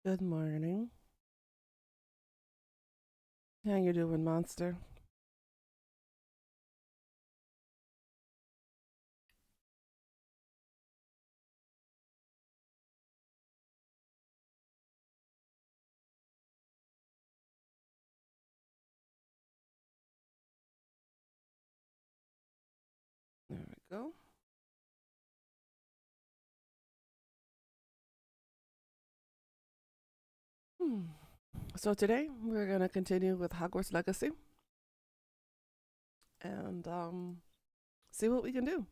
Good morning. How you doing, monster? There we go. Hmm. So today we're gonna continue with Hogwarts Legacy and see what we can do.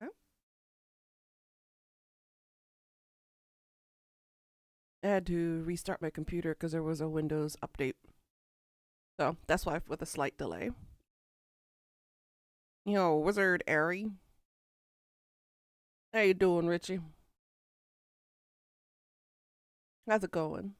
Okay? I had to restart my computer because there was a Windows update, so that's why with a slight delay. Yo, Wizard Airy, how you doing, Richie? How's it going?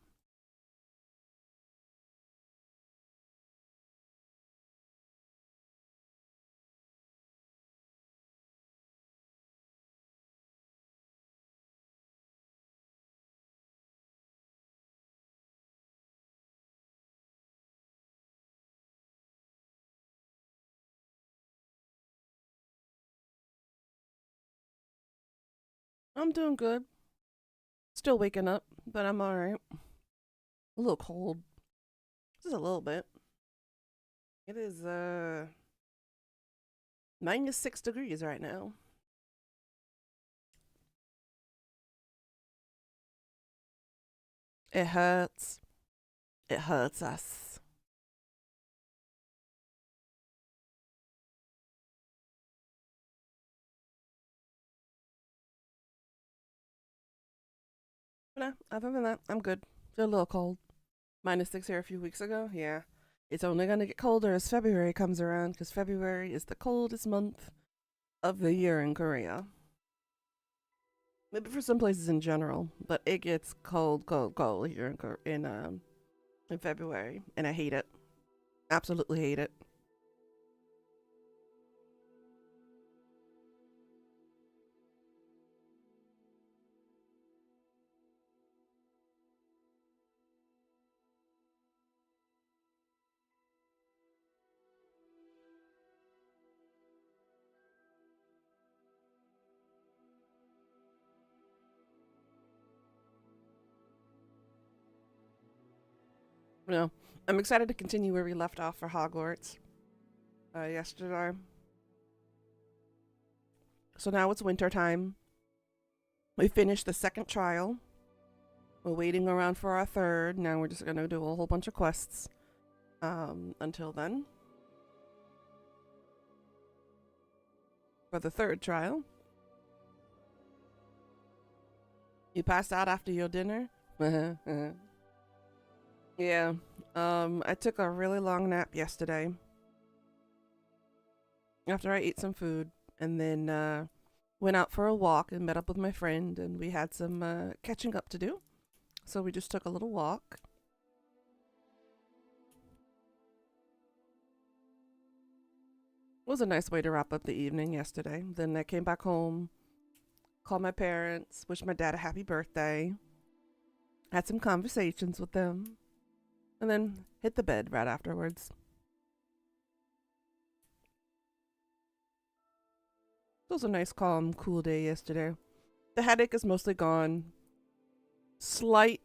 I'm doing good. Still waking up, but I'm all right. A little cold, just a little bit. It is -6 degrees right now. It hurts. It hurts us. But no, other than that, I'm good. Feel a little cold. -6 here a few weeks ago. Yeah. It's only going to get colder as February comes around because February is the coldest month of the year in Korea. Maybe for some places in general, but it gets cold, cold, cold here in February, and I hate it. Absolutely hate it. You know, I'm excited to continue where we left off for Hogwarts yesterday. So now it's winter time. We finished the second trial. We're waiting around for our third. Now we're just gonna do a whole bunch of quests. Until then, for the third trial, you passed out after your dinner. Yeah. I took a really long nap yesterday after I ate some food, and then went out for a walk and met up with my friend, and we had some catching up to do. So we just took a little walk. It was a nice way to wrap up the evening yesterday. Then I came back home, called my parents, wished my dad a happy birthday, had some conversations with them, and then hit the bed right afterwards. It was a nice, calm, cool day yesterday. The headache is mostly gone. Slight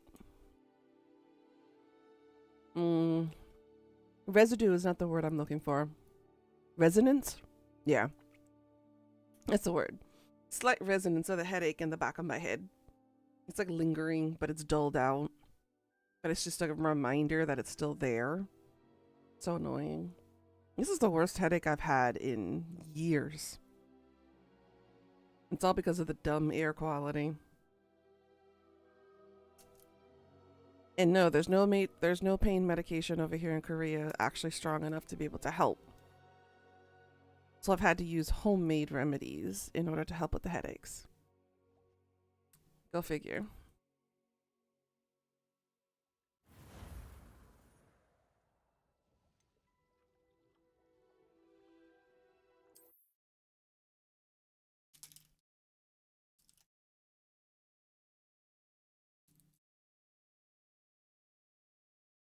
mm, residue is not the word I'm looking for. Resonance? Yeah, that's the word. Slight resonance of the headache in the back of my head. It's like lingering, but it's dulled out. But it's just a reminder that it's still there. So annoying. This is the worst headache I've had in years. It's all because of the dumb air quality. And no, there's no pain medication over here in Korea actually strong enough to be able to help. So I've had to use homemade remedies in order to help with the headaches. Go figure.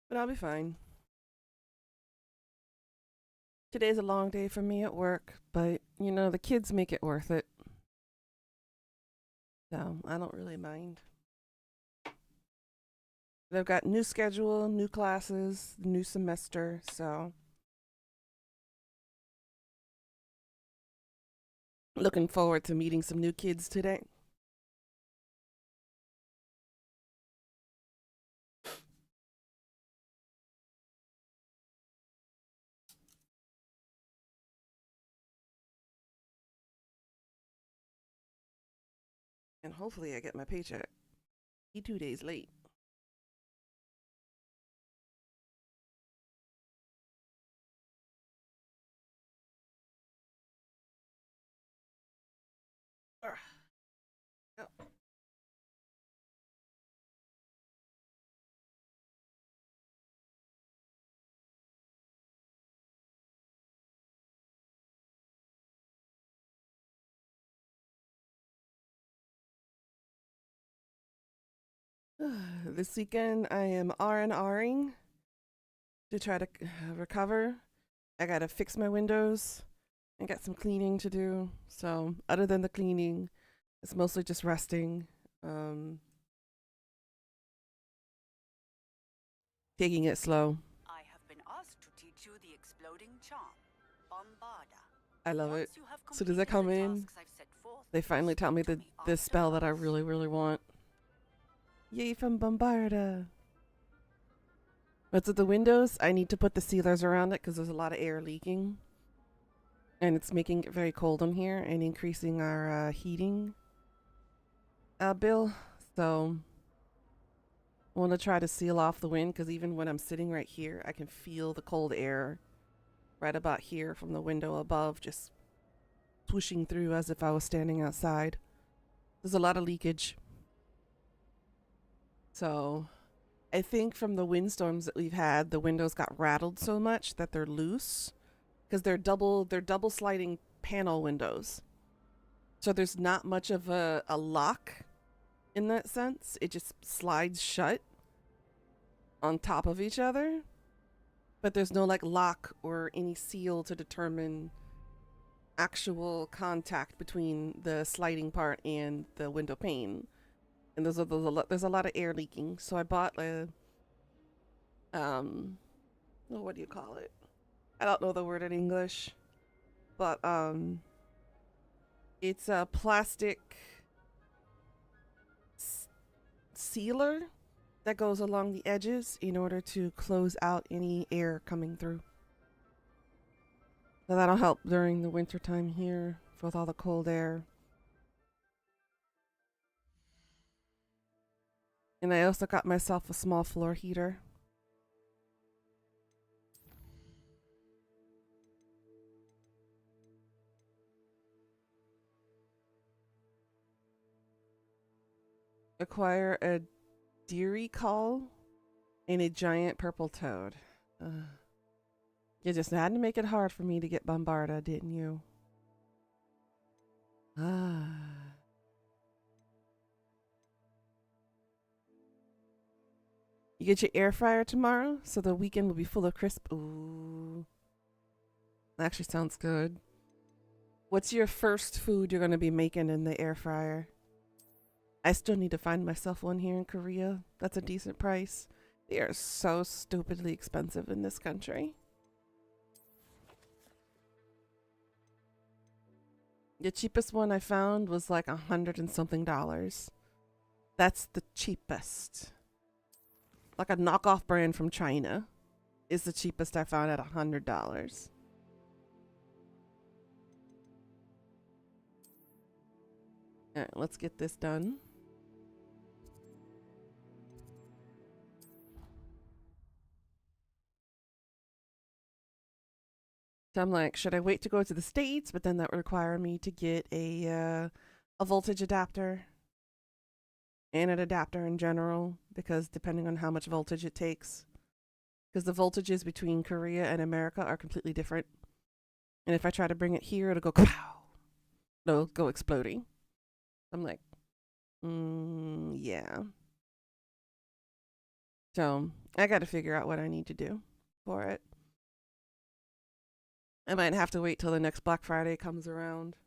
But I'll be fine. Today's a long day for me at work, but you know, the kids make it worth it. So I don't really mind. They've got new schedule, new classes, new semester, so looking forward to meeting some new kids today. And hopefully I get my paycheck. Be 2 days late. Ugh. Oh. This weekend I am R&Ring to try to recover. I gotta fix my windows and got some cleaning to do. So other than the cleaning, it's mostly just resting, taking it slow. I have been asked to teach you the exploding charm, Bombarda. I love it. Once you have As soon as I completed come the in, tasks I've set forth, they finally tell me speak the to this after spell that I class. really, really want. Yay from Bombarda. But to the windows, I need to put the sealers around it because there's a lot of air leaking. And it's making it very cold in here and increasing our heating bill. So I want to try to seal off the wind because even when I'm sitting right here, I can feel the cold air right about here from the window above just pushing through as if I was standing outside. There's a lot of leakage. So I think from the windstorms that we've had, the windows got rattled so much that they're loose because they're double sliding panel windows. So there's not much of a lock in that sense. It just slides shut on top of each other. But there's no like lock or any seal to determine actual contact between the sliding part and the window pane. And there's a lot of air leaking. So I bought what do you call it? I don't know the word in English, but it's a plastic sealer that goes along the edges in order to close out any air coming through. So that'll help during the winter time here with all the cold air. And I also got myself a small floor heater. Acquire a deary call and a giant purple toad. You just had to make it hard for me to get Bombarda, didn't you? You get your air fryer tomorrow, so the weekend will be full of crisp. Ooh. That actually sounds good. What's your first food you're going to be making in the air fryer? I still need to find myself one here in Korea. That's a decent price. They are so stupidly expensive in this country. The cheapest one I found was like $100 and something. That's the cheapest. Like a knockoff brand from China is the cheapest I found at $100. All right, let's get this done. So I'm like, should I wait to go to the States? But then that would require me to get a voltage adapter and an adapter in general, because depending on how much voltage it takes, because the voltages between Korea and America are completely different. And if I try to bring it here, it'll go pow. It'll go exploding. I'm like, yeah. So I got to figure out what I need to do for it. I might have to wait till the next Black Friday comes around.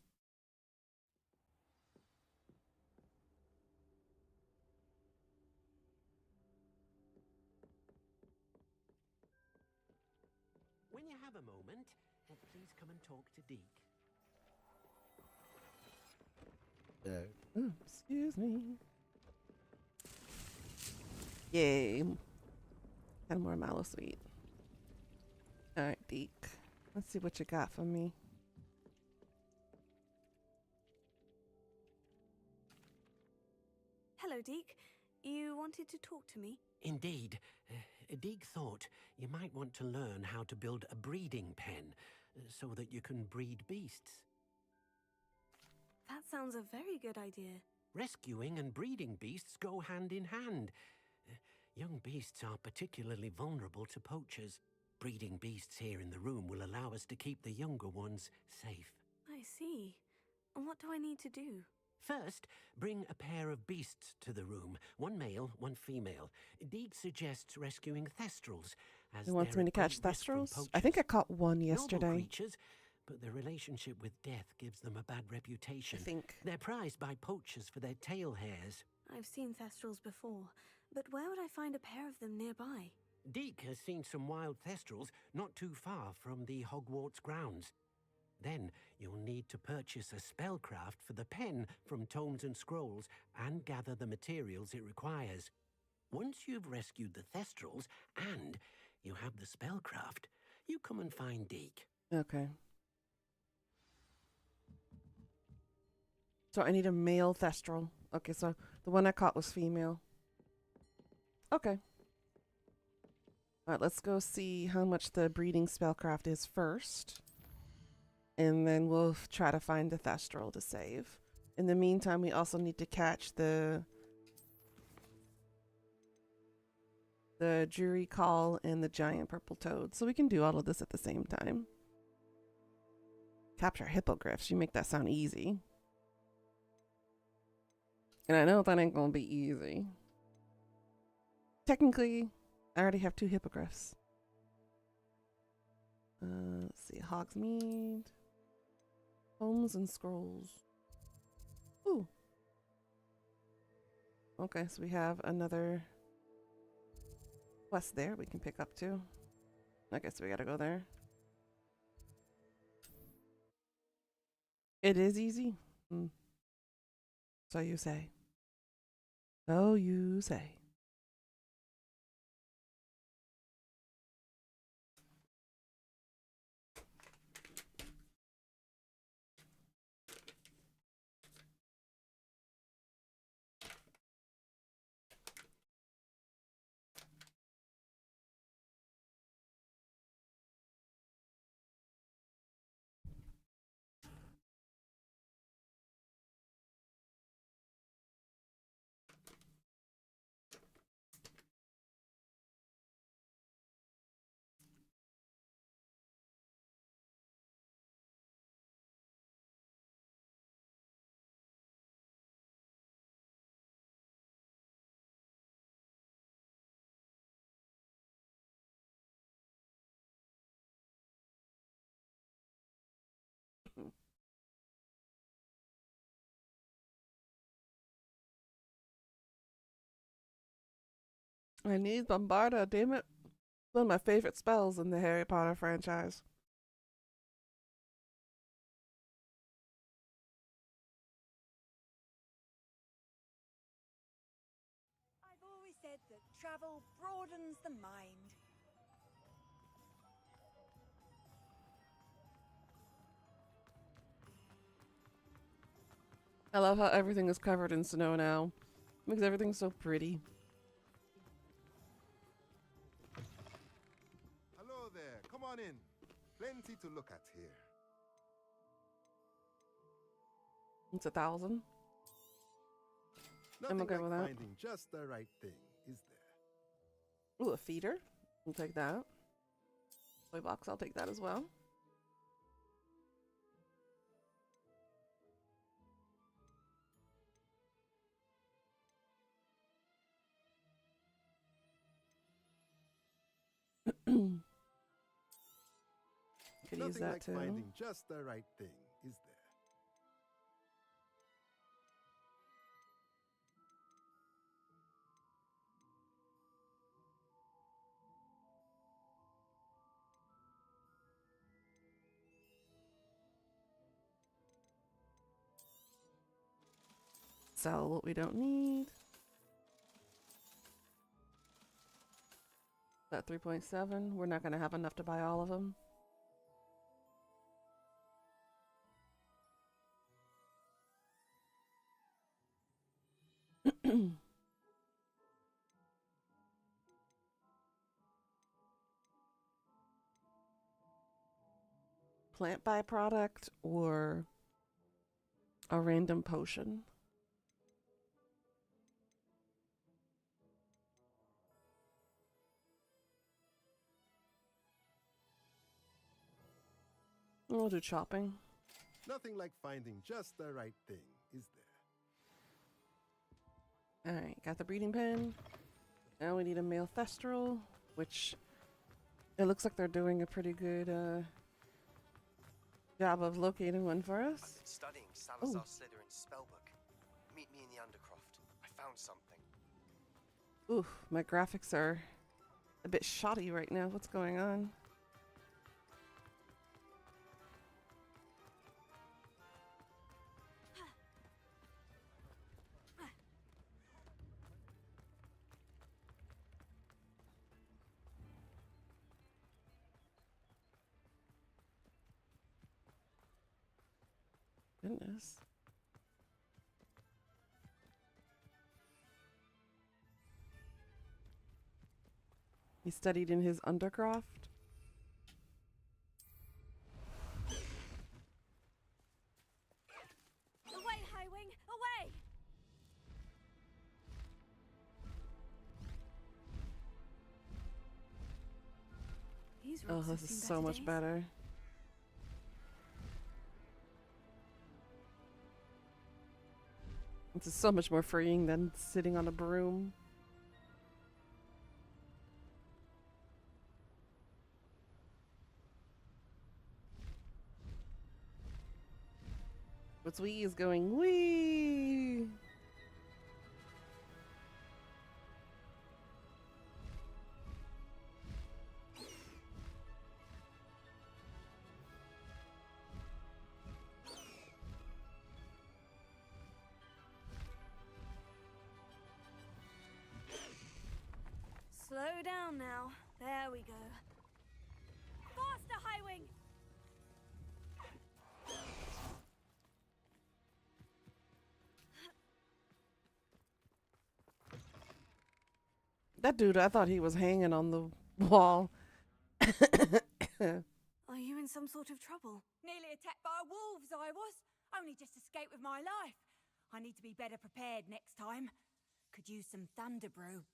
When you have a moment, please come and talk to Deke. Ooh, excuse me. Yay. And more mallow sweet. Alright, Deke. Let's see what you got for me. Hello, Deke. You wanted to talk to me? Indeed. Deke thought you might want to learn how to build a breeding pen so that you can breed beasts. That sounds a very good idea. Rescuing and breeding beasts go hand in hand. Young beasts are particularly vulnerable to poachers. Breeding beasts here in the room will allow us to keep the younger ones safe. I see. And what do I need to do? First, bring a pair of beasts to the room. One male, one female. Deke suggests rescuing thestrals, as He wants they're me to at catch great risk from thestrals? I think I poachers. caught one Noble yesterday. creatures, but their relationship with death gives them a bad I reputation. think. They're prized by poachers for their tail hairs. I've seen thestrals before, but where would I find a pair of them nearby? Deke has seen some wild thestrals not too far from the Hogwarts grounds. Then you'll need to purchase a spellcraft for the pen from Tomes and Scrolls and gather the materials it requires. Once you've rescued the thestrals and you have the spellcraft, you come and find Deke. Okay. So I need a male thestral. Okay, so the one I caught was female. Okay. Alright, let's go see how much the breeding spellcraft is first. And then we'll try to find the thestral to save. In the meantime, we also need to catch the jury call and the giant purple toad. So we can do all of this at the same time. Capture hippogriffs. You make that sound easy. And I know that ain't gonna be easy. Technically, I already have 2 hippogriffs. Let's see. Hogsmeade. Tomes and Scrolls. Ooh. Okay, so we have another quest there we can pick up too. I guess we gotta go there. It is easy. So you say. So you say. I need Bombarda, damn it. One of my favorite spells in the Harry Potter franchise. I've always said that travel broadens the mind. I love how everything is covered in snow now. Makes everything so pretty. Hello there, come on in. Plenty to look at here. It's 1,000. Nothing okay like with that. finding just the right thing, is there? Ooh, a feeder. I'll take that. Toy box, I'll take that as well. could use Nothing that like too. finding just the right thing, is there? Sell what we don't need. That 3.7. We're not going to have enough to buy all of them. Plant byproduct or a random potion. We'll do chopping. Nothing like finding just the right thing, is there? Alright, got the breeding pen. Now we need a male thestral, which it looks like they're doing a pretty good job of locating one for I've us. been studying Salazar Slytherin's spellbook. Meet me in the Undercroft. I found something. Ooh, my graphics are a bit shoddy right now. What's going on? Goodness. He studied in his Undercroft. Away, Highwing! Away! These Oh, rocks have this is seen so better much days. better. This is so much more freeing than sitting on a broom. What's wee is going wee. Slow down now. There we go. Faster, Highwing! That dude, I thought he was hanging on the wall. Are you in some sort of trouble? Nearly attacked by wolves, I was. Only just escaped with my life. I need to be better prepared next time. Could use some thunder brew.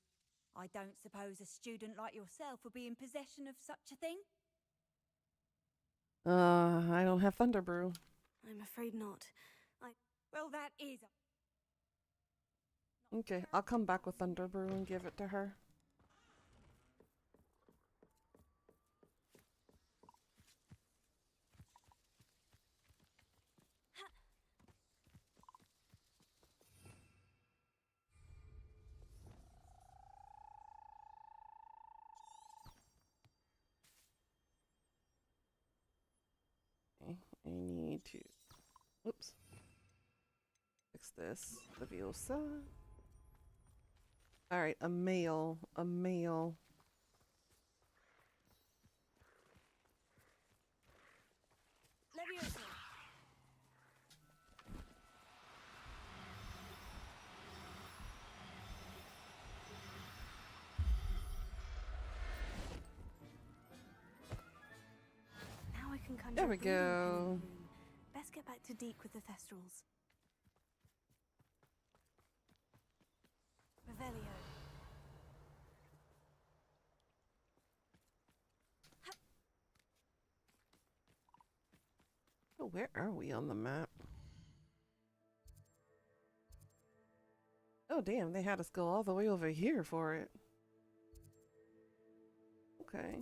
I don't suppose a student like yourself would be in possession of such a thing? I don't have Thunder Brew. I'm afraid not. Well, that is... Okay, I'll come back with Thunder Brew and give it to her. Okay, I need to... Oops. Fix this. Leviosa. Alright, a male. A male. Leviosa. Now I can conjure There we a breeding pen in the go. room. Best get back to Deke with the Thestrals. Revelio. Oh, where are we on the map? Oh, damn, they had us go all the way over here for it. Okay.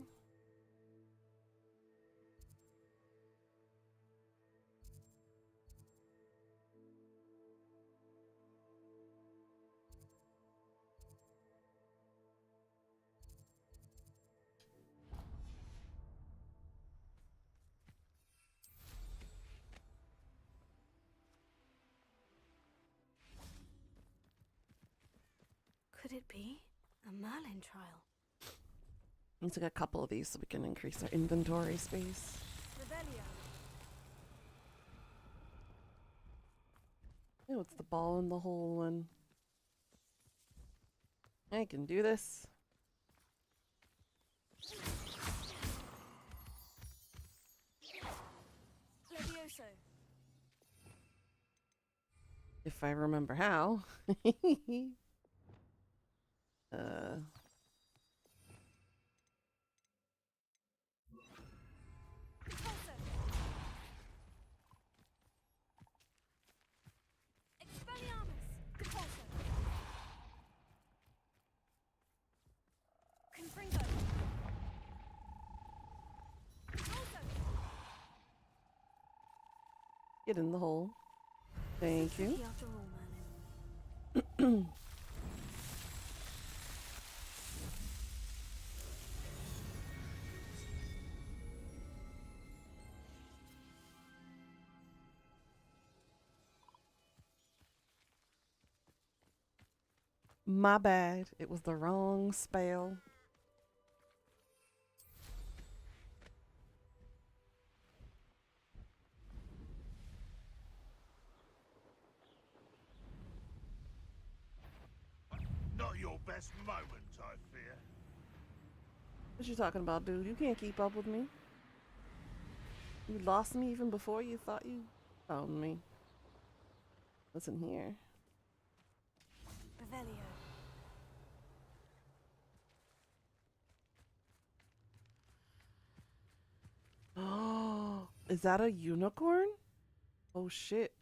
Could it be a Merlin trial? Let's get a couple of these so we can increase our inventory space. Revelio. Oh, it's the ball in the hole one. I can do this. Levioso. If I remember how. Repulso. Expelliarmus. Repulso. Confringo. Repulso. Get in the hole. Thank you. Tricky after all, Merlin. My bad. It was the wrong spell. Not your best moment, I fear. What you talking about, dude? You can't keep up with me. You lost me even before you thought you found me. Listen here. Revelio. Oh, is that a unicorn? Oh shit.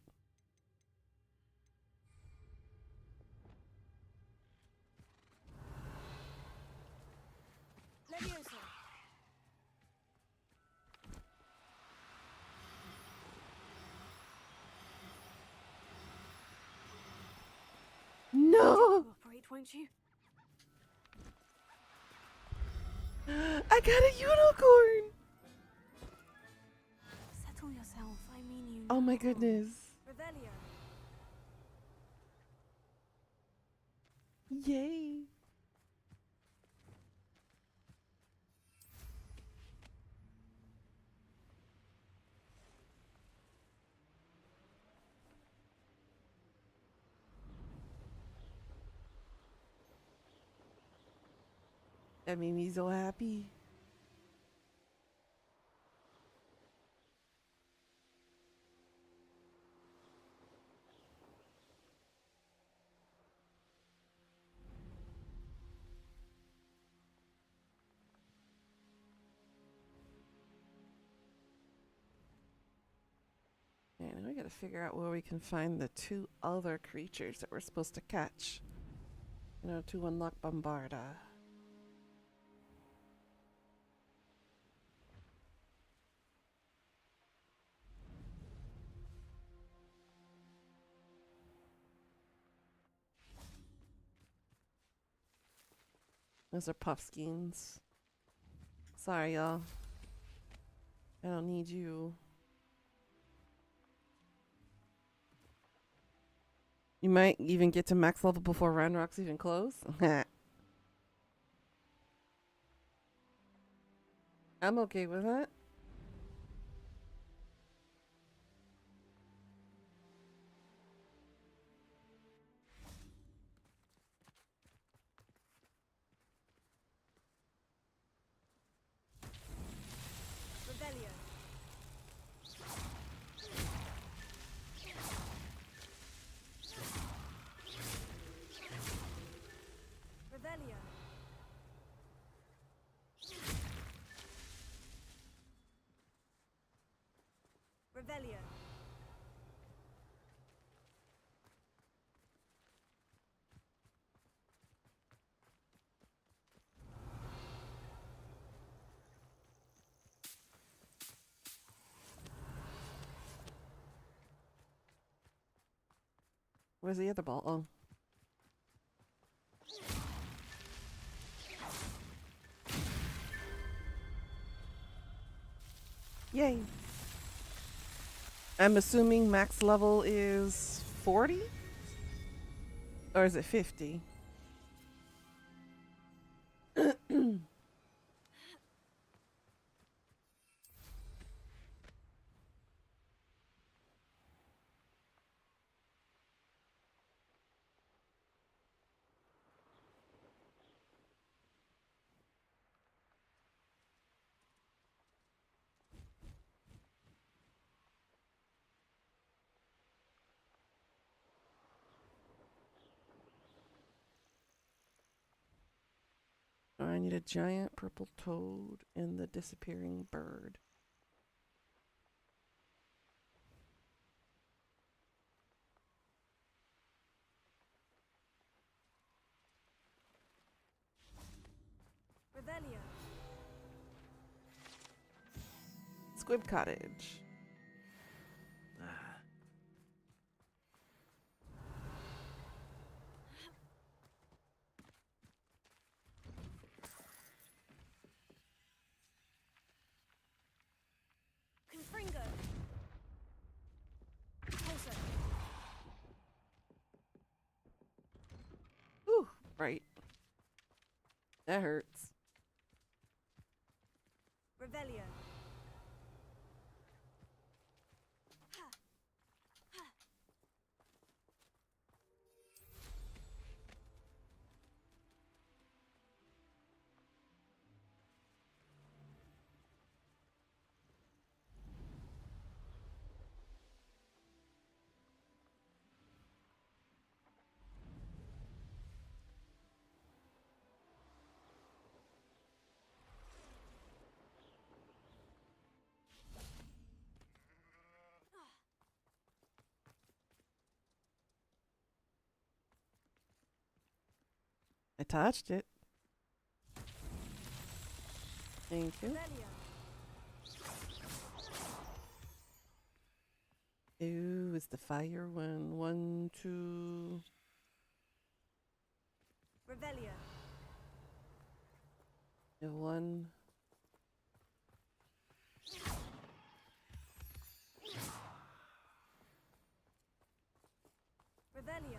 Levioso. No! Cooperate, won't you? I got a unicorn! Settle yourself. I mean you. Oh my no harm. goodness. Revelio. Yay. That made me so happy. And we gotta figure out where we can find the two other creatures that we're supposed to catch. You know, to unlock Bombarda. Those are puffskins. Sorry, y'all. I don't need you. You might even get to max level before Ranrock's even close. I'm okay with that. Revelio. Revelio. Revelio. Where's the other ball? Oh. Yay. I'm assuming max level is 40? Or is it 50? I need a giant purple toad and the disappearing bird. Revelio. Squib Cottage. Confringo. Also. Ooh, right. That hurts. Revelio. I touched it. Thank you. Revelio. Ooh, it's the fire one. 1, 2. Revelio. No, 1. Revelio.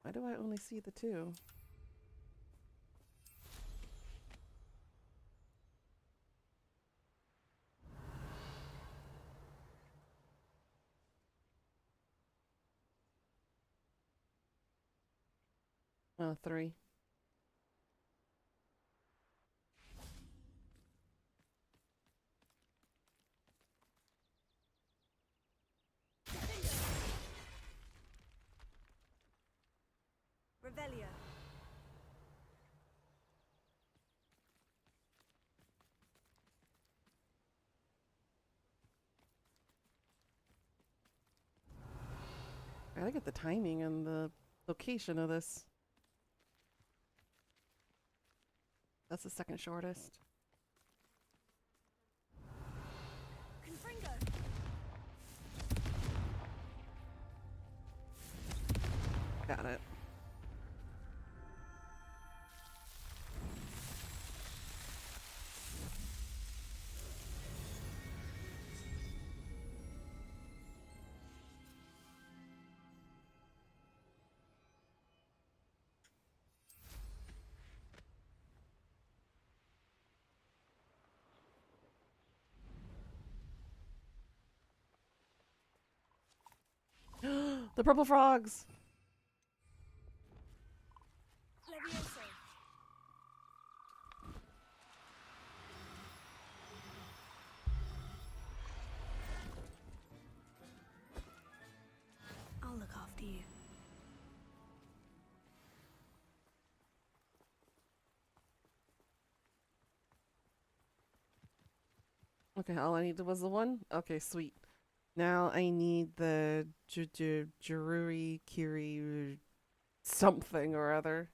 Why do I only see the 2? Oh, 3. Revelio. I gotta get the timing and the location of this. That's the second shortest. Confringo. Got it. The purple frogs. Levioso. I'll look after you. Okay, all I needed was the 1. Okay, sweet. Now I need the Jururi Kiri something or other.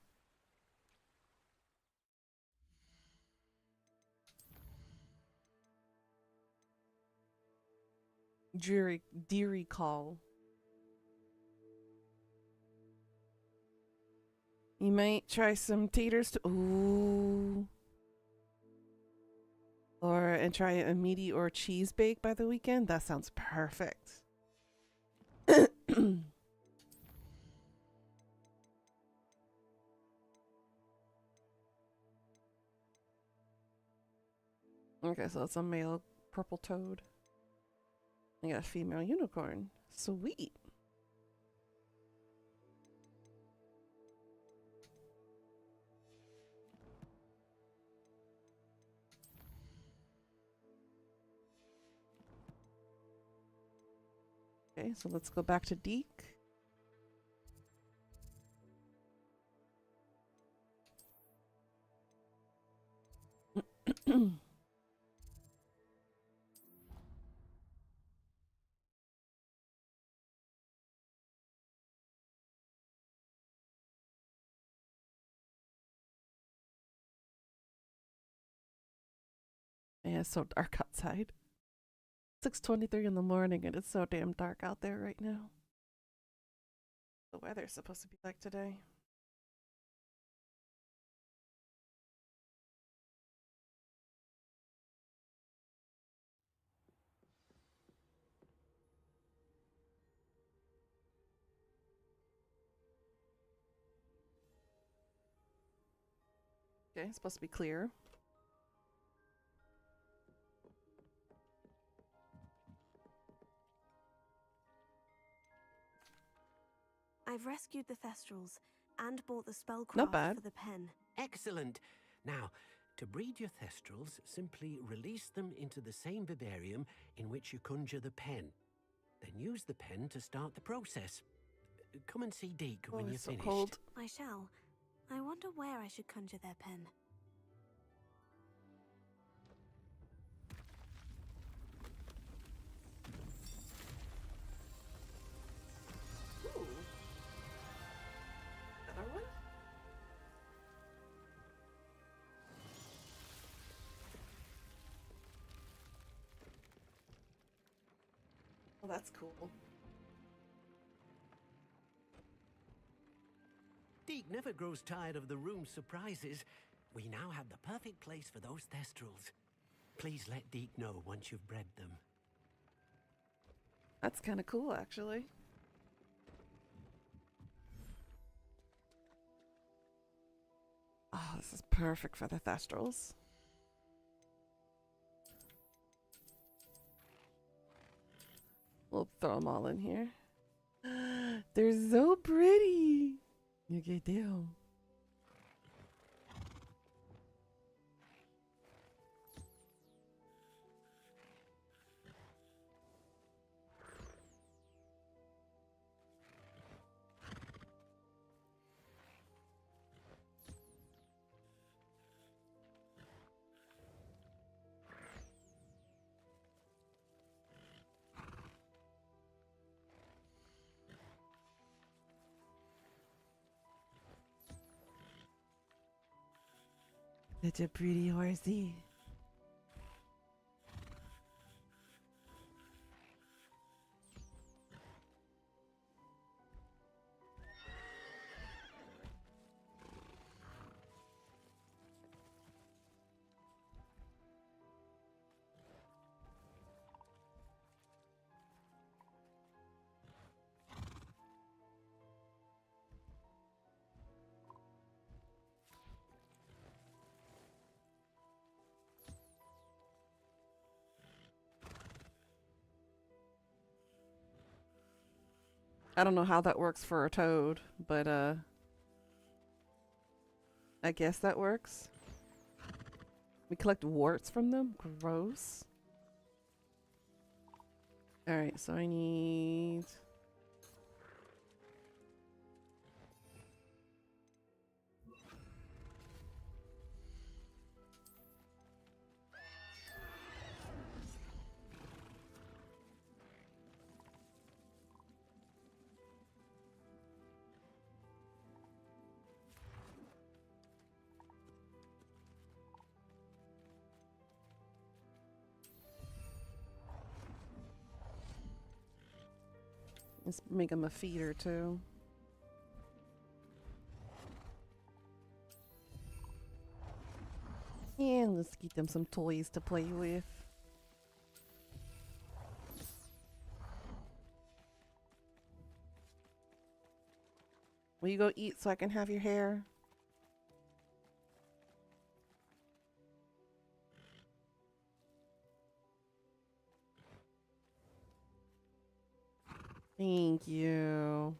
Deary call. You might try some taters to ooh. And try a meaty or cheese bake by the weekend. That sounds perfect. Okay, so it's a male purple toad. I got a female unicorn. Sweet. Okay, so let's go back to Deke. Yeah, it's so dark outside. 6:23 in the morning and it's so damn dark out there right now. The weather's supposed to be like today. Okay, it's supposed to be clear. I've rescued the Thestrals and bought the Not spellcraft bad. for the pen. Excellent. Now, to breed your Thestrals, simply release them into the same vivarium in which you conjure the pen. Then use the pen to start the process. Come and see Deke Oh, when you're it's so finished. cold. I shall. I wonder where I should conjure their pen. Ooh. Another one? Well, that's cool. Deke never grows tired of the room's surprises. We now have the perfect place for those Thestrals. Please let Deke know once you've bred them. That's kind of cool, actually. Oh, this is perfect for the Thestrals. We'll throw them all in here. They're so pretty. You get down. Such a pretty horsey. I don't know how that works for a toad, but I guess that works. We collect warts from them? Gross. Alright, so I need... Let's make them a feeder too. And let's get them some toys to play with. Will you go eat so I can have your hair? Thank you.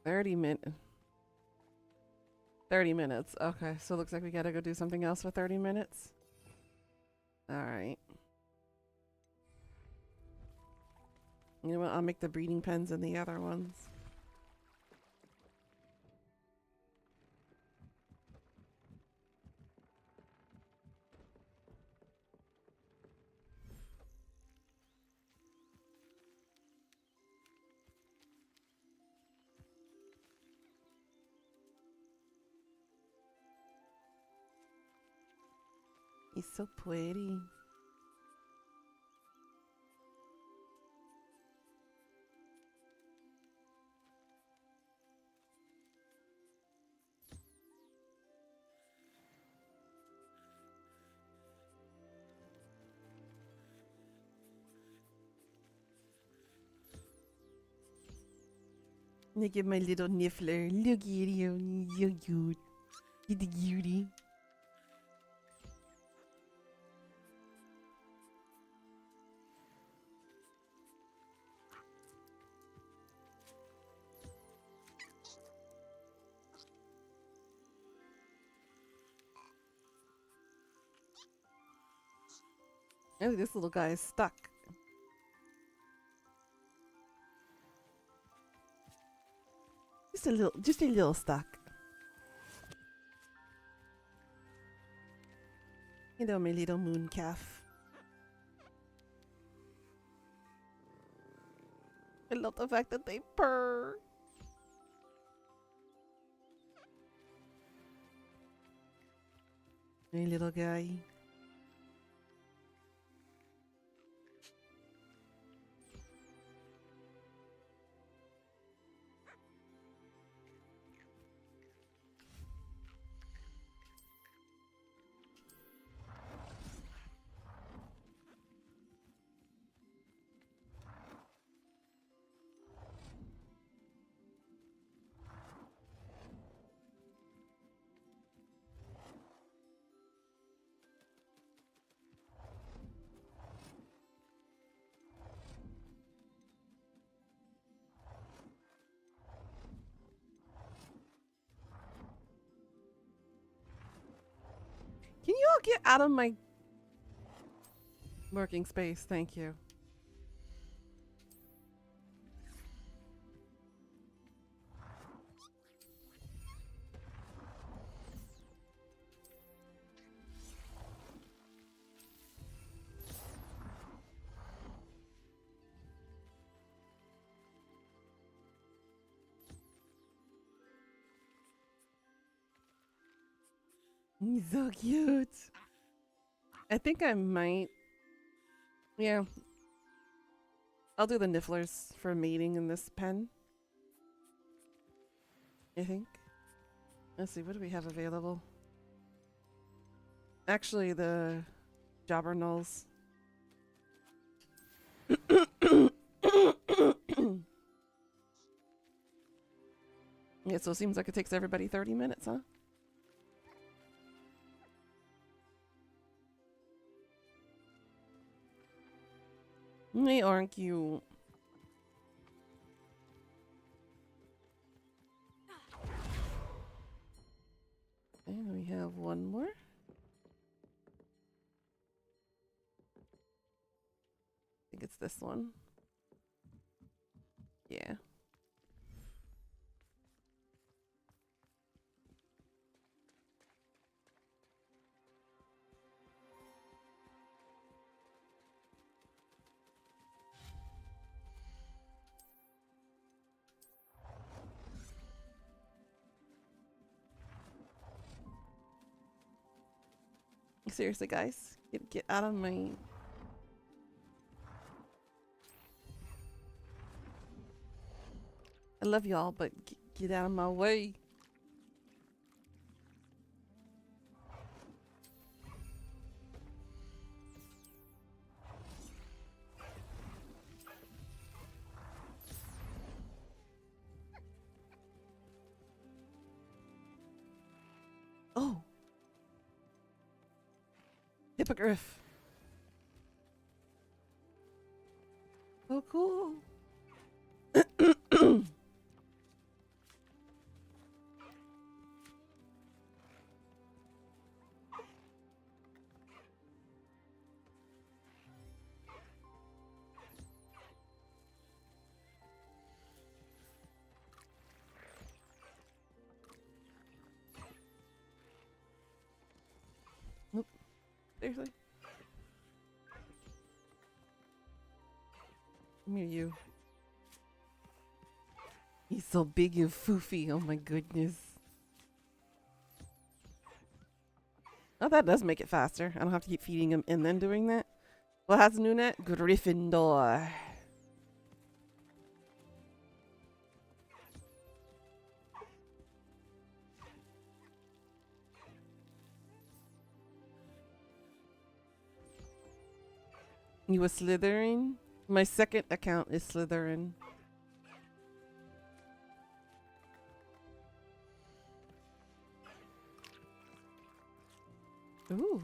Thirty minutes. Okay, so it looks like we gotta go do something else for 30 minutes. Alright. You know what? I'll make the breeding pens and the other ones. He's so pretty. Look at my little niffler. Look at him. He's so cute. He's a cutie. Oh, this little guy is stuck. Just a little stuck. You know, my little moon calf. I love the fact that they purr. My little guy. Can you all get out of my working space? Thank you. He's so cute. I think I might. Yeah. I'll do the nifflers for mating in this pen. I think. Let's see, what do we have available? Actually, the jobber nulls. Yeah, so it seems like it takes everybody 30 minutes, huh? They aren't cute. And we have one more. I think it's this one. Yeah. Seriously, guys, get out of my. I love y'all, but get out of my way. Oh. Hippogriff. Oh, cool. Oop. Seriously? Come here, you. He's so big and foofy. Oh my goodness. Oh, that does make it faster. I don't have to keep feeding him and then doing that. What has N00na? Gryffindor. You was Slytherin? My second account is Slytherin. Ooh.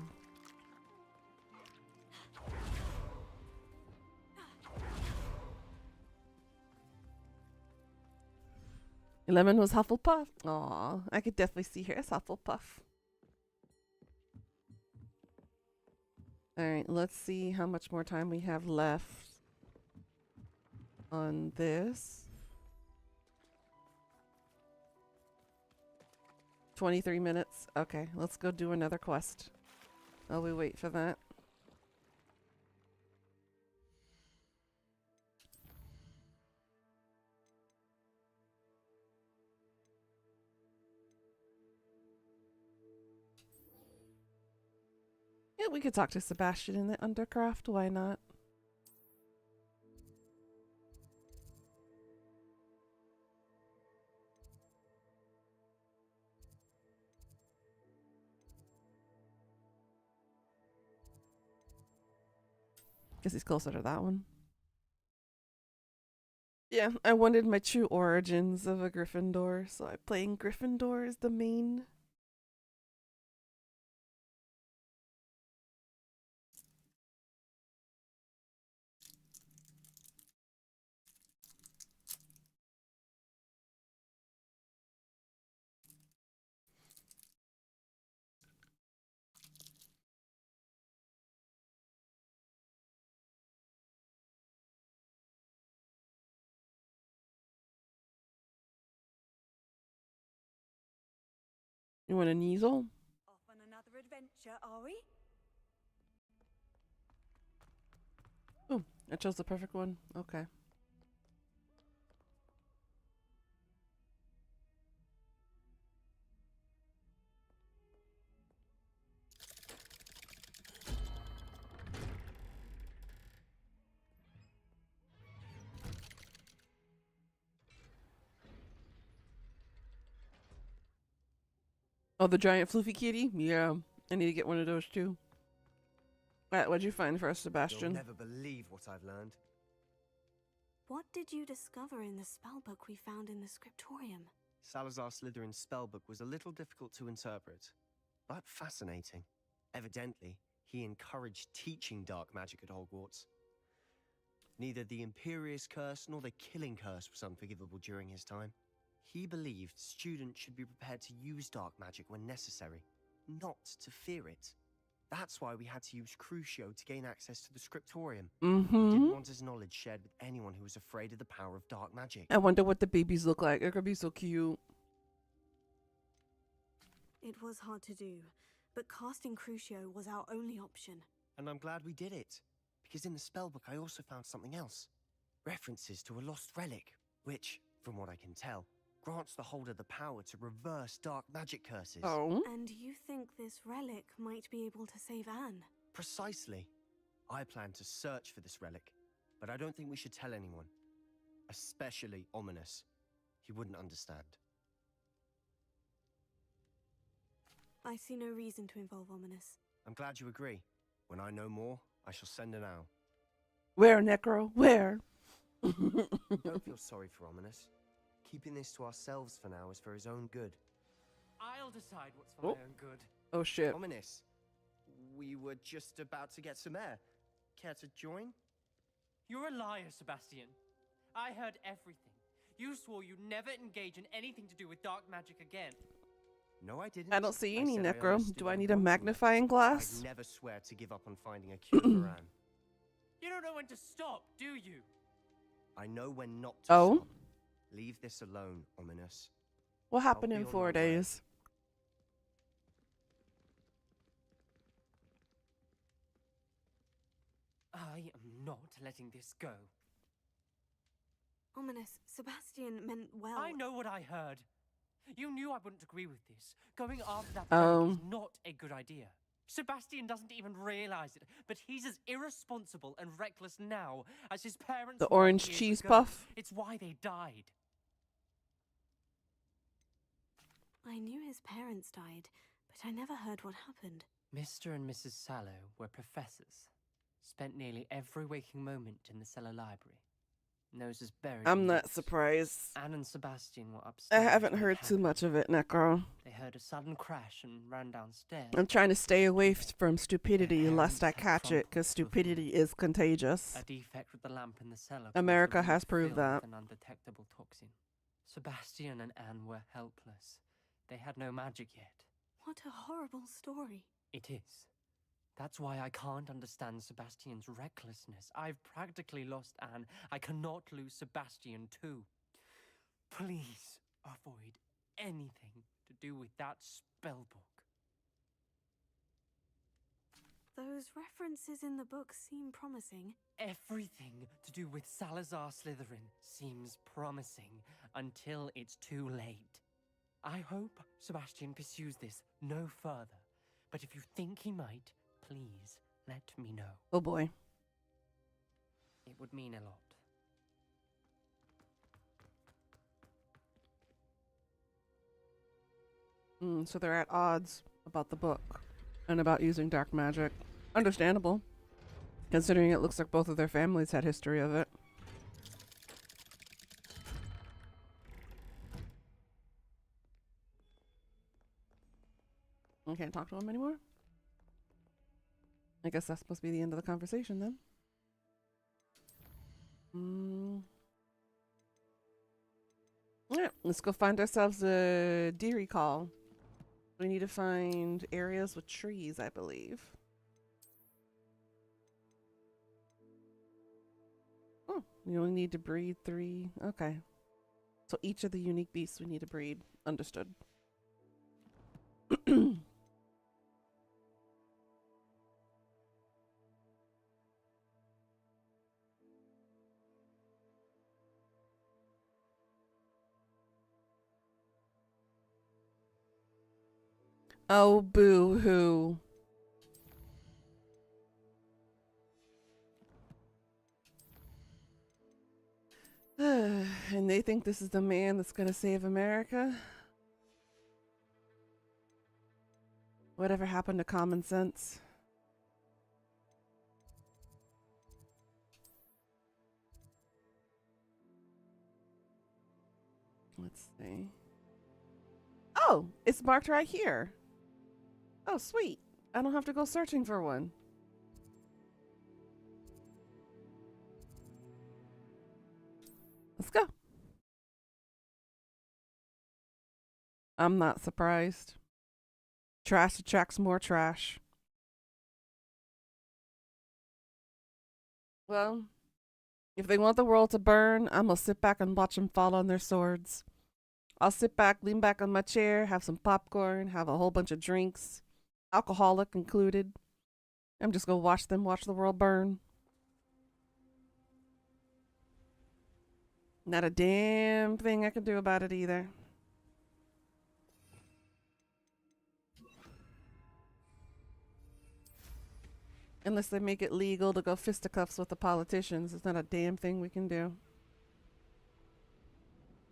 Lemon was Hufflepuff? Aw, I could definitely see her as Hufflepuff. Alright, let's see how much more time we have left on this. 23 minutes. Okay, let's go do another quest. While we wait for that. Yeah, we could talk to Sebastian in the Undercraft. Why not? Guess he's closer to that one. Yeah, I wanted my true origins of a Gryffindor, so I'm playing Gryffindor as the main. You want a Kneasel? Off on another adventure, are we? Oh, I chose the perfect one. Okay. Oh, the giant floofy kitty? Yeah, I need to get one of those too. Alright, what'd you find for us, You'll Sebastian? never believe what I've learned. What did you discover in the spellbook we found in the scriptorium? Salazar Slytherin's spellbook was a little difficult to interpret, but fascinating. Evidently, he encouraged teaching dark magic at Hogwarts. Neither the Imperious Curse nor the Killing Curse was unforgivable during his time. He believed students should be prepared to use dark magic when necessary, not to fear it. That's why we had to use Crucio to gain access to the scriptorium. He didn't want his knowledge shared with anyone who was afraid of the power of dark magic. I wonder what the babies look like. They're gonna be so cute. It was hard to do, but casting Crucio was our only option. And I'm glad we did it, because in the spellbook I also found something else. References to a lost relic, which, from what I can tell, grants the holder the power to reverse dark magic curses. Oh. And you think this relic might be able to save Anne? Precisely. I plan to search for this relic, but I don't think we should tell anyone. Especially Ominous. He wouldn't understand. I see no reason to involve Ominous. I'm glad you agree. When I know more, I shall send an owl. Where, Necro? Where? Don't feel sorry for Ominous. Keeping this to ourselves for now is for his own good. I'll decide what's for my own good. Oh shit. Ominous, we were just about to get some air. Care to join? You're a liar, Sebastian. I heard everything. You swore you'd never engage in anything to do with dark magic again. No, I didn't. I don't see any, said I Necro. understood Do I you need a wanted me. magnifying glass? I'd never swear to give up on finding a cure for Anne. You don't know when to stop, do you? I know when not to Oh? stop. Leave this alone, Ominous. What happened I'll in be on 4 my way. days? I am not letting this go. Ominous, Sebastian meant well. I know what I heard. You knew I wouldn't agree with this. Going after that relic is not a good idea. Sebastian doesn't even realize it, but he's as irresponsible and reckless now as his parents The were orange years cheese ago. puff. It's why they died. I knew his parents died, but I never heard what happened. Mr. and Mrs. Sallow were professors. Spent nearly every waking moment in the cellar library. Noses buried I'm in not books. surprised. Anne and Sebastian were I upstairs. haven't when it heard too happened. much of it, Necro. They heard a sudden crash and ran downstairs. I'm trying to stay away from stupidity Their lest I parents had catch it, because crumpled to a stupidity is contagious. A defect with the lamp in the cellar. caused America the room has to proved fill that. with an undetectable toxin. Sebastian and Anne were helpless. They had no magic yet. What a horrible story. It is. That's why I can't understand Sebastian's recklessness. I've practically lost Anne. I cannot lose Sebastian too. Please avoid anything to do with that spell book. Those references in the book seem promising. Everything to do with Salazar Slytherin seems promising until it's too late. I hope Sebastian pursues this no further, but if you think he might, please let me know. Oh boy. It would mean a lot. So they're at odds about the book and about using dark magic. Understandable, considering it looks like both of their families had history of it. I can't talk to him anymore. I guess that's supposed to be the end of the conversation then. Yeah, let's go find ourselves a dearie call. We need to find areas with trees, I believe. Oh, we only need to breed 3. Okay. So each of the unique beasts we need to breed. Understood. Oh, boo-hoo. And they think this is the man that's gonna save America? Whatever happened to common sense? Let's see. Oh, it's marked right here. Oh, sweet. I don't have to go searching for one. Let's go. I'm not surprised. Trash attracts more trash. Well, if they want the world to burn, I'm gonna sit back and watch them fall on their swords. I'll sit back, lean back on my chair, have some popcorn, have a whole bunch of drinks, alcoholic included. I'm just gonna watch them watch the world burn. Not a damn thing I can do about it either. Unless they make it legal to go fisticuffs with the politicians, it's not a damn thing we can do.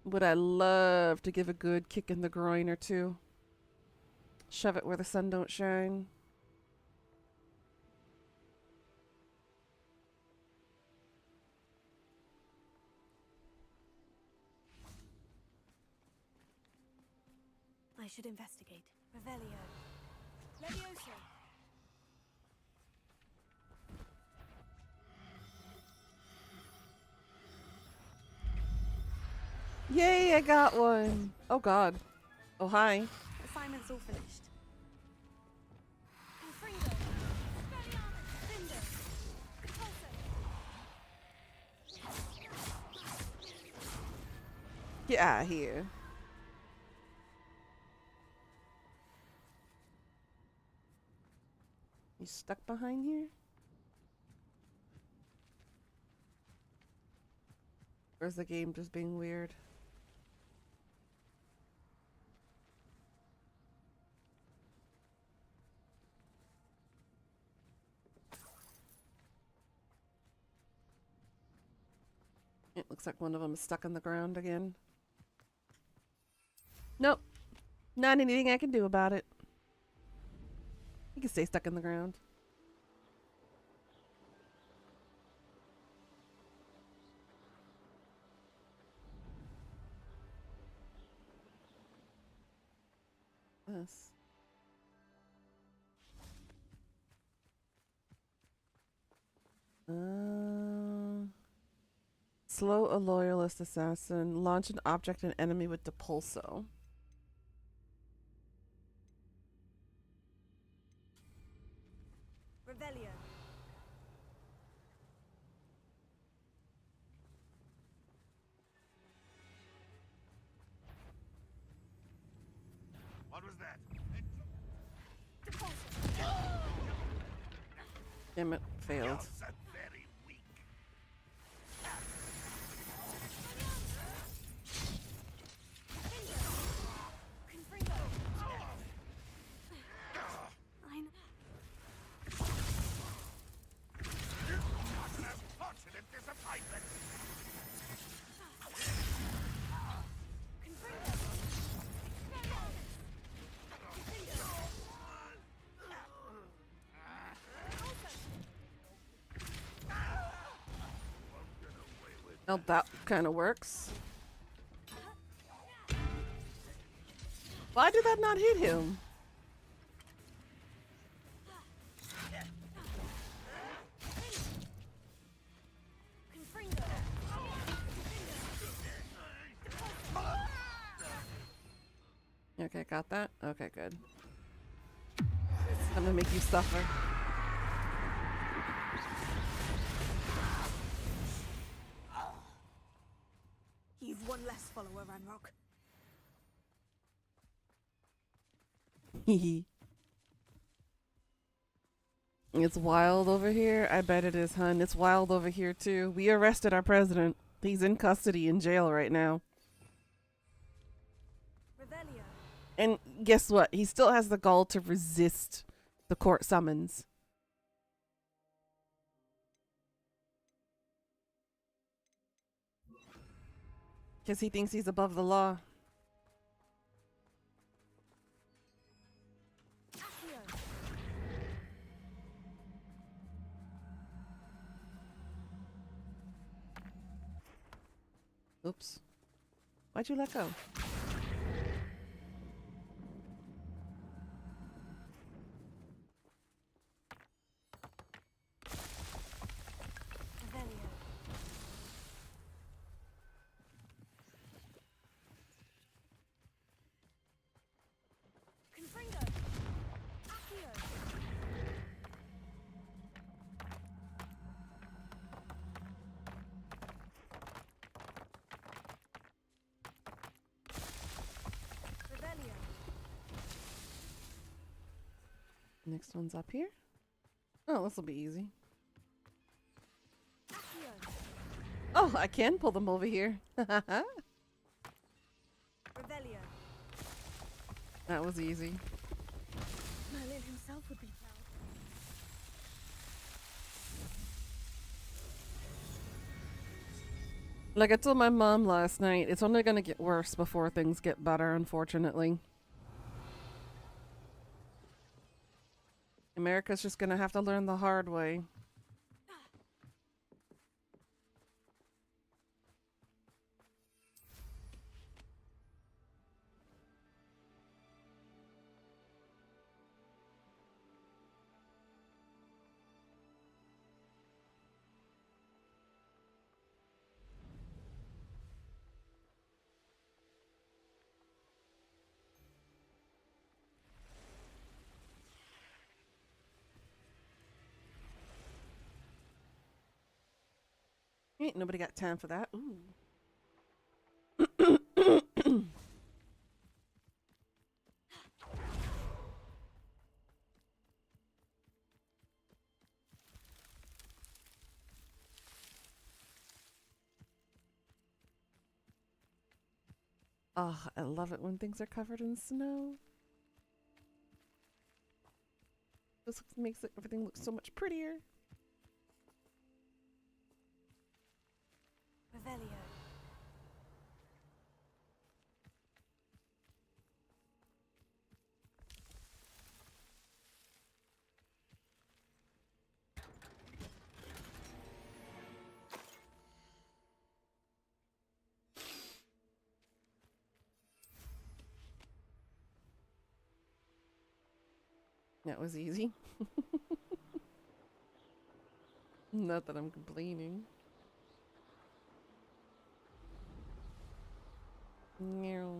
Would I love to give a good kick in the groin or two? Shove it where the sun don't shine. I should investigate. Revelio. Levioso. Yay, I got one. Oh god. Oh hi. Assignment's all finished. Confringo. Expelliarmus. Cinder. Repulso. Get out of here. You stuck behind here? Or is the game just being weird? Looks like one of them is stuck in the ground again. Nope. Not anything I can do about it. You can stay stuck in the ground. This. Slow a loyalist assassin. Launch an object and enemy with Depulso. Revelio. What was that? Damn it, failed. Very weak. I'm... Fortunate disappointment. Well, that kind of works. Why did that not hit him? Okay, got that? Okay, good. I'm gonna make you suffer. You've one less follower, Ranrock. It's wild over here. I bet it is, hun. It's wild over here, too. We arrested our president. He's in custody in jail right now. Revelio. And guess what? He still has the gall to resist the court summons. Because he thinks he's above the law. Oops. Why'd you let go? Next one's up here. Oh, this will be easy. Oh, I can pull them over here. That was easy. Merlin himself would be proud. Like I told my mom last night, it's only gonna get worse before things get better, unfortunately. America's just gonna have to learn the hard way. Ain't nobody got time for that. Ooh. Oh, I love it when things are covered in snow. This makes everything look so much prettier. Revelio. That was easy. Not that I'm complaining. Meow.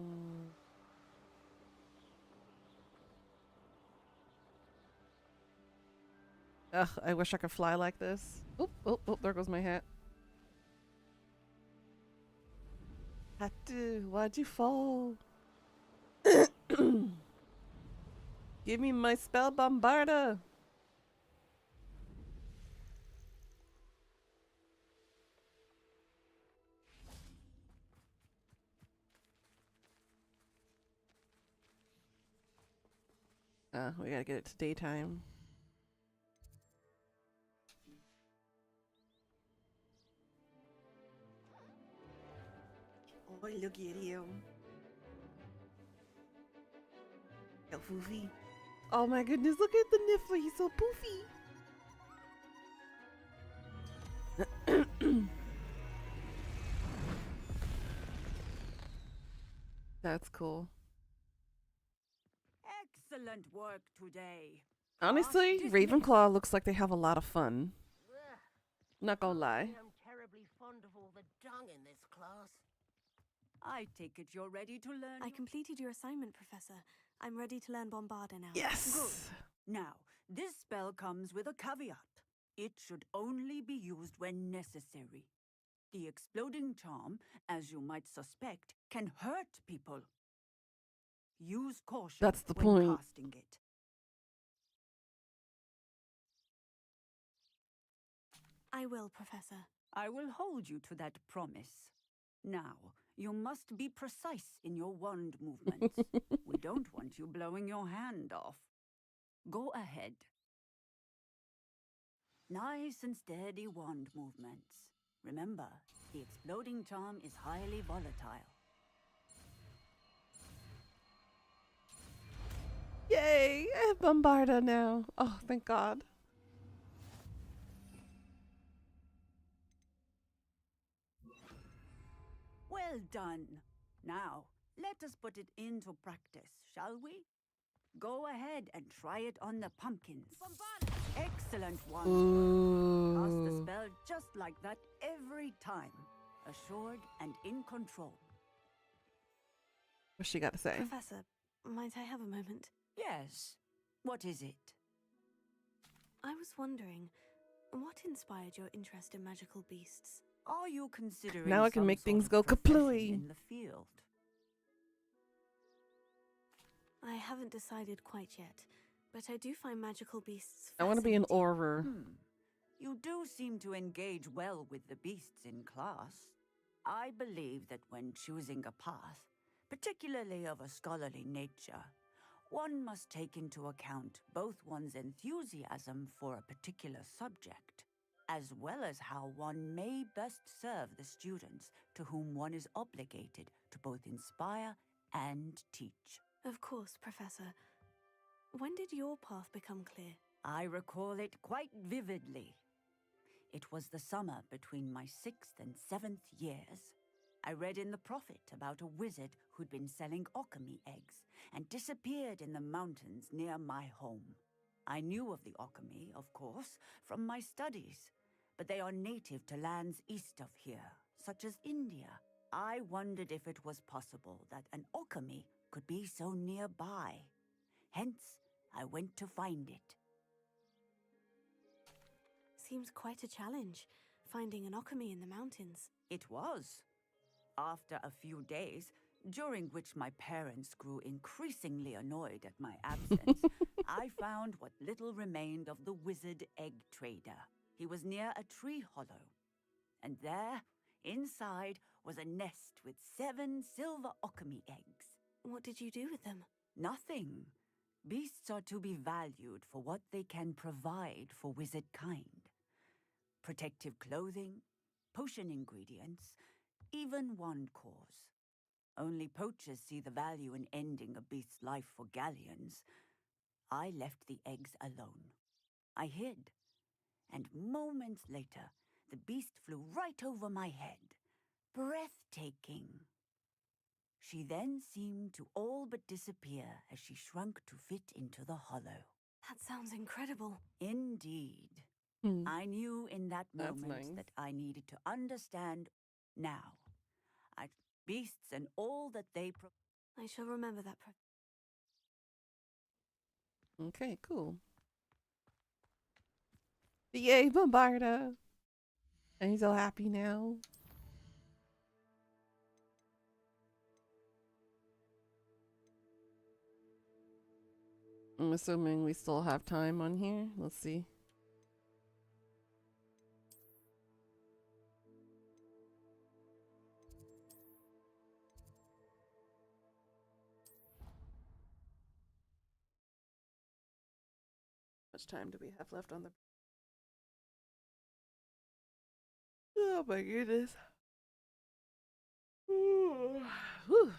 Ugh, I wish I could fly like this. Oh, oh, oh, there goes my hat. Hatu, why'd you fall? Give me my spell bombarda. We gotta get it to daytime. Oh, look at him. So poofy. Oh my goodness, look at the niffler. He's so poofy. That's cool. Excellent work today. Honestly, Class Ravenclaw looks like they have a lot of fun. Ugh, Not gonna lie. I'm terribly fond of all the dung in this class. I take it you're ready to learn. I completed your assignment, Professor. I'm ready to learn Bombarda now. Yes. Good. Now, this spell comes with a caveat. It should only be used when necessary. The exploding charm, as you might suspect, can hurt people. Use caution That's the when point. casting it. I will, Professor. I will hold you to that promise. Now, you must be precise in your wand movements. We don't want you blowing your hand off. Go ahead. Nice and steady wand movements. Remember, the exploding charm is highly volatile. Yay! I have Bombarda now. Oh, thank God. Well done. Now, let us put it into practice, shall we? Go ahead and try it on the pumpkins. Excellent one. Cast the Ooh. spell just like that every time. Assured and in control. What's she got to say? Professor, might I have a moment? Yes. What is it? I was wondering, what inspired your interest in magical beasts? Are you considering Now I can some make sort things of go profession kaplooey. in the field? I haven't decided quite yet, but I do find magical beasts I want to be an fascinating. Auror. You do seem to engage well with the beasts in class. I believe that when choosing a path, particularly of a scholarly nature, one must take into account both one's enthusiasm for a particular subject, as well as how one may best serve the students to whom one is obligated to both inspire and teach. Of course, Professor. When did your path become clear? I recall it quite vividly. It was the summer between my 6th and 7th years. I read in the Prophet about a wizard who'd been selling alchemy eggs and disappeared in the mountains near my home. I knew of the alchemy, of course, from my studies, but they are native to lands east of here, such as India. I wondered if it was possible that an alchemy could be so nearby. Hence, I went to find it. Seems quite a challenge, finding an alchemy in the mountains. It was. After a few days, during which my parents grew increasingly annoyed at my absence, I found what little remained of the wizard egg trader. He was near a tree hollow. And there, inside, was a nest with 7 silver alchemy eggs. What did you do with them? Nothing. Beasts are to be valued for what they can provide for wizard kind. Protective clothing, potion ingredients, even wand cores. Only poachers see the value in ending a beast's life for galleons. I left the eggs alone. I hid, and moments later, the beast flew right over my head. Breathtaking. She then seemed to all but disappear as she shrunk to fit into the hollow. That sounds incredible. Indeed. Hmm. I knew in that That's moment nice. that I needed to understand now. Beasts and all that they I shall remember that. Okay, cool. Yay, Bombarda! And he's all happy now. I'm assuming we still have time on here. Let's see. How much time do we have left on the... Oh my goodness. Whew.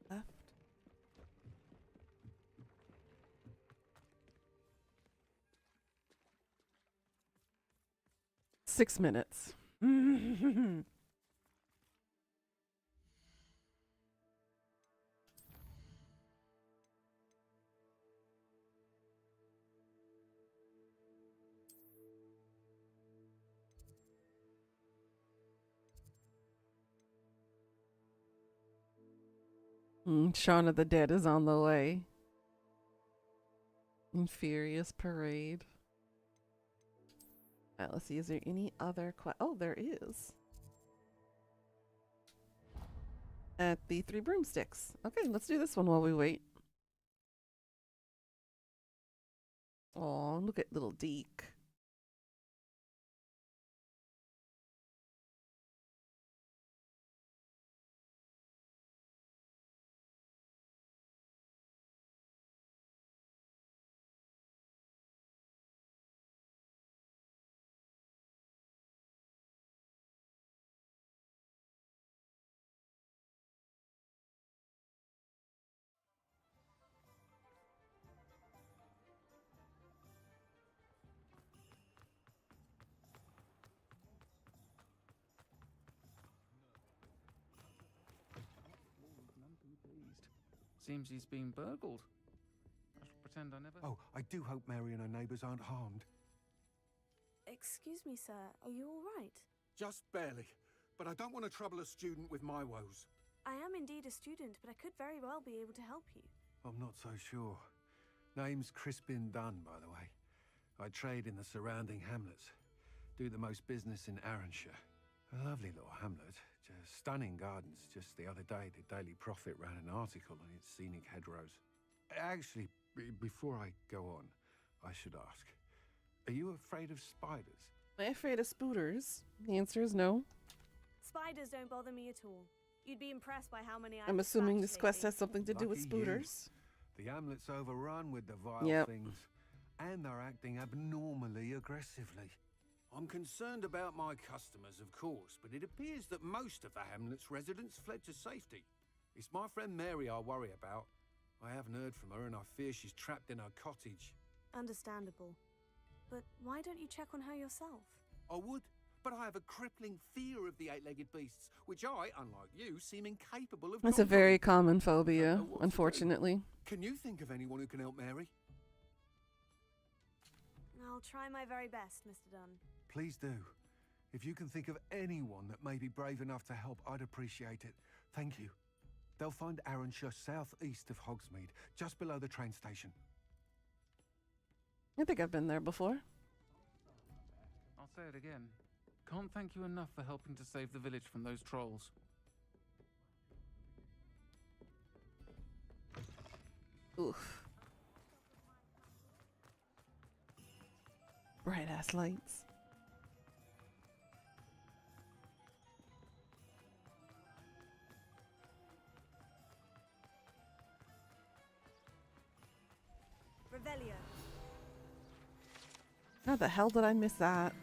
Left. 6 minutes. Shaun of the Dead is on the way. In Furious Parade. Alright, let's see. Is there any other oh, there is. At the Three Broomsticks. Okay, let's do this one while we wait. Oh, look at little Deke. Seems he's been burgled. I shall pretend I never... Oh, I do hope Mary and her neighbours aren't harmed. Excuse me, sir. Are you all right? Just barely. But I don't want to trouble a student with my woes. I am indeed a student, but I could very well be able to help you. I'm not so sure. Name's Crispin Dunn, by the way. I trade in the surrounding hamlets. Do the most business in Arranshire. A lovely little hamlet. Just stunning gardens. Just the other day, the Daily Prophet ran an article on its scenic hedgerows. Actually, before I go on, I should ask. Are you afraid of spiders? Am I afraid of spooters? The answer is no. Spiders don't bother me at all. You'd be impressed by how many I'm assuming this dispatched quest lately. has something to do with Lucky you. spooters. The hamlet's overrun with the vile Yep. things. And they're acting abnormally aggressively. I'm concerned about my customers, of course, but it appears that most of the hamlet's residents fled to safety. It's my friend Mary I worry about. I haven't heard from her and I fear she's trapped in her cottage. Understandable. But why don't you check on her yourself? I would, but I have a crippling fear of the eight-legged beasts, which I, unlike you, seem incapable of It's a conquering. very common I phobia, don't know what to do. unfortunately. Can you think of anyone who can help Mary? I'll try my very best, Mr. Dunn. Please do. If you can think of anyone that may be brave enough to help, I'd appreciate it. Thank you. They'll find Arranshire southeast of Hogsmeade, just below the train station. I think I've been there before. I'll say it again. Can't thank you enough for helping to save the village from those trolls. Oof. Bright ass lights. Revelio. How the hell did I miss that?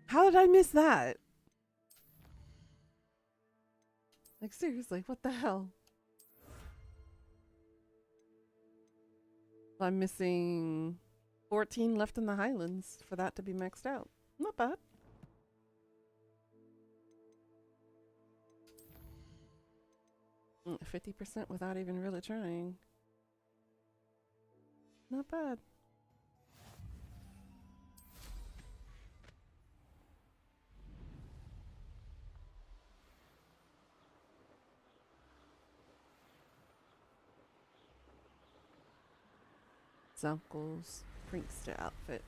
How did I miss that? Like, seriously, what the hell? I'm missing 14 left in the Highlands for that to be maxed out. Not bad. Mm, 50% without even really trying. Not bad. Uncle's prankster outfit.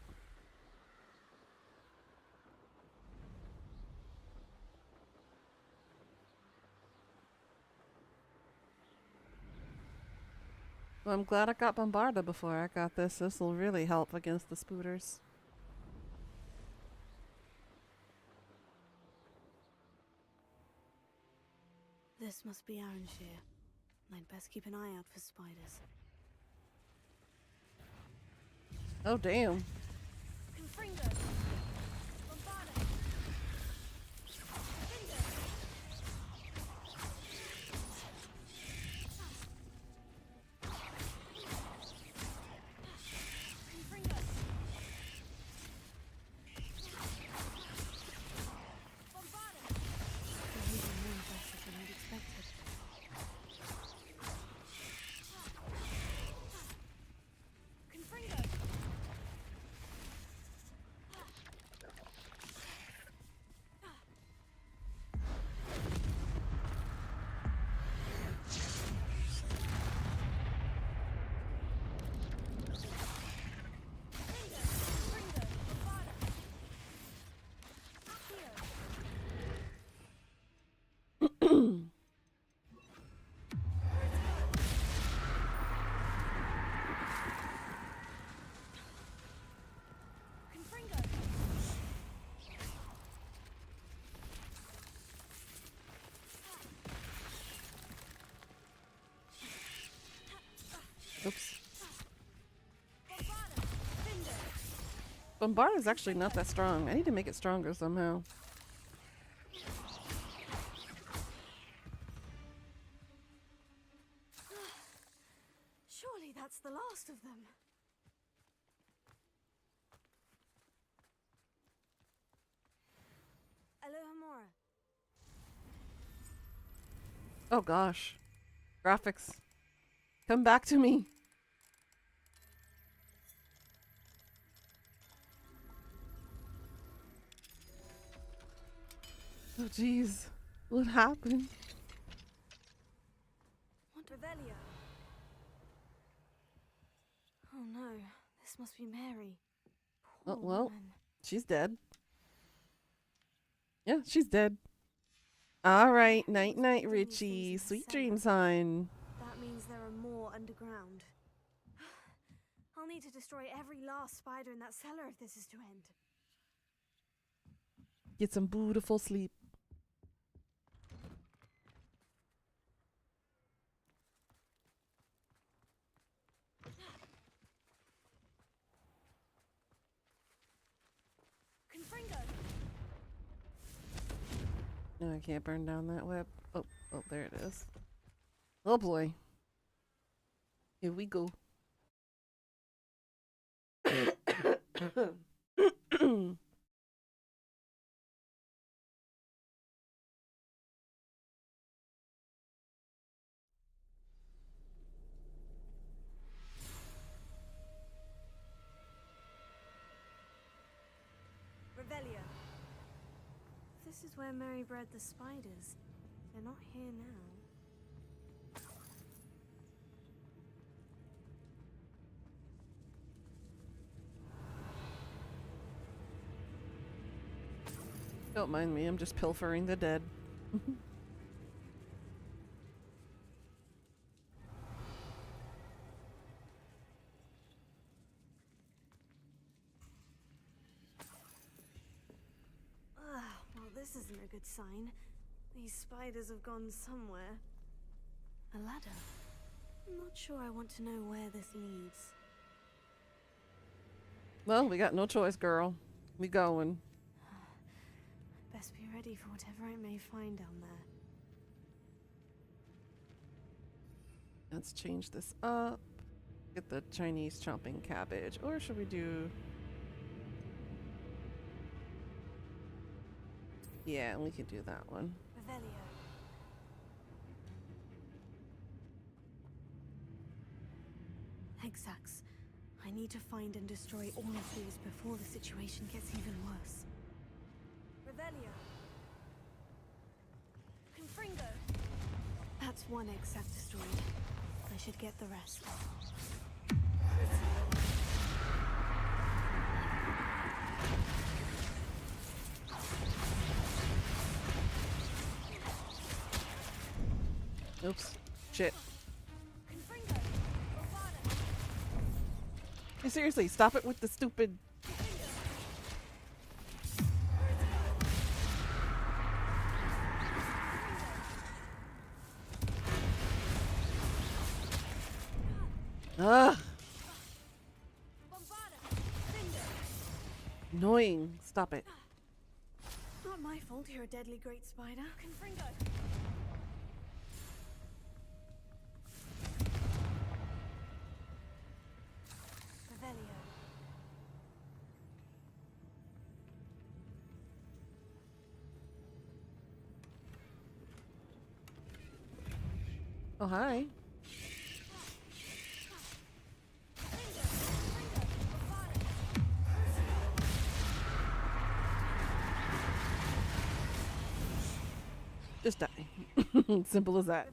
Well, I'm glad I got Bombarda before I got this. This will really help against the spooters. This must be Arranshire. I'd best keep an eye out for spiders. Oh, damn. Confringo. Bombarda. Confringo. Confringo. Bombarda. They're even more aggressive than I'd expected. Confringo. Oops. Bombarda is actually not that strong. I need to make it stronger somehow. Surely that's the last of them. N00na. Oh gosh. Graphics. Come back to me. Oh jeez. What happened? What Revelio? Oh no, this must be Mary. Oh, Poor well, woman. she's dead. Yeah, she's dead. All right, night night, Richie. Sweet dreams, hon. That means there are more underground. I'll need to destroy every last spider in that cellar if this is to end. Get some beautiful sleep. Confringo. No, I can't burn down that web. Oh, oh, there it is. Oh boy. Here we go. Revelio. This is where Mary bred the spiders. They're not here now. Don't mind me, I'm just pilfering the dead. Well, this isn't a good sign. These spiders have gone somewhere. A ladder. I'm not sure I want to know where this leads. Well, we got no choice, girl. We going. ready for whatever I may find down there. Let's change this up. Get the Chinese chomping cabbage. Or should we do... Yeah, we could do that one. Revelio. Hexax. I need to find and destroy all of these before the situation gets even worse. Revelio. Confringo. That's one Hexac destroyed. I should get the rest. Oops. Shit. Hey, seriously, stop it with the stupid... Ugh. Annoying. Stop it. Not my fault you're a deadly great spider. Confringo. Revelio. Oh, hi. Just die. Simple as that.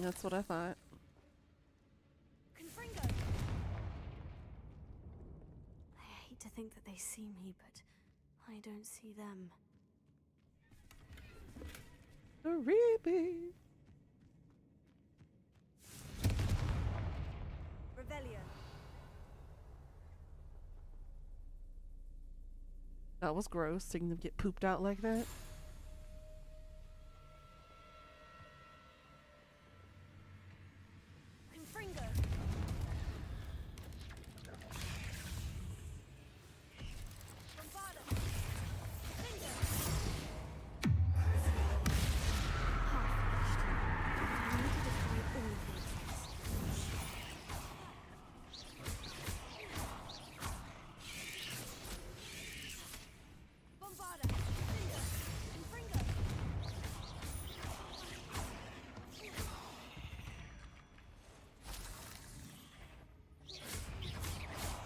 That's what I thought. Confringo. I hate to think that they see me, but I don't see them. Creepy. Revelio. That was gross, seeing them get pooped out like that.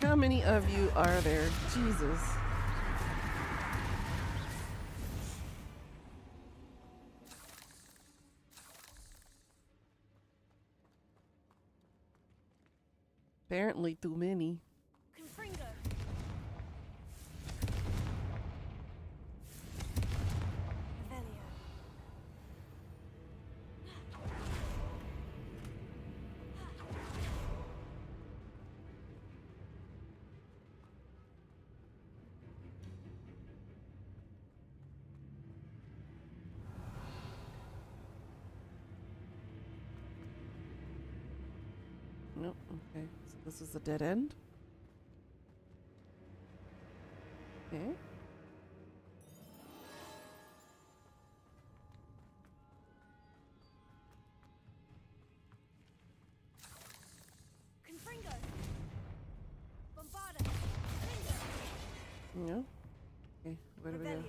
How many of you are there? Jesus. Apparently too many. Confringo. Revelio. Nope, okay. So this is a dead end. Okay. Confringo. Bombarda. No. Okay, where do we go?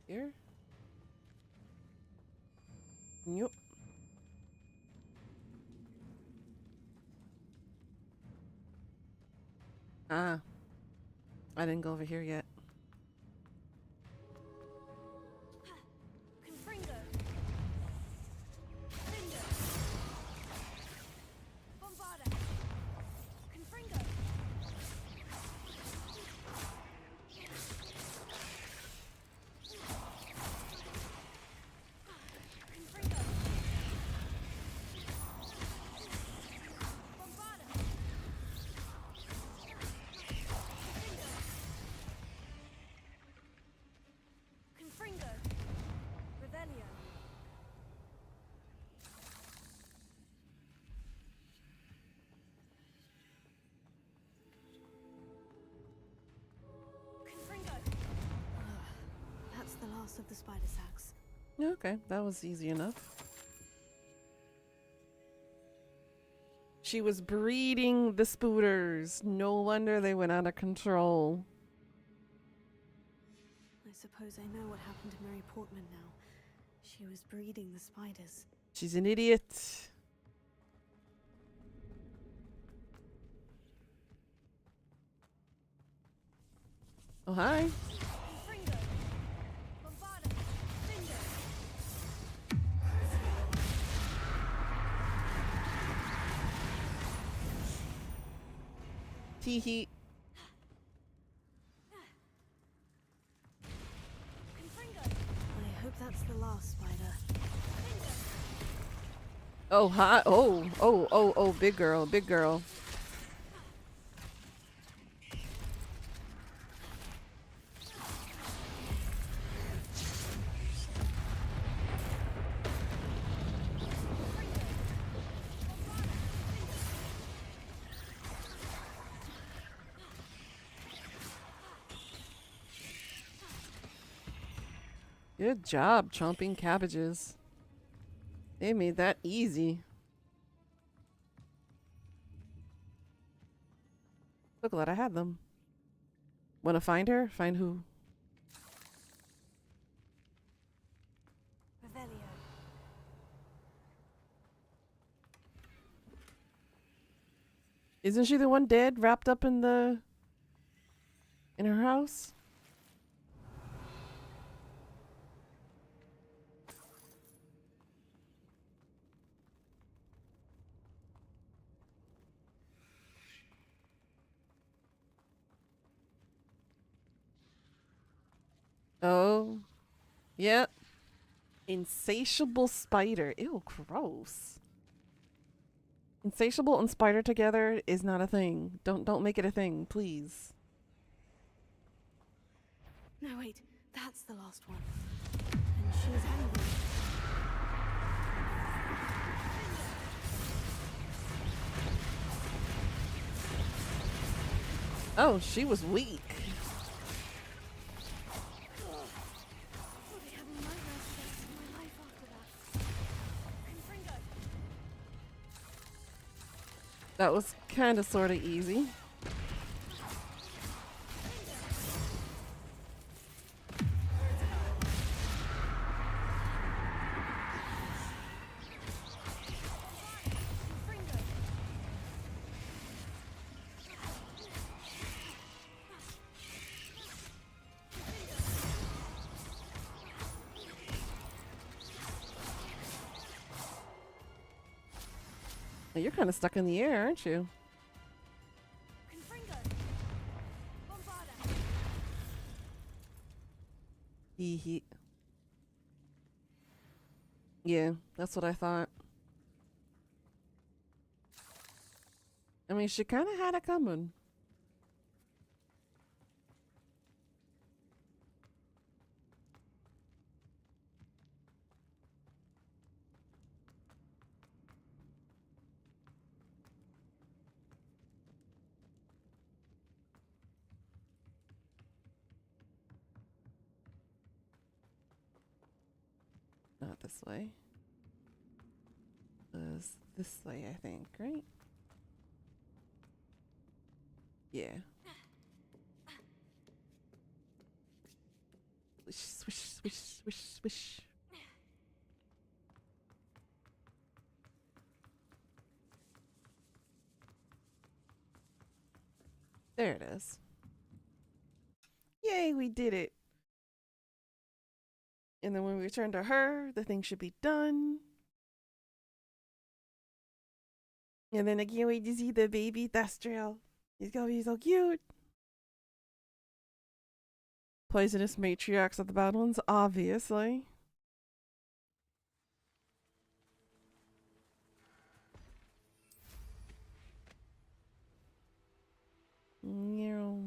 Here? Nope. Ah. I didn't go over here yet. Confringo. spider sacs. Okay, that was easy enough. She was breeding the spooters. No wonder they went out of control. I suppose I know what happened to Mary Portman now. She was breeding the spiders. She's an idiot. Oh, hi. Tee-hee. I hope that's the last spider. Oh, hi. Oh, big girl, big girl. Good job chomping cabbages. They made that easy. So glad I had them. Wanna find her? Find who? Revelio. Isn't she the one dead, wrapped up in her house? Oh, yep. Insatiable spider. Ew, gross. Insatiable and spider together is not a thing. Don't make it a thing, please. No, wait. That's the last one. And she's angry. Oh, she was weak. That was kind of sort of easy. You're kind of stuck in the air, aren't you? Hee. Yeah, that's what I thought. I mean, she kind of had it coming. Not this way. It was this way, I think, right? Yeah. Swish, swish, swish, swish, swish. There it is. Yay, we did it. And then when we return to her, the thing should be done. And then I can't wait to see the baby Thestral. He's gonna be so cute. Poisonous matriarchs of the bad ones, obviously. Meow.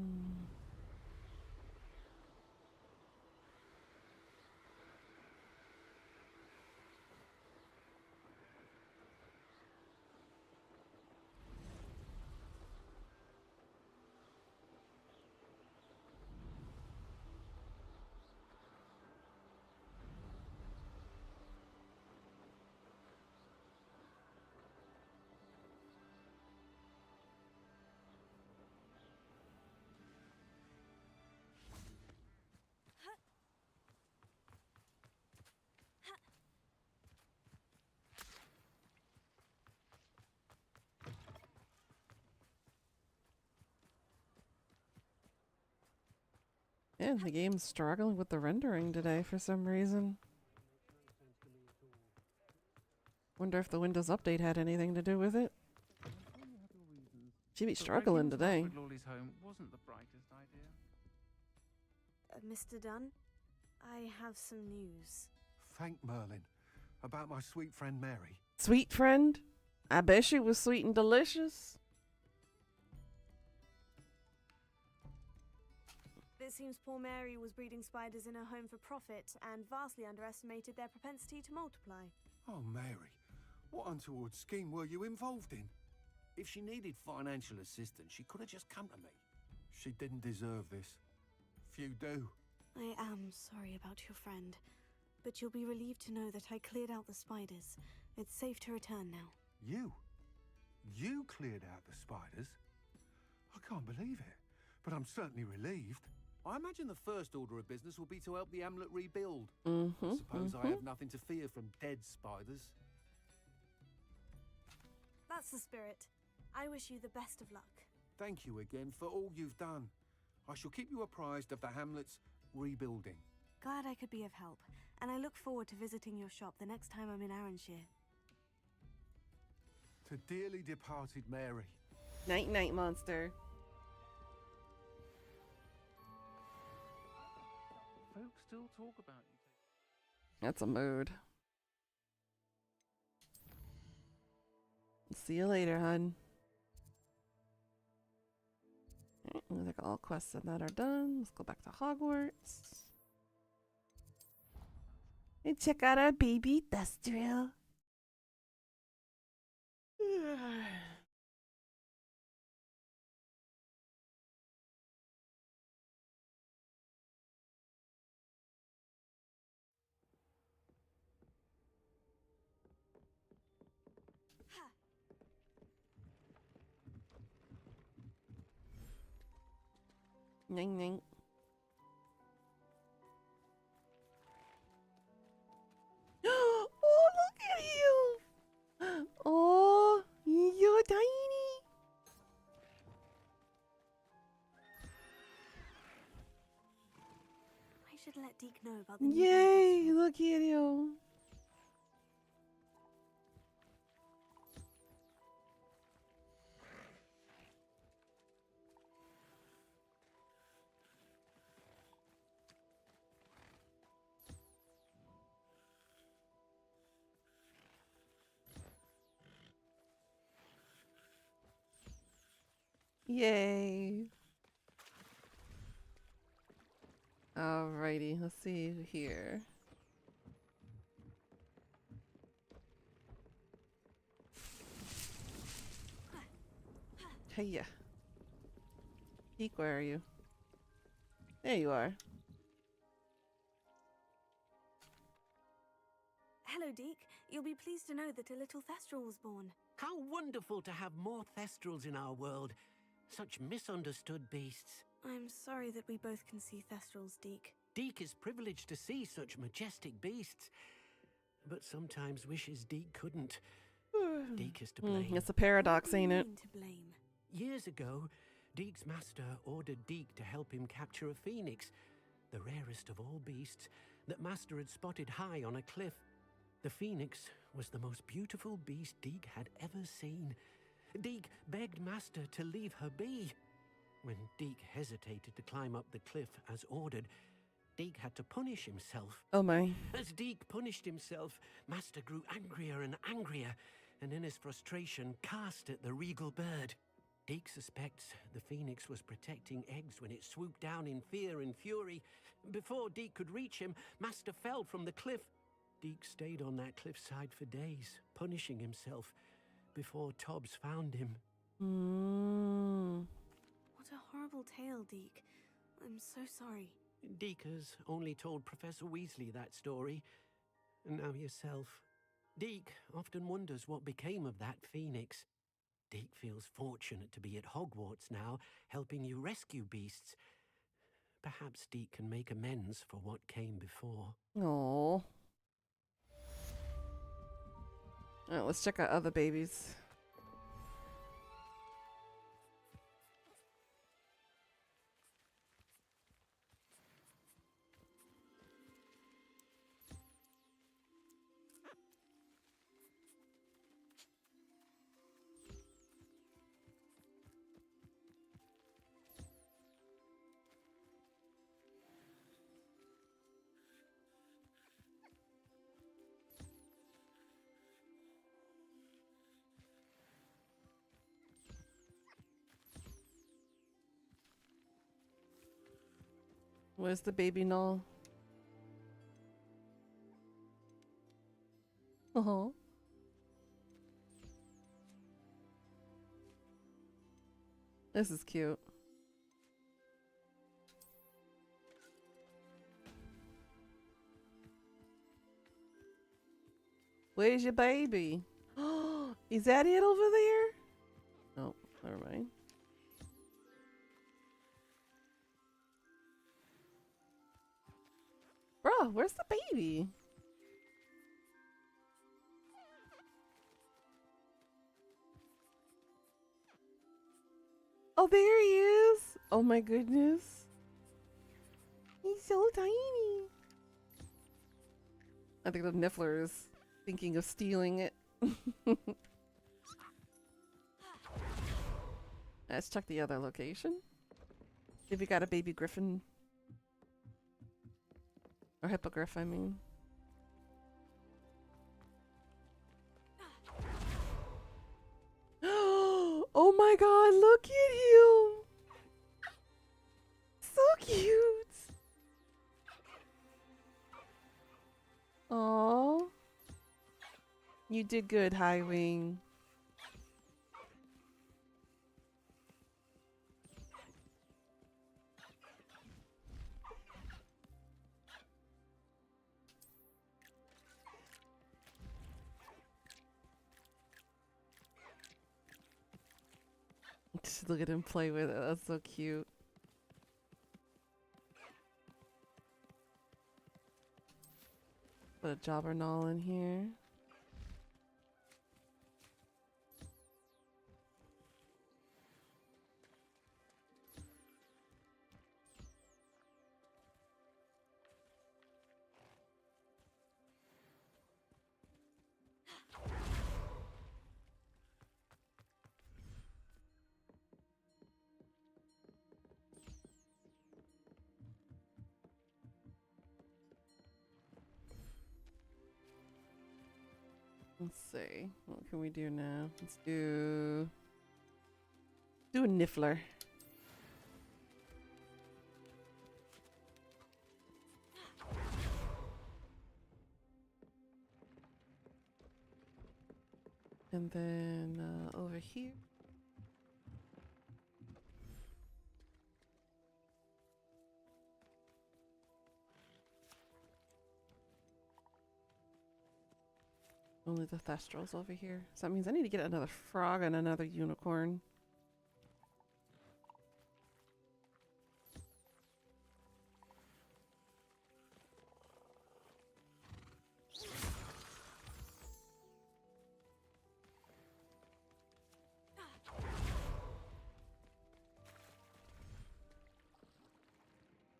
Yeah, the game's struggling with the rendering today for some reason. Wonder if the Windows update had anything to do with it. She be struggling today. Lawley's home wasn't the brightest idea. Mr. Dunn, I have some news. Thank Merlin. About my sweet friend Mary. Sweet friend? I bet she was sweet and delicious. It seems poor Mary was breeding spiders in her home for profit and vastly underestimated their propensity to multiply. Oh, Mary. What untoward scheme were you involved in? If she needed financial assistance, she could have just come to me. She didn't deserve this. Few do. I am sorry about your friend, but you'll be relieved to know that I cleared out the spiders. It's safe to return now. You? You cleared out the spiders? I can't believe it, but I'm certainly relieved. I imagine the first order of business will be to help the amulet rebuild. I suppose I have nothing to fear from dead spiders. That's the spirit. I wish you the best of luck. Thank you again for all you've done. I shall keep you apprised of the hamlet's rebuilding. Glad I could be of help, and I look forward to visiting your shop the next time I'm in Arranshire. To dearly departed Mary. Night night, monster. Folks still talk about you. That's a mood. See you later, hun. Alright, looks like all quests and that are done. Let's go back to Hogwarts. And check out our baby Thustrill. Ning ning. Oh, look at you! Oh, you're tiny. I should let Deke know about the new Yay! Look at you. Yay. Alrighty, let's see here. Hey, Deke, where are you? There you are. Hello, Deke. You'll be pleased to know that a little Thestral was born. How wonderful to have more Thestrals in our world. Such misunderstood beasts. I'm sorry that we both can see Thestrals, Deke. Deke is privileged to see such majestic beasts, but sometimes wishes Deke couldn't. Deke is to blame. It's a paradox, ain't it? To blame. Years ago, Deke's master ordered Deke to help him capture a phoenix, the rarest of all beasts, that master had spotted high on a cliff. The phoenix was the most beautiful beast Deke had ever seen. Deke begged master to leave her be. When Deke hesitated to climb up the cliff as ordered, Deke had to punish himself. Oh my. As Deke punished himself, master grew angrier and angrier, and in his frustration cast at the regal bird. Deke suspects the phoenix was protecting eggs when it swooped down in fear and fury. Before Deke could reach him, master fell from the cliff. Deke stayed on that cliffside for days, punishing himself, before Tobbs found him. What a horrible tale, Deke. I'm so sorry. Deke has only told Professor Weasley that story, and now yourself. Deke often wonders what became of that phoenix. Deke feels fortunate to be at Hogwarts now, helping you rescue beasts. Perhaps Deke can make amends for what came before. Oh. Alright, let's check out other babies. Where's the baby null? Oh. This is cute. Where's your baby? Is that it over there? Oh, never mind. Bruh, where's the baby? Oh, there he is. Oh my goodness. He's so tiny. I think the Niffler is thinking of stealing it. Let's check the other location. If you got a baby griffin. Or hippogriff, I mean. Oh my god, look at him! So cute! Aww. You did good, High Wing. Just look at him play with it. That's so cute. Put a jobber null in here. Let's see. What can we do now? Let's do a Niffler. And then over here. Only the Thestrals over here. So that means I need to get another frog and another unicorn.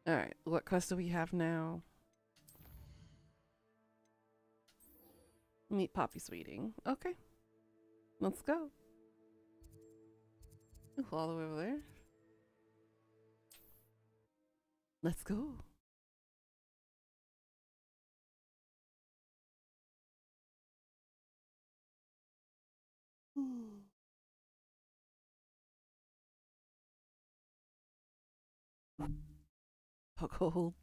Alright, what quest do we have now? Meet Poppy Sweeting. Okay. Let's go. Ooh, all the way over there. Let's go. How cold.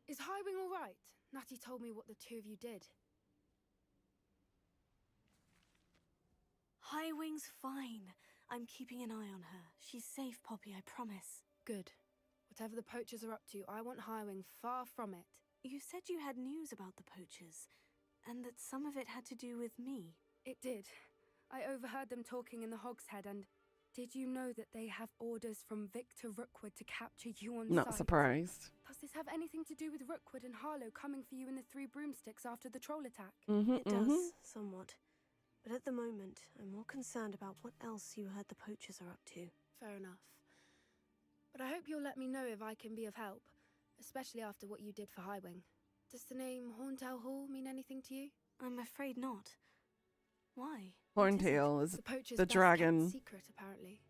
Is Highwing all right? Natty told me what the two of you did. Highwing's fine. I'm keeping an eye on her. She's safe, Poppy, I promise. Good. Whatever the poachers are up to, I want Highwing far from it. You said you had news about the poachers, and that some of it had to do with me. It did. I overheard them talking in the Hogshead, and did you know that they have orders from Victor Rookwood to capture you on Not sight? surprised. Does this have anything to do with Rookwood and Harlow coming for you in the Three Broomsticks after the troll attack? It does, somewhat. But at the moment, I'm more concerned about what else you heard the poachers are up to. Fair enough. But I hope you'll let me know if I can be of help, especially after what you did for Highwing. Does the name Horntail Hall mean anything to you? I'm afraid not. Why? Horntail is The poacher's the best dragon. kept secret, apparently.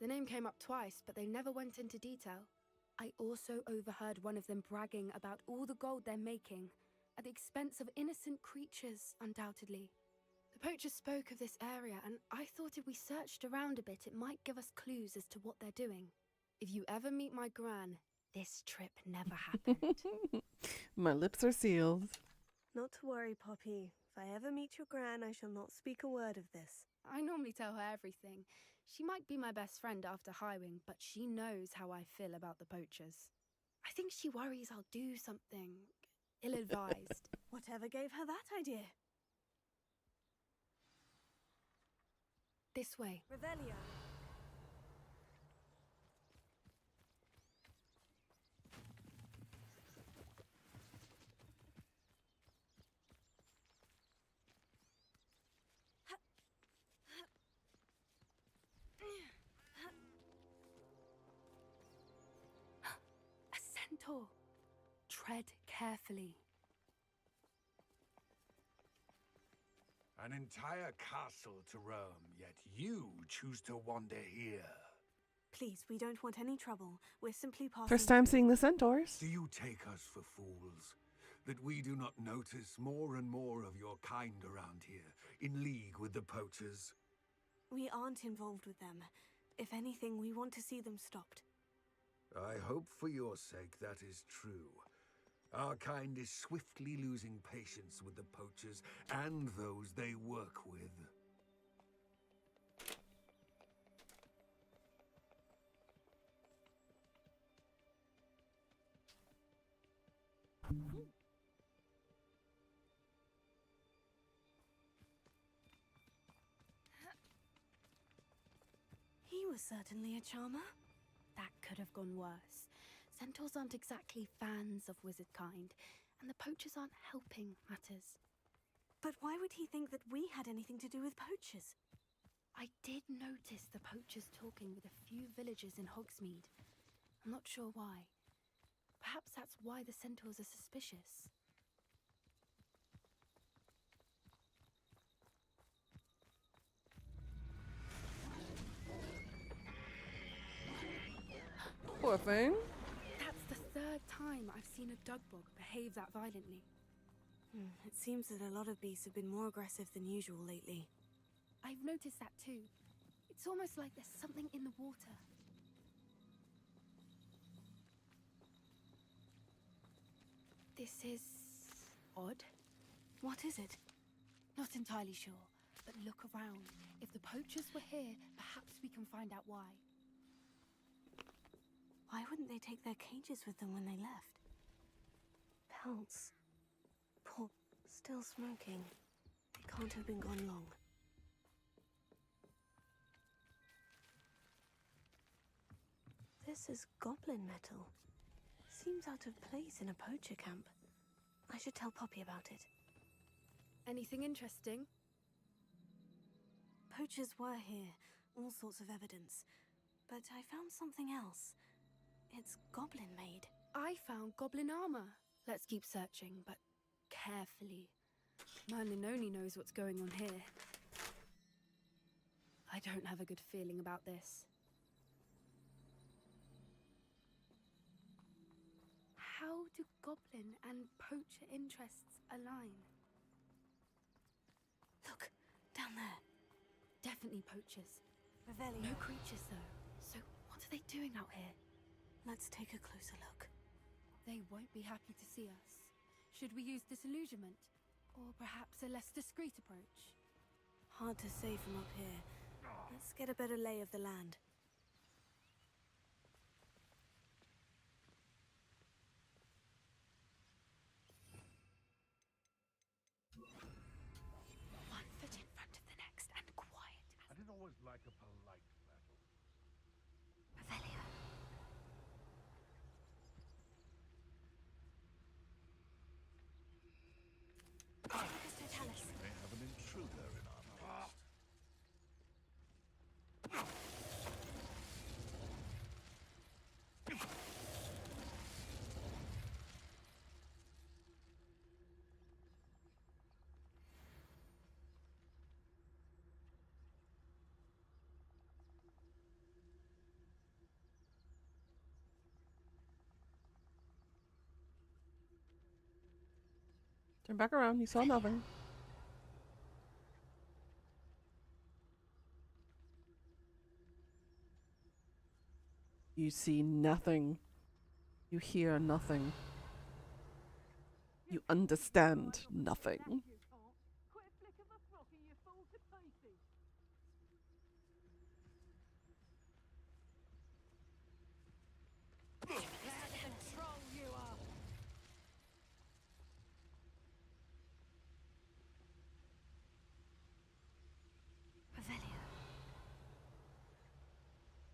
The name came up twice, but they never went into detail. I also overheard one of them bragging about all the gold they're making, at the expense of innocent creatures, undoubtedly. The poachers spoke of this area, and I thought if we searched around a bit, it might give us clues as to what they're doing. If you ever meet my gran, this trip never happened. My lips are sealed. Not to worry, Poppy. If I ever meet your gran, I shall not speak a word of this. I normally tell her everything. She might be my best friend after Highwing, but she knows how I feel about the poachers. I think she worries I'll do something ill-advised. Whatever gave her that idea? This way. Revelio. A centaur. Tread carefully. An entire castle to roam, yet you choose to wander here. Please, we don't want any trouble. We're simply passing. First time seeing the centaurs. Do you take us for fools? That we do not notice more and more of your kind around here, in league with the poachers? We aren't involved with them. If anything, we want to see them stopped. I hope for your sake that is true. Our kind is swiftly losing patience with the poachers and those they work with. He was certainly a charmer. That could have gone worse. Centaurs aren't exactly fans of wizard kind, and the poachers aren't helping matters. But why would he think that we had anything to do with poachers? I did notice the poachers talking with a few villagers in Hogsmeade. I'm not sure why. Perhaps that's why the centaurs are suspicious. Poor thing. That's the third time I've seen a dugbog behave that violently. It seems that a lot of beasts have been more aggressive than usual lately. I've noticed that too. It's almost like there's something in the water. This is odd. What is it? Not entirely sure, but look around. If the poachers were here, perhaps we can find out why. Why wouldn't they take their cages with them when they left? Pelts. Pork. Still smoking. They can't have been gone long. This is goblin metal. Seems out of place in a poacher camp. I should tell Poppy about it. Anything interesting? Poachers were here. All sorts of evidence. But I found something else. It's goblin-made. I found goblin armor. Let's keep searching, but carefully. N00na knows what's going on here. I don't have a good feeling about this. How do goblin and poacher interests align? Look, down there. Definitely poachers. Revelio. No creatures, though. So what are they doing out here? Let's take a closer look. They won't be happy to see us. Should we use disillusionment? Or perhaps a less discreet approach? Hard to say from up here. Let's get a better lay of the land. One foot in front of the next and quiet. I didn't always like a polite battle. Revelio. We may have an intruder in our Turn back around. You saw nothing. You see nothing. You hear nothing. You understand nothing.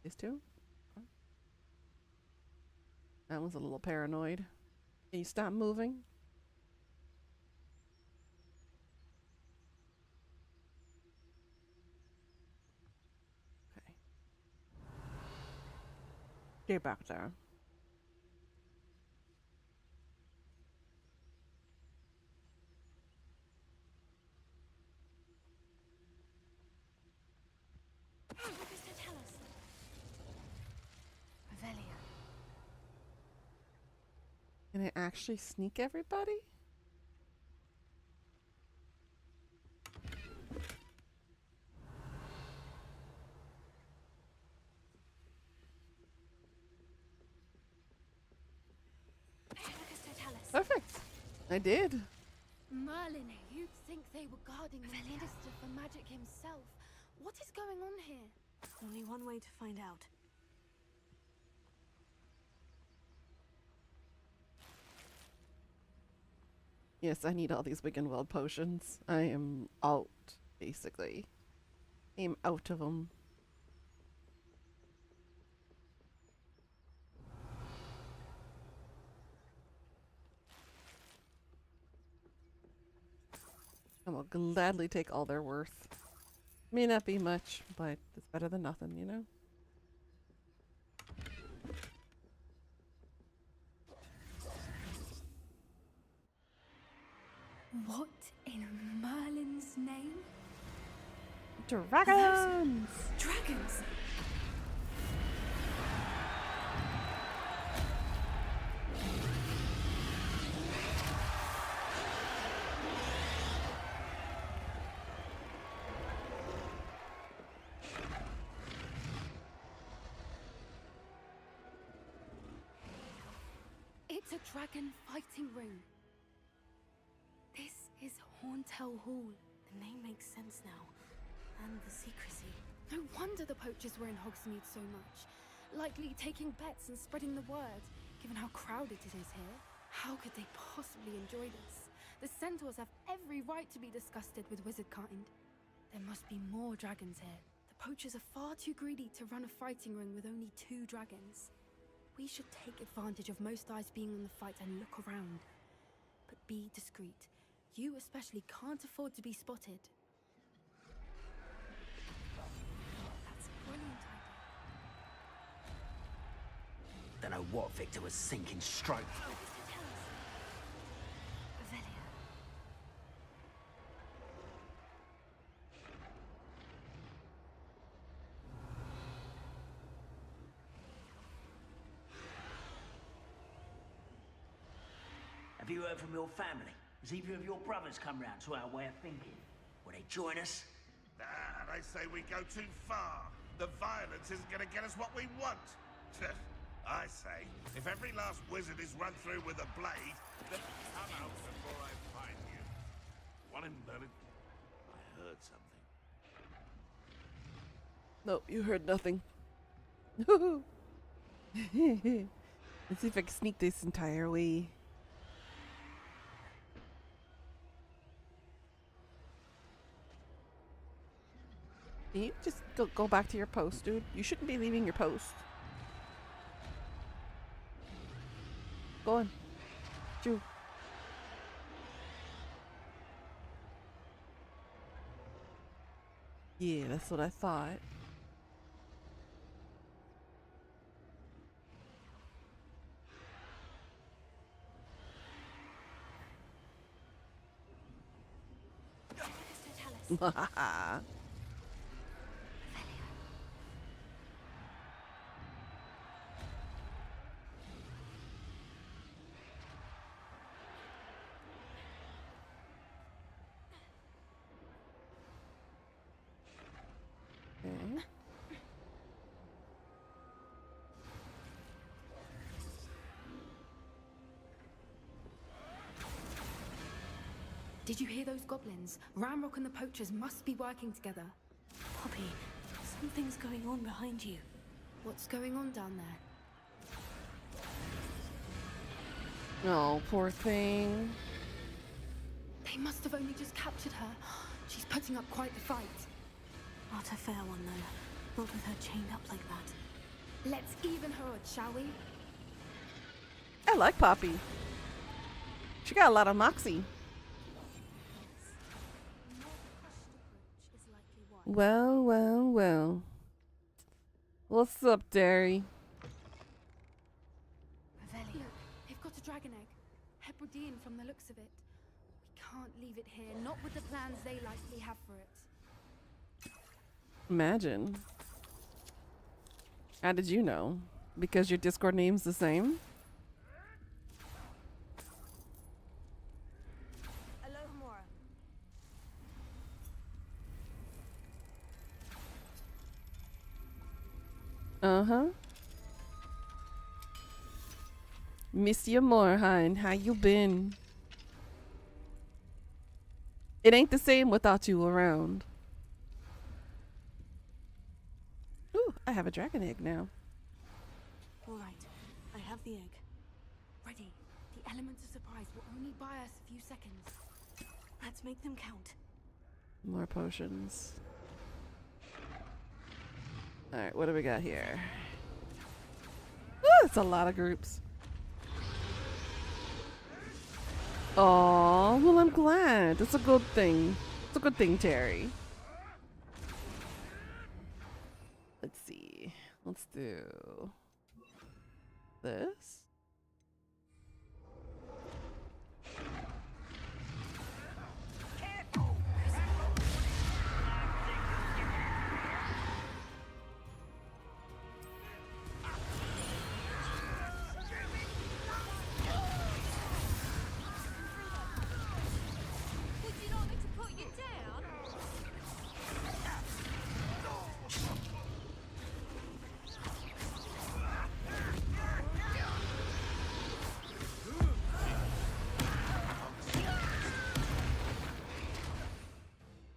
These two? That one's a little paranoid. Can you stop moving? Okay. Get back there. Can I actually sneak everybody? Perfect. I did. Merlin, you'd think they were guarding the Minister for Magic himself. What is going on here? Only one way to find out. Yes, I need all these Wicked World potions. I am out, basically. I am out of them. I will gladly take all they're worth. May not be much, but it's better than nothing, you know? What in Merlin's name? Dragons! Dragons! It's a dragon fighting ring. This is Hauntel Hall. The name makes sense now. And the secrecy. No wonder the poachers were in Hogsmeade so much. Likely taking bets and spreading the word, given how crowded it is here. How could they possibly enjoy this? The centaurs have every right to be disgusted with wizard kind. There must be more dragons here. The poachers are far too greedy to run a fighting ring with only 2 dragons. We should take advantage of most eyes being on the fight and look around. But be discreet. You especially can't afford to be spotted. That's a brilliant idea. Don't know what Victor was thinking stroke. Have you heard from your family? Has either of your brothers come round to our way of thinking? Will they join us? Nah, they say we go too far. The violence isn't going to get us what we want. I say, if every last wizard is run through with a blade, then come out before I find you. One in Berlin. I heard something. Nope, you heard nothing. Let's see if I can sneak this entire way. Can you just go back to your post, dude? You shouldn't be leaving your post. Go on. Chew. Yeah, that's what I thought. Haha. Did you hear those goblins? Ramrock and the poachers must be working together. Poppy, something's going on behind you. What's going on down there? Oh, poor thing. They must have only just captured her. She's putting up quite the fight. Not a fair one, though. Not with her chained up like that. Let's even her odds, shall we? I like Poppy. She got a lot of moxie. Well, well, well. What's up, Derry? Look, they've got a dragon egg. Hebridean from the looks of it. We can't leave it here, not with the plans they likely have for it. Imagine. How did you know? Because your Discord name's the same? Alohomora. Uh-huh. Monsieur Morhain, how you been? It ain't the same without you around. Ooh, I have a dragon egg now. All right, I have the egg. Ready. The elements of surprise will only buy us a few seconds. Let's make them count. More potions. Alright, what do we got here? Ooh, it's a lot of groups. Oh, well, I'm glad. It's a good thing. It's a good thing, Terry. Let's see. Let's do this. Would you like me to put you down?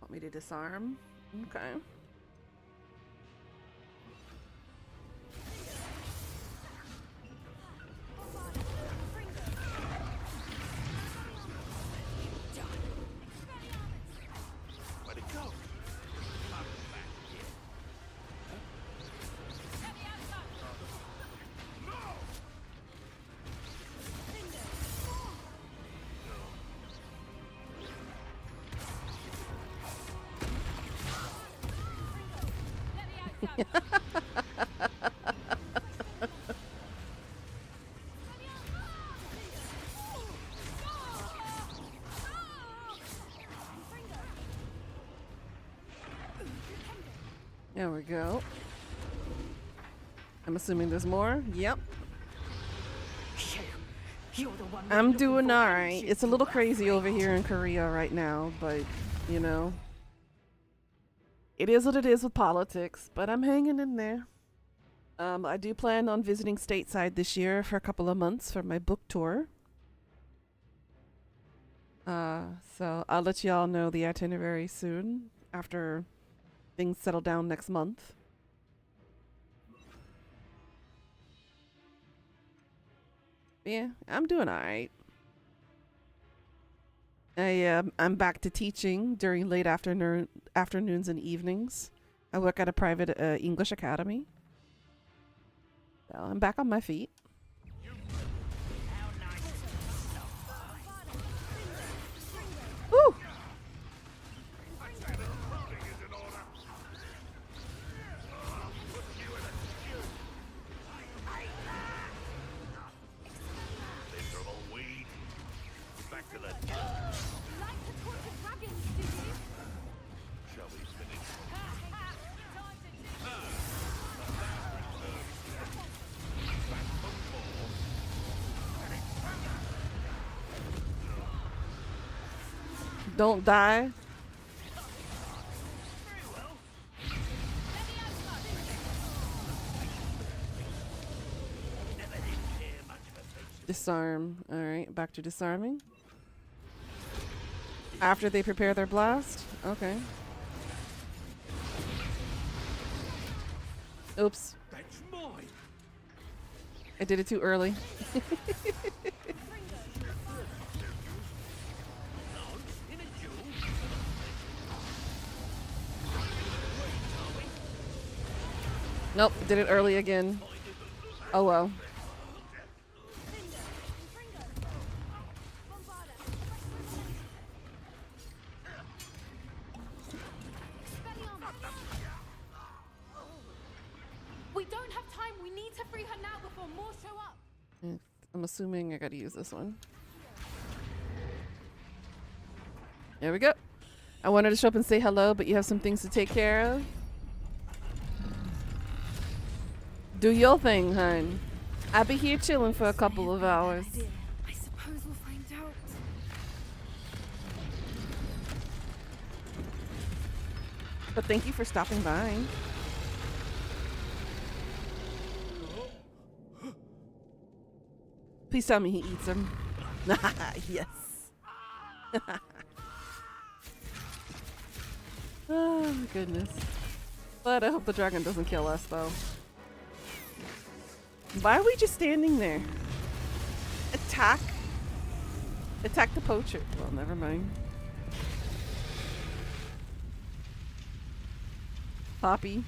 Want me to disarm? Okay. Where'd it go? There we go. I'm assuming there's more. Yep. You're the one I'm doing alright. It's a little crazy over here in Korea right now, but, you know. It is what it is with politics, but I'm hanging in there. I do plan on visiting stateside this year for a couple of months for my book tour. So I'll let y'all know the itinerary soon after things settle down next month. Yeah, I'm doing alright. I'm back to teaching during late afternoons and evenings. I work at a private English academy. So I'm back on my feet. Woo! Back to the Like the tortured dragons, do you? Shall we finish? Time to Don't die. Disarm. Alright, back to disarming. After they prepare their blast? Okay. Oops. That's mine. I did it too early. Nope, did it early again. Oh well. We don't have time. We need to free her now before more show up. I'm assuming I gotta use this one. There we go. I wanted to show up and say hello, but you have some things to take care of. Do your thing, hon. I'll be here chilling for a couple of hours. I suppose we'll find out. But thank you for stopping by. Please tell me he eats them. Yes. Oh, my goodness. But I hope the dragon doesn't kill us, though. Why are we just standing there? Attack. Attack the poacher. Well, never mind. Poppy,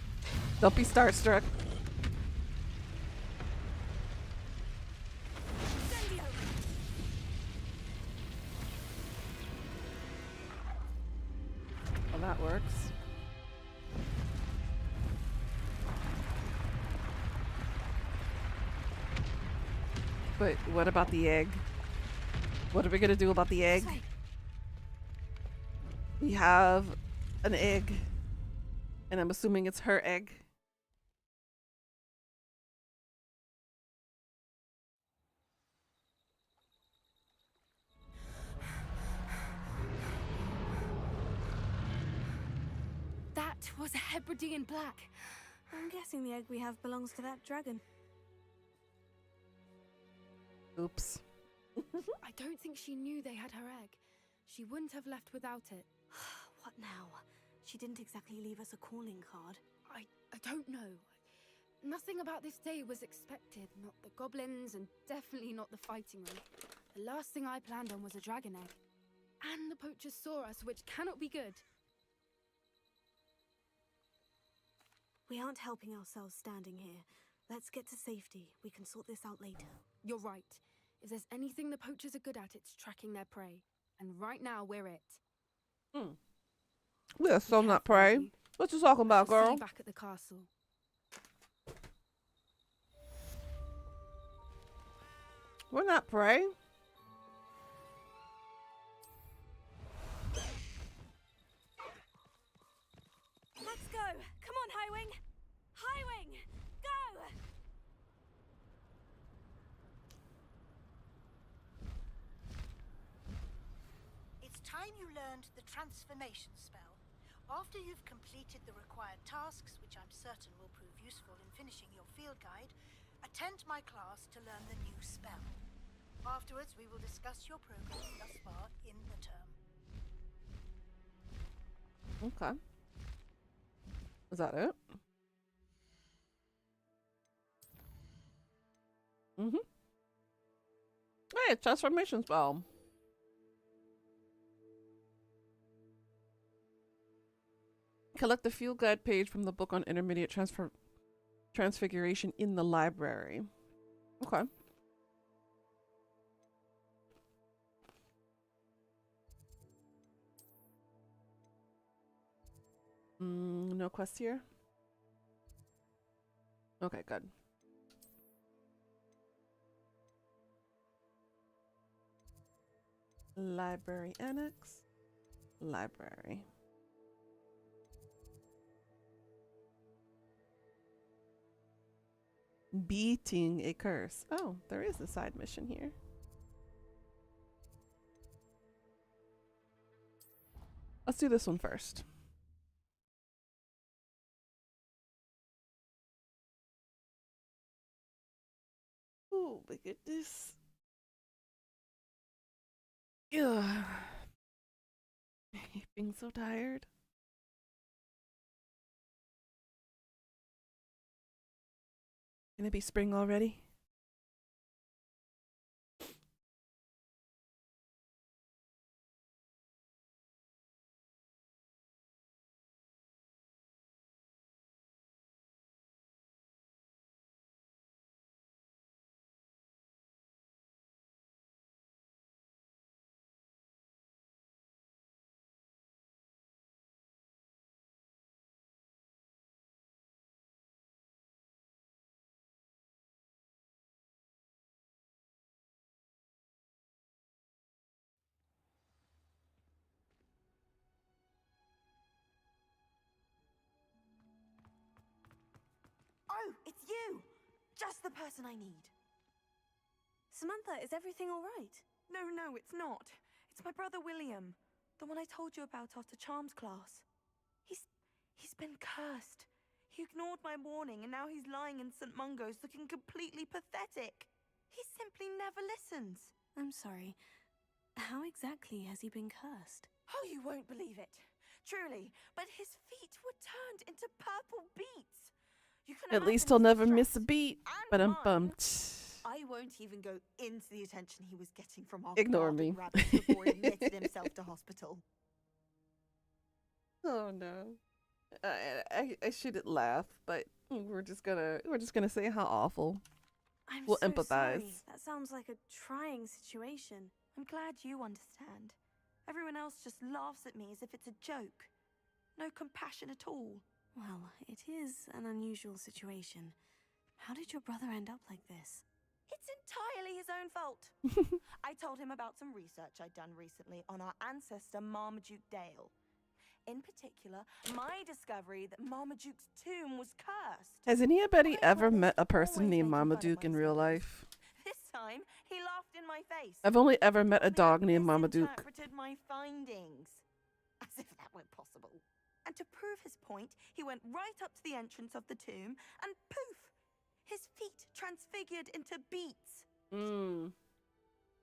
don't be starstruck. Well, that works. But what about the egg? What are we gonna do about the egg? We have an egg. And I'm assuming it's her egg. That was a Hebridean black. I'm guessing the egg we have belongs to that dragon. Oops. I don't think she knew they had her egg. She wouldn't have left without it. What now? She didn't exactly leave us a calling card. I don't know. Nothing about this day was expected. Not the goblins, and definitely not the fighting room. The last thing I planned on was a dragon egg. And the poachers saw us, which cannot be good. We aren't helping ourselves standing here. Let's get to safety. We can sort this out later. You're right. If there's anything the poachers are good at, it's tracking their prey. And right now, we're it. We're so not prey. What you talking about, See girl? you back at the castle. We're not prey. Let's go! Come on, Highwing! Highwing! Go! It's time you learned the transformation spell. After you've completed the required tasks, which I'm certain will prove useful in finishing your field guide, attend my class to learn the new spell. Afterwards, we will discuss your progress thus far in the term. Okay. Is that it? Hey, transformation spell. Collect the field guide page from the book on intermediate transfiguration in the library. Okay. No quest here? Okay, good. Library annex. Library. Beating a curse. Oh, there is a side mission here. Let's do this one first. Oh my goodness. Yeah. fucking so tired. Can it be spring already? Oh, it's you! Just the person I need. Samantha, is everything all right? No, it's not. It's my brother William. The one I told you about after Charms class. He's been cursed. He ignored my warning and now he's lying in St. Mungo's looking completely pathetic. He simply never listens. I'm sorry. How exactly has he been cursed? Oh, you won't believe it. Truly, but his feet were turned into purple beets. You can At least imagine he'll his never miss a distress beat. and But I'm mine. bummed. I won't even go into the attention he was getting from our Ignore guarding me. rabbits before he admitted himself to hospital. Oh no. I shouldn't laugh, but we're just gonna say how awful. I'm We'll so empathize. sorry. That sounds like a trying situation. I'm glad you understand. Everyone else just laughs at me as if it's a joke. No compassion at all. Well, it is an unusual situation. How did your brother end up like this? It's entirely his own fault. I told him about some research I'd done recently on our ancestor Marmaduke Dale. In particular, my discovery that Marmaduke's tomb was cursed. Has anybody ever met a person named Marmaduke in real life? This time, he laughed in my face. I've only ever met a dog named Marmaduke. Interpreted my findings. As if that were possible. And to prove his point, he went right up to the entrance of the tomb and poof! His feet transfigured into beets.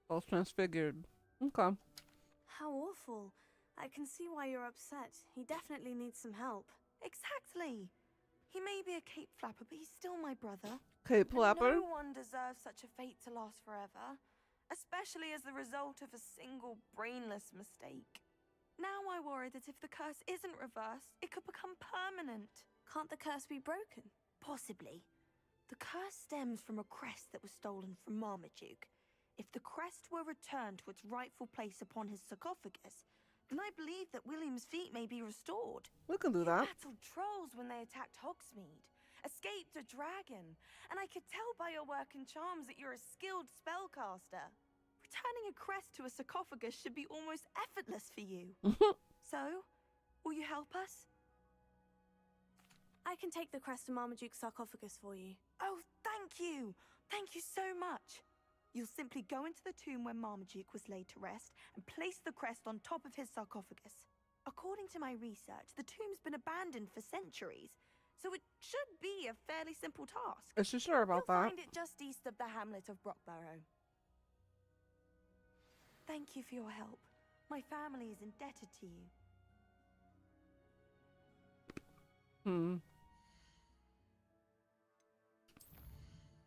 Both transfigured. Okay. How awful. I can see why you're upset. He definitely needs some help. Exactly. He may be a cape flapper, but he's still my brother. Cape flapper? No one deserves such a fate to last forever, especially as the result of a single brainless mistake. Now I worry that if the curse isn't reversed, it could become permanent. Can't the curse be broken? Possibly. The curse stems from a crest that was stolen from Marmaduke. If the crest were returned to its rightful place upon his sarcophagus, then I believe that William's feet may be restored. We can do that. You battled trolls when they attacked Hogsmeade, escaped a dragon, and I could tell by your work and charms that you're a skilled spellcaster. Returning a crest to a sarcophagus should be almost effortless for you. So, will you help us? I can take the crest to Marmaduke's sarcophagus for you. Oh, thank you! Thank you so much! You'll simply go into the tomb where Marmaduke was laid to rest and place the crest on top of his sarcophagus. According to my research, the tomb's been abandoned for centuries, so it should be a fairly simple task. Is she sure about You'll that? find it just east of the hamlet of Brockborough. Thank you for your help. My family is indebted to you.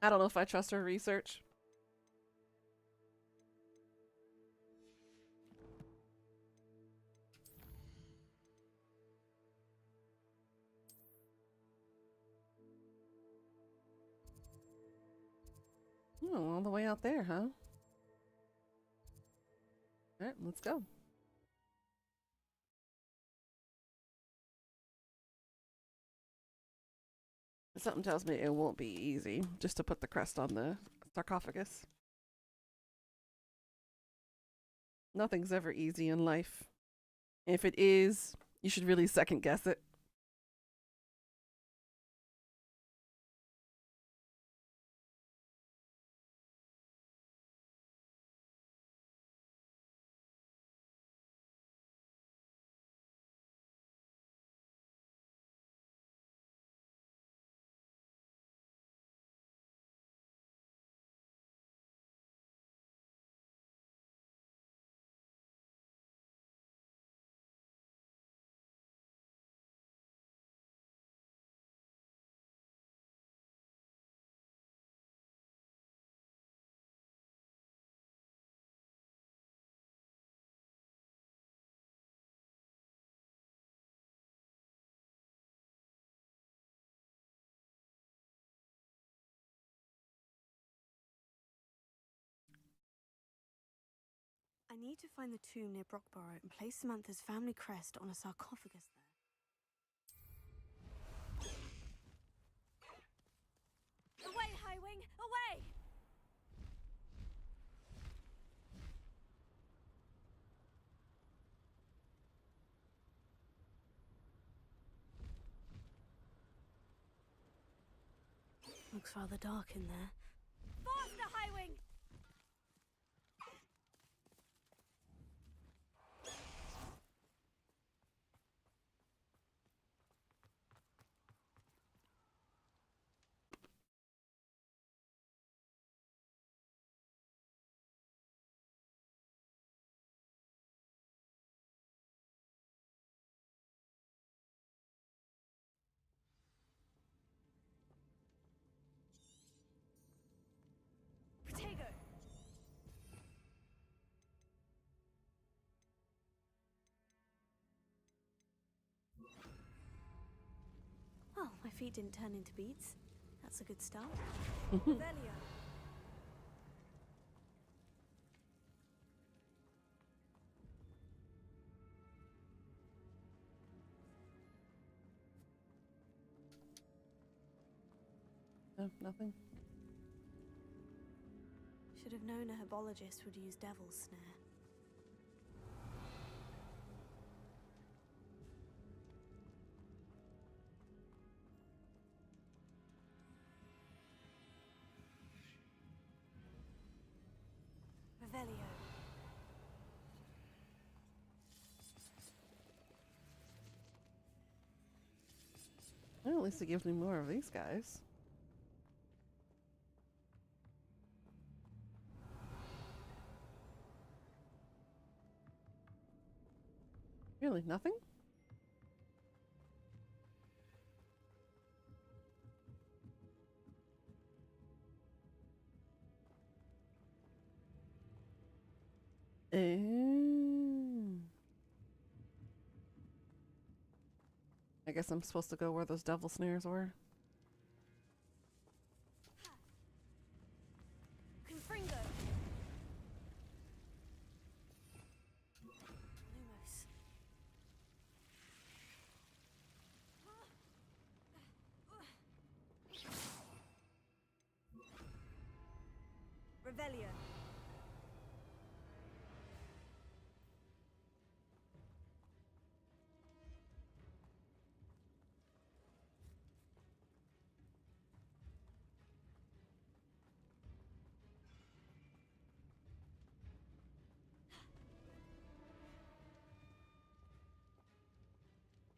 I don't know if I trust her research. Oh, all the way out there, huh? Alright, let's go. Something tells me it won't be easy just to put the crest on the sarcophagus. Nothing's ever easy in life. If it is, you should really second guess it. need to find the tomb near Brockborough and place Samantha's family crest on a sarcophagus there. Away, Highwing! Away! Looks rather dark in there. Faster, Highwing! Protego! Well, my feet didn't turn into beets. That's a good start. Revelio! No, nothing. Should have known a herbologist would use devil's snare. Revelio! Well, at least it gives me more of these guys. Really, nothing? I guess I'm supposed to go where those devil snares were. Confringo! Lumos. Revelio!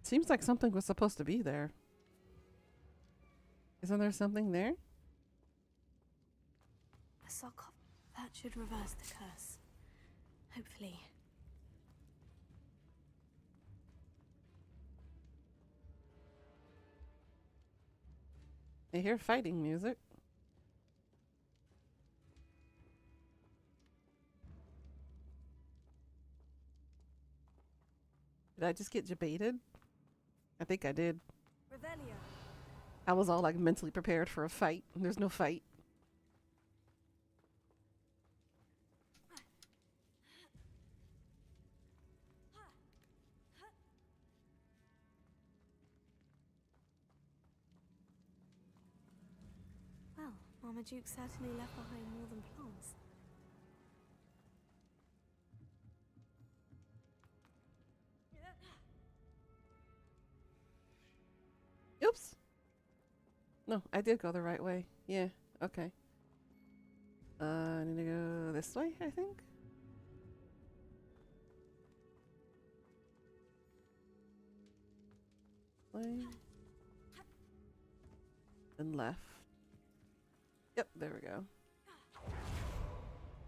Seems like something was supposed to be there. Isn't there something there? A sarcophagus. That should reverse the curse. Hopefully. I hear fighting music. Did I just get debated? I think I did. Revelio! I was all like mentally prepared for a fight. There's no fight. Well, Marmaduke certainly left behind more than plants. Oops. No, I did go the right way. Yeah, okay. I need to go this way, I think. Way. And left. Yep, there we go.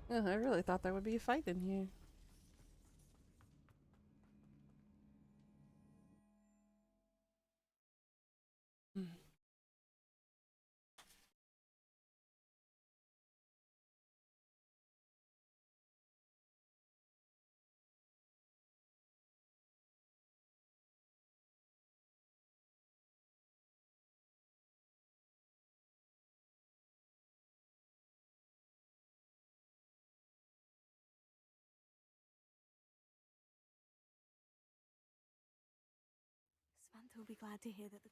Oh, I really thought there would be a fight in here. he'll be glad to hear that the.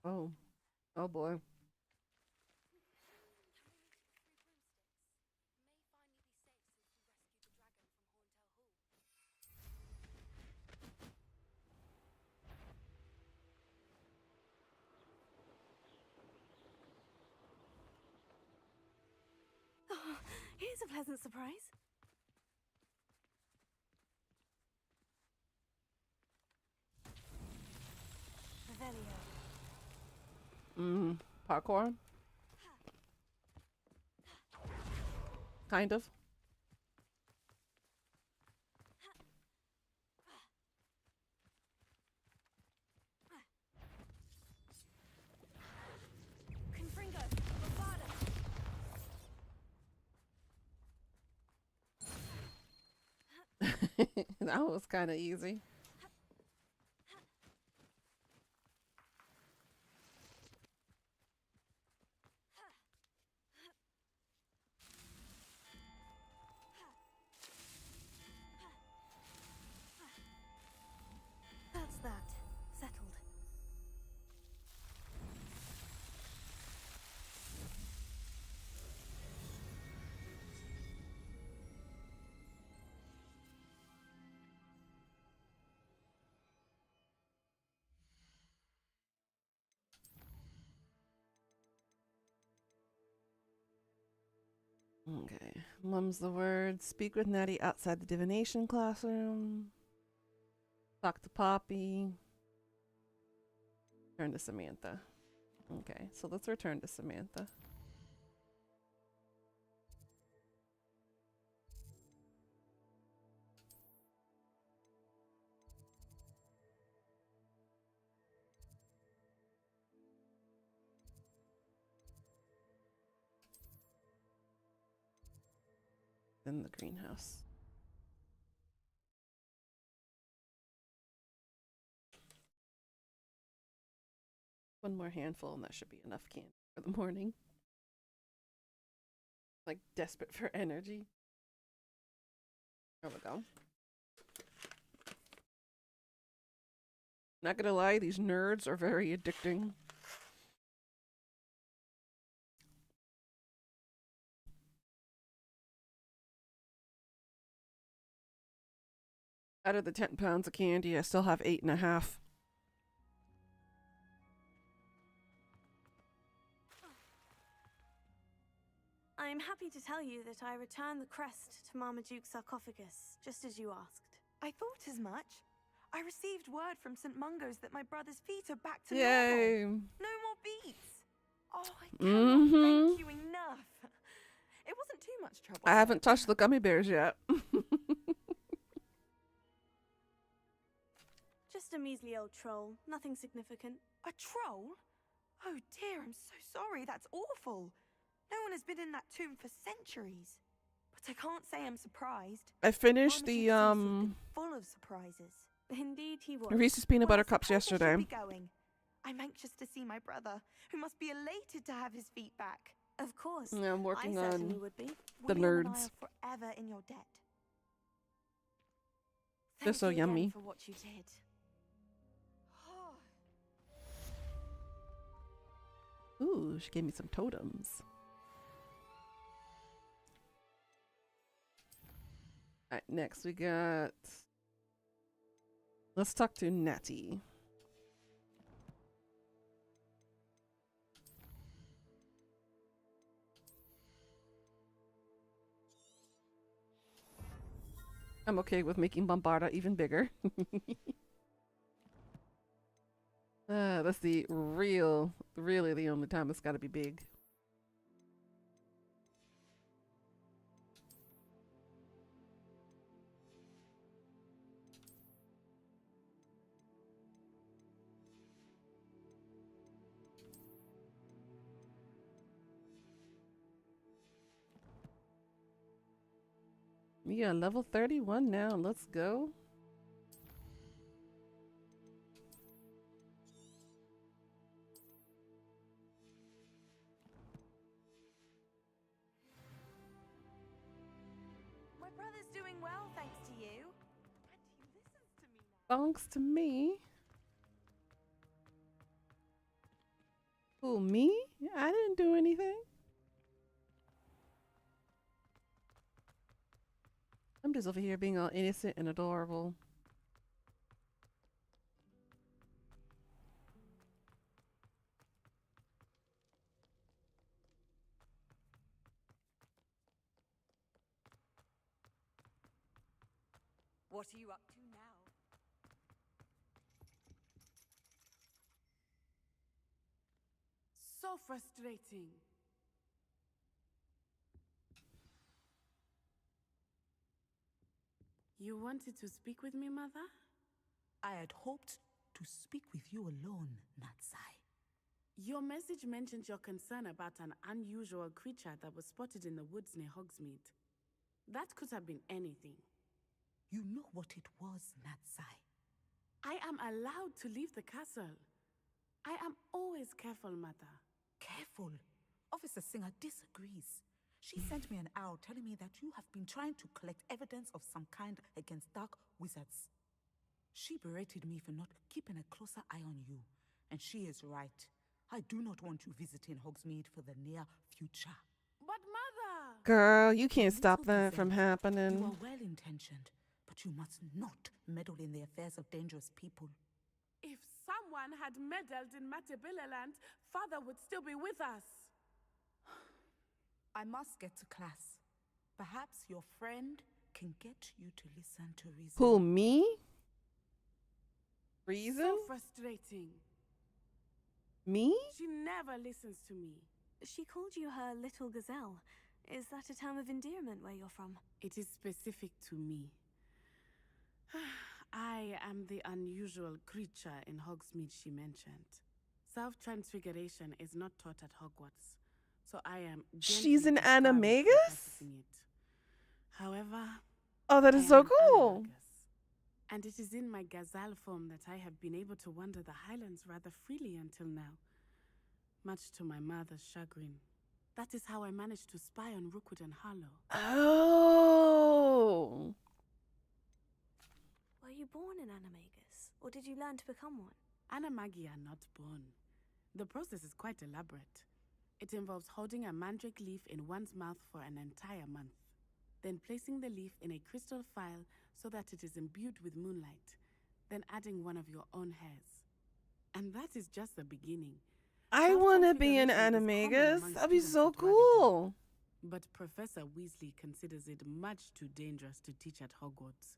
Oh. Oh boy. Oh, here's a pleasant surprise. Revelio. Parkour? Kind of. Confringo. Bovada. That was kind of easy. That's that. Settled. Okay. Mum's the word. Speak with Natty outside the divination classroom. Talk to Poppy. Turn to Samantha. Okay, so let's return to Samantha. In the greenhouse. One more handful and that should be enough candy for the morning. Like desperate for energy. There we go. Not gonna lie, these nerds are very addicting. Out of the 10 pounds of candy, I still have 8.5. I'm happy to tell you that I returned the crest to Marmaduke's sarcophagus, just as you asked. I thought as much. I received word from St. Mungo's that my brother's feet are back to Yay! normal. No more beats. Oh, I cannot thank you enough. It wasn't too much trouble. I haven't touched the gummy bears yet. Just a measly old troll, nothing significant. A troll? Oh dear, I'm so sorry. That's awful. No one has been in that tomb for centuries. But I can't say I'm surprised. I finished the full of surprises. Indeed he was. Reese's peanut butter cups I yesterday. should be going. I'm anxious to see my brother, who must be elated to have his feet back. Of course. Yeah, I'm working I on certainly would be. the William and I nerds. are forever in your debt. They're Thank so you again yummy. for what you did. Ooh, she gave me some totems. Alright, next we got... Let's talk to Natty. I'm okay with making Bombarda even bigger. That's the really the only time it's gotta be big. Yeah, level 31 now. Let's go. doing well, thanks to you. Thanks to me. Who, me? I didn't do anything. I'm just over here being all innocent and adorable. What are you up to now? So frustrating. You wanted to speak with me, Mother? I had hoped to speak with you alone, Natsai. Your message mentioned your concern about an unusual creature that was spotted in the woods near Hogsmeade. That could have been anything. You know what it was, Natsai. I am allowed to leave the castle. I am always careful, Mother. Careful. Officer Singer disagrees. She sent me an owl telling me that you have been trying to collect evidence of some kind against dark wizards. She berated me for not keeping a closer eye on you, and she is right. I do not want you visiting Hogsmeade for the near future. But Mother! Girl, you can't stop that from happening. You are well-intentioned, but you must not meddle in the affairs of dangerous people. If someone had meddled in Matabilaland, Father would still be with us. I must get to class. Perhaps your friend can get you to listen to reason. Who, me? Reason? So frustrating. Me? She never listens to me. She called you her little gazelle. Is that a term of endearment where you're from? It is specific to me. I am the unusual creature in Hogsmeade she mentioned. Self-transfiguration is not taught at Hogwarts, so I am... She's an animagus? However... Oh, that is so cool! And it is in my gazelle form that I have been able to wander the Highlands rather freely until now. Much to my mother's chagrin. That is how I managed to spy on Rookwood and Harlow. Oh! Were you born an animagus, or did you learn to become one? Animagi are not born. The process is quite elaborate. It involves holding a mandrake leaf in one's mouth for an entire month, then placing the leaf in a crystal phial so that it is imbued with moonlight, then adding one of your own hairs. And that is just the beginning. I want to be an animagus. That'd be so cool. But Professor Weasley considers it much too dangerous to teach at Hogwarts.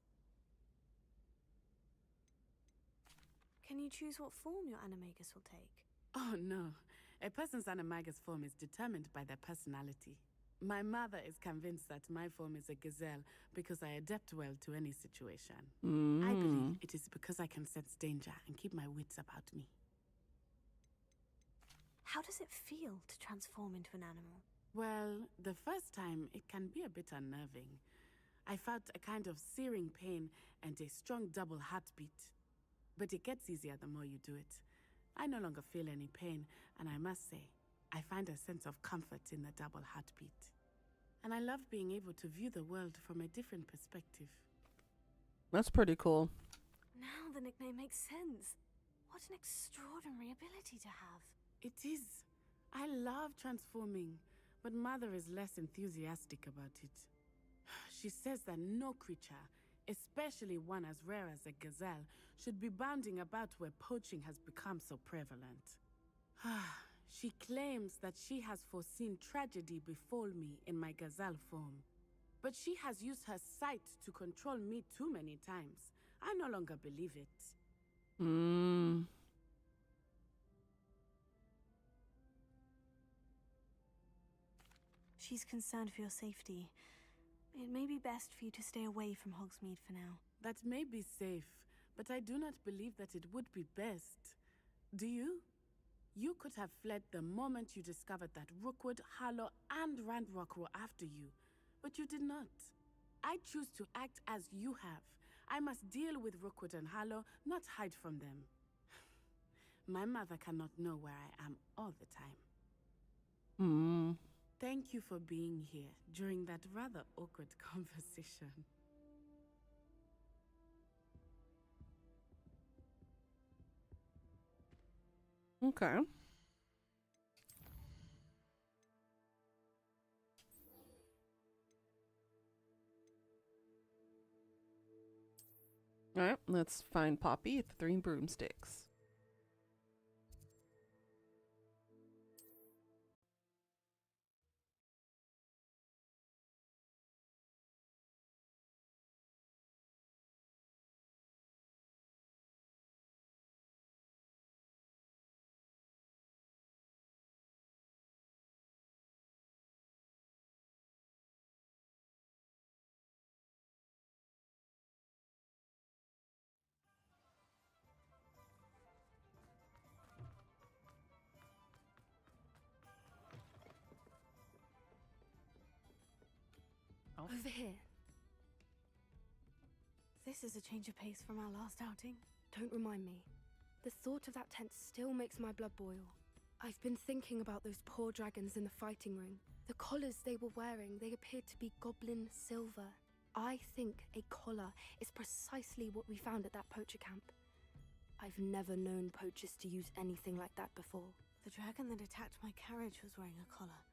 Can you choose what form your animagus will take? Oh no. A person's animagus form is determined by their personality. My mother is convinced that my form is a gazelle because I adapt well to any situation. I believe it is because I can sense danger and keep my wits about me. How does it feel to transform into an animal? Well, the first time it can be a bit unnerving. I felt a kind of searing pain and a strong double heartbeat. But it gets easier the more you do it. I no longer feel any pain, and I must say, I find a sense of comfort in the double heartbeat. And I love being able to view the world from a different perspective. That's pretty cool. Now the nickname makes sense. What an extraordinary ability to have. It is. I love transforming, but Mother is less enthusiastic about it. She says that no creature, especially one as rare as a gazelle, should be bounding about where poaching has become so prevalent. She claims that she has foreseen tragedy befall me in my gazelle form. But she has used her sight to control me too many times. I no longer believe it. She's concerned for your safety. It may be best for you to stay away from Hogsmeade for now. That may be safe, but I do not believe that it would be best. Do you? You could have fled the moment you discovered that Rookwood, Harlow, and Ranrock were after you, but you did not. I choose to act as you have. I must deal with Rookwood and Harlow, not hide from them. My mother cannot know where I am all the time. Thank you for being here during that rather awkward conversation. Okay. All right, let's find Poppy at the Three Broomsticks. Over here. This is a change of pace from our last outing. Don't remind me. The thought of that tent still makes my blood boil. I've been thinking about those poor dragons in the fighting ring. The collars they were wearing, they appeared to be goblin silver. I think a collar is precisely what we found at that poacher camp. I've never known poachers to use anything like that before. The dragon that attacked my carriage was wearing a collar.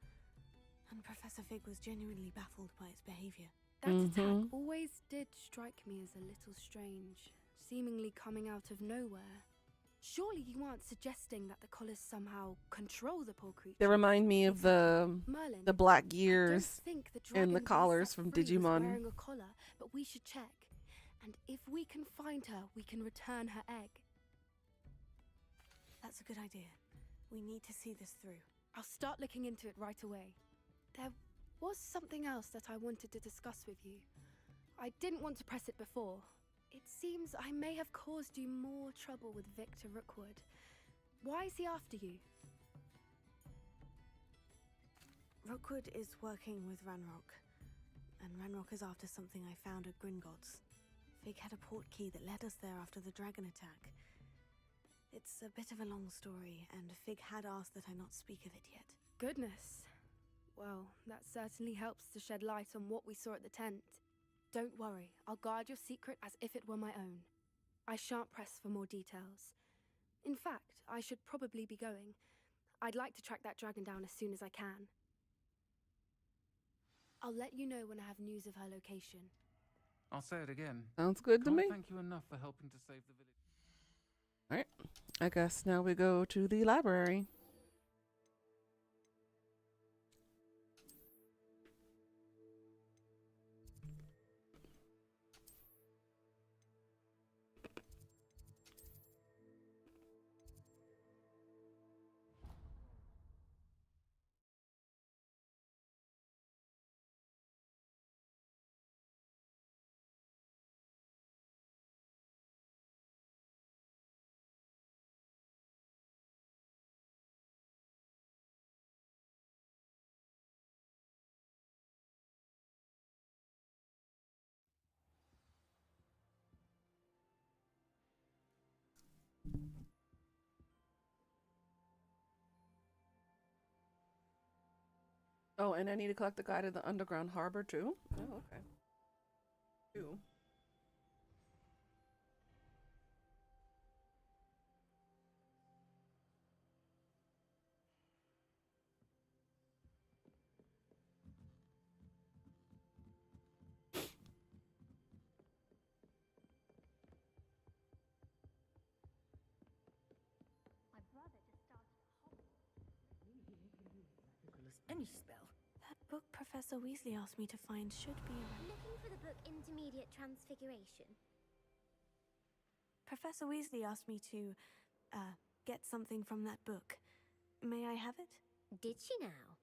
And Professor Fig was genuinely baffled by its behavior. That attack always did strike me as a little strange, seemingly coming out of nowhere. Surely you aren't suggesting that the collars somehow control the poor creature? They remind me of Merlin, the black I gears don't think the and the dragon collars set from free was Digimon. wearing a collar, but we should check. And if we can find her, we can return her egg. That's a good idea. We need to see this through. I'll start looking into it right away. There was something else that I wanted to discuss with you. I didn't want to press it before. It seems I may have caused you more trouble with Victor Rookwood. Why is he after you? Rookwood is working with Ranrock, and Ranrock is after something I found at Gringotts. Fig had a portkey that led us there after the dragon attack. It's a bit of a long story, and Fig had asked that I not speak of it yet. Goodness. Well, that certainly helps to shed light on what we saw at the tent. Don't worry, I'll guard your secret as if it were my own. I shan't press for more details. In fact, I should probably be going. I'd like to track that dragon down as soon as I can. I'll let you know when I have news of her location. I'll say it again. Sounds good to Can't me. thank you enough for helping to save the village. All right. I guess now we go to the library. Oh, and I need to collect the guide to the underground harbor too? Oh, okay. Two. My brother just started Any spell. That book Professor Weasley asked me to find should be around. Looking for the book Intermediate Transfiguration. Professor Weasley asked me to, get something from that book. May I have it? Did she now?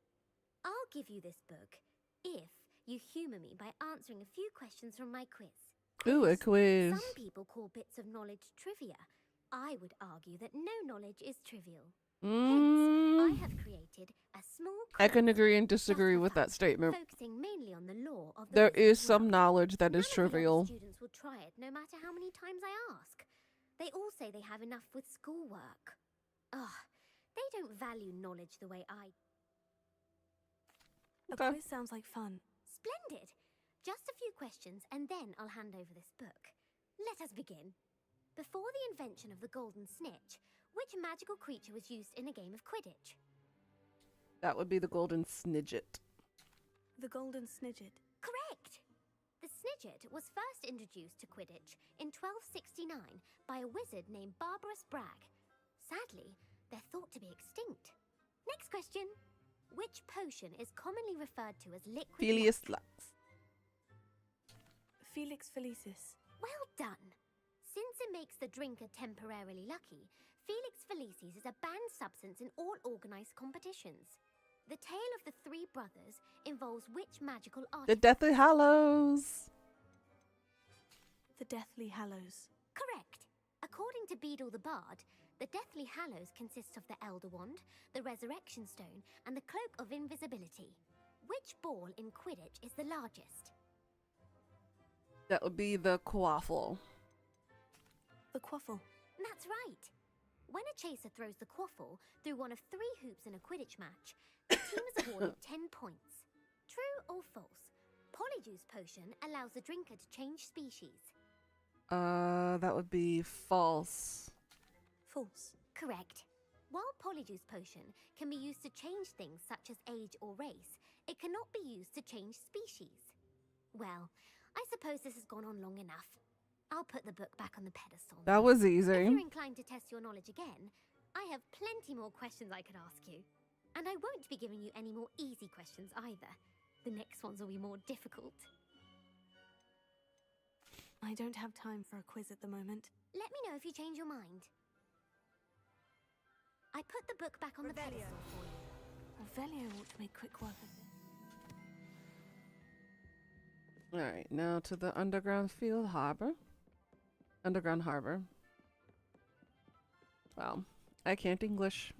I'll give you this book if you humour me by answering a few questions from my quiz. Ooh, a quiz. Some people call bits of knowledge trivia. I would argue that no knowledge is trivial. Hence, I have created a small I can quiz agree and disagree with that statement. focusing mainly on the law of the There is wizard's some world. knowledge that is None of the trivial. other students will try it no matter how many times I ask. They all say they have enough with schoolwork. Ugh, they don't value knowledge the way I... A quiz sounds like fun. Splendid! Just a few questions and then I'll hand over this book. Let us begin. Before the invention of the golden snitch, Which magical creature was used in a game of Quidditch? That would be the golden snidget. The golden snidget. Correct! The snidget was first introduced to Quidditch in 1269 by a wizard named Barbarous Bragg. Sadly, they're thought to be extinct. Next question. Which potion is commonly referred to as liquid Felius luck? Lux. Felix Felicis. Well done. Since it makes the drinker temporarily lucky, Felix Felicis is a banned substance in all organized competitions. The tale of the three brothers involves which magical The artifact? Deathly Hallows. The Deathly Hallows. Correct. According to Beedle the Bard, the Deathly Hallows consists of the Elder Wand, the Resurrection Stone, and the Cloak of Invisibility. Which ball in Quidditch is the largest? That would be the quaffle. The quaffle. That's right. When a chaser throws the quaffle through one of 3 hoops in a Quidditch match, the team is awarded 10 points. True or false? Polyjuice Potion allows the drinker to change species. That would be false. False. Correct. While Polyjuice Potion can be used to change things such as age or race, it cannot be used to change species. Well, I suppose this has gone on long enough. I'll put the book back on the pedestal. That was If easy. you're inclined to test your knowledge again, I have plenty more questions I could ask you. And I won't be giving you any more easy questions either. The next ones will be more difficult. I don't have time for a quiz at the moment. Let me know if you change your mind. I put the book back on the pedestal for you. Revelio ought to make quick work of it. Alright, now to the Underground Field Harbor. Underground Harbor. Wow, I can't English.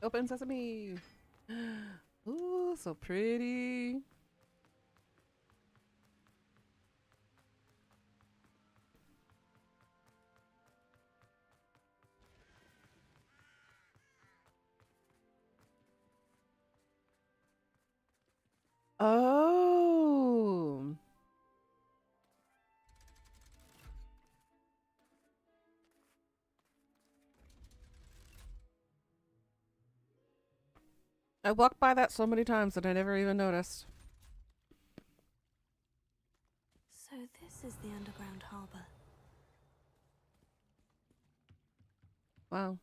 Open sesame. Ooh, so pretty. Oh. I walked by that so many times that I never even noticed. So this is the underground harbour. Wow.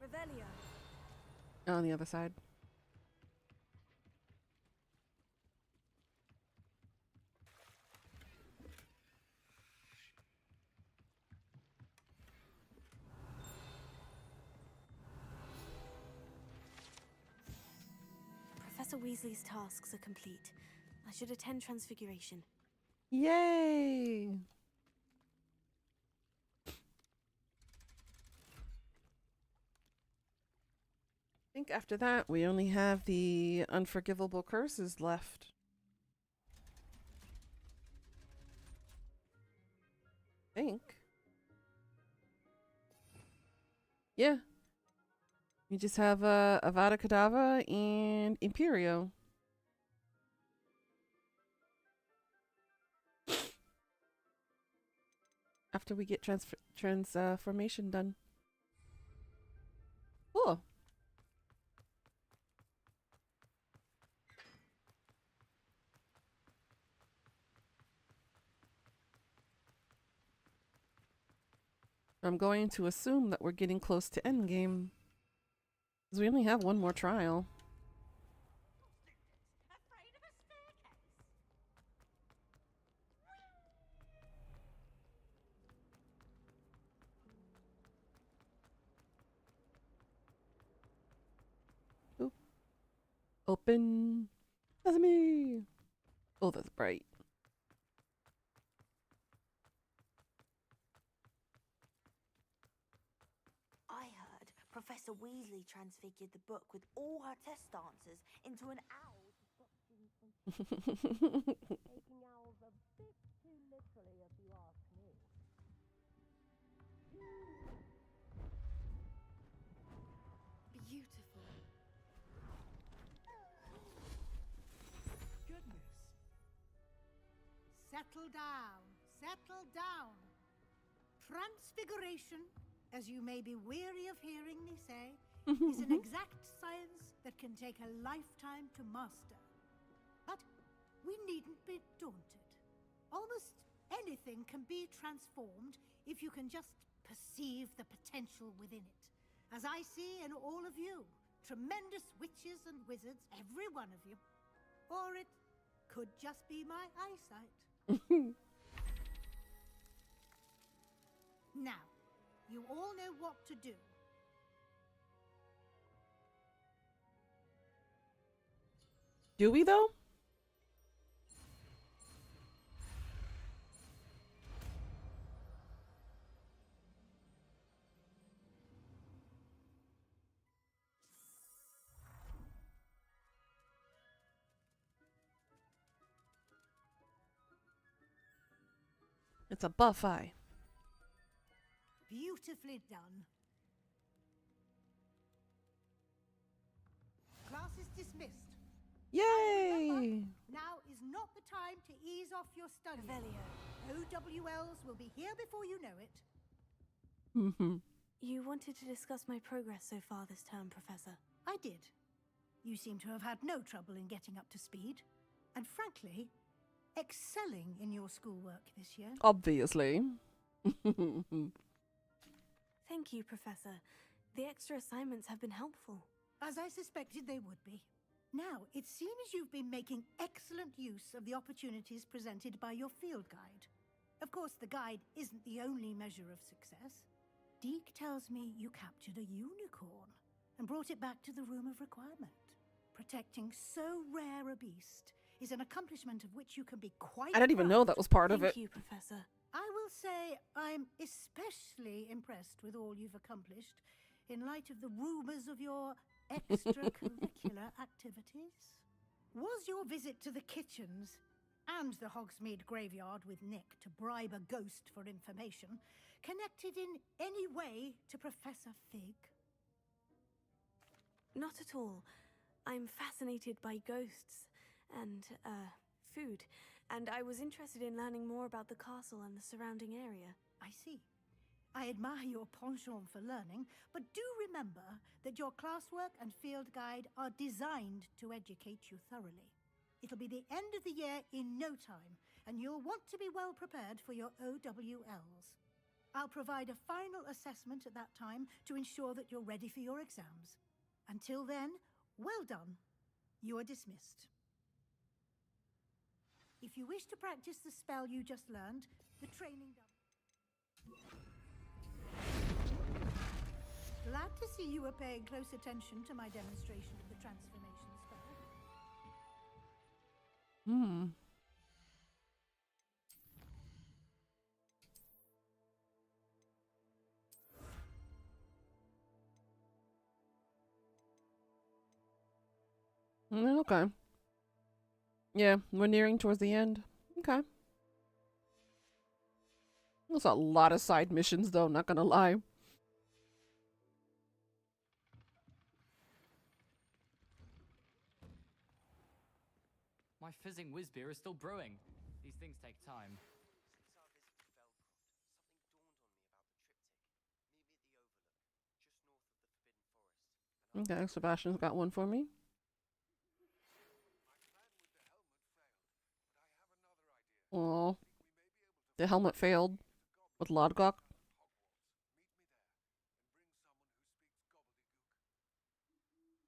Revelio. On the other side. Professor Weasley's tasks are complete. I should attend Transfiguration. Yay! I think after that we only have the unforgivable curses left. Think. Yeah. We just have Avada Kedavra and Imperio. After we get transformation done. Cool. I'm going to assume that we're getting close to endgame. Because we only have one more trial. Oop. Open. Sesame. Oh, that's bright. Professor Weasley transfigured the book with all her test answers into an owl. Taking owls a bit too literally, if you ask me. Beautiful. Goodness. Settle down. Settle down. Transfiguration, as you may be weary of hearing me say, is an exact science that can take a lifetime to master. But we needn't be daunted. Almost anything can be transformed if you can just perceive the potential within it. As I see in all of you, tremendous witches and wizards, every one of you. Or it could just be my eyesight. Now, you all know what to do. Do we though? It's a buffet. Beautifully done. Class is dismissed. Yay! Now is not the time to ease off your study. OWLs will be here before you know it. You wanted to discuss my progress so far this term, Professor. I did. You seem to have had no trouble in getting up to speed. And frankly, excelling in your schoolwork this year. Obviously. Thank you, Professor. The extra assignments have been helpful. As I suspected they would be. Now, it seems you've been making excellent use of the opportunities presented by your field guide. Of course, the guide isn't the only measure of success. Deke tells me you captured a unicorn and brought it back to the Room of Requirement. Protecting so rare a beast is an accomplishment of which you can be quite I didn't even know that was part of it. Thank you, Professor. I will say I'm especially impressed with all you've accomplished in light of the rumors of your extracurricular activities. Was your visit to the kitchens and the Hogsmeade graveyard with Nick to bribe a ghost for information connected in any way to Professor Fig? Not at all. I'm fascinated by ghosts and, food, and I was interested in learning more about the castle and the surrounding area. I see. I admire your penchant for learning, but do remember that your classwork and field guide are designed to educate you thoroughly. It'll be the end of the year in no time, and you'll want to be well prepared for your OWLs. I'll provide a final assessment at that time to ensure that you're ready for your exams. Until then, well done. You are dismissed. If you wish to practice the spell you just learned, the training done. Glad to see you were paying close attention to my demonstration of the transformation spell. Okay. Yeah, we're nearing towards the end. Okay. There's a lot of side missions, though, not gonna lie. My fizzing whiz beer is still brewing. These things take time. Okay, Sebastian's got one for me. Oh, the helmet failed with Lodgok.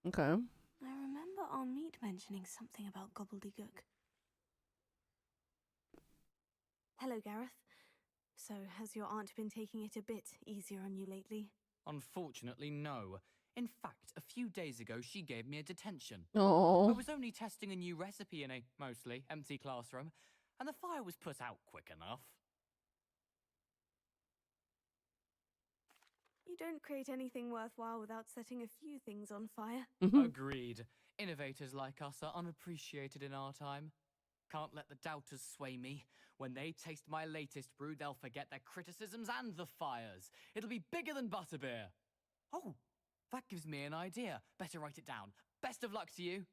Okay. I remember our meet mentioning something about gobbledygook. Hello, Gareth. So, has your aunt been taking it a bit easier on you lately? Unfortunately, no. In fact, a few days ago, she gave me a detention. Oh. I was only testing a new recipe in a mostly empty classroom, and the fire was put out quick enough. You don't create anything worthwhile without setting a few things on fire. Agreed. Innovators like us are unappreciated in our time. Can't let the doubters sway me. When they taste my latest brew, they'll forget their criticisms and the fires. It'll be bigger than butterbeer. Oh, that gives me an idea. Better write it down. Best of luck to you.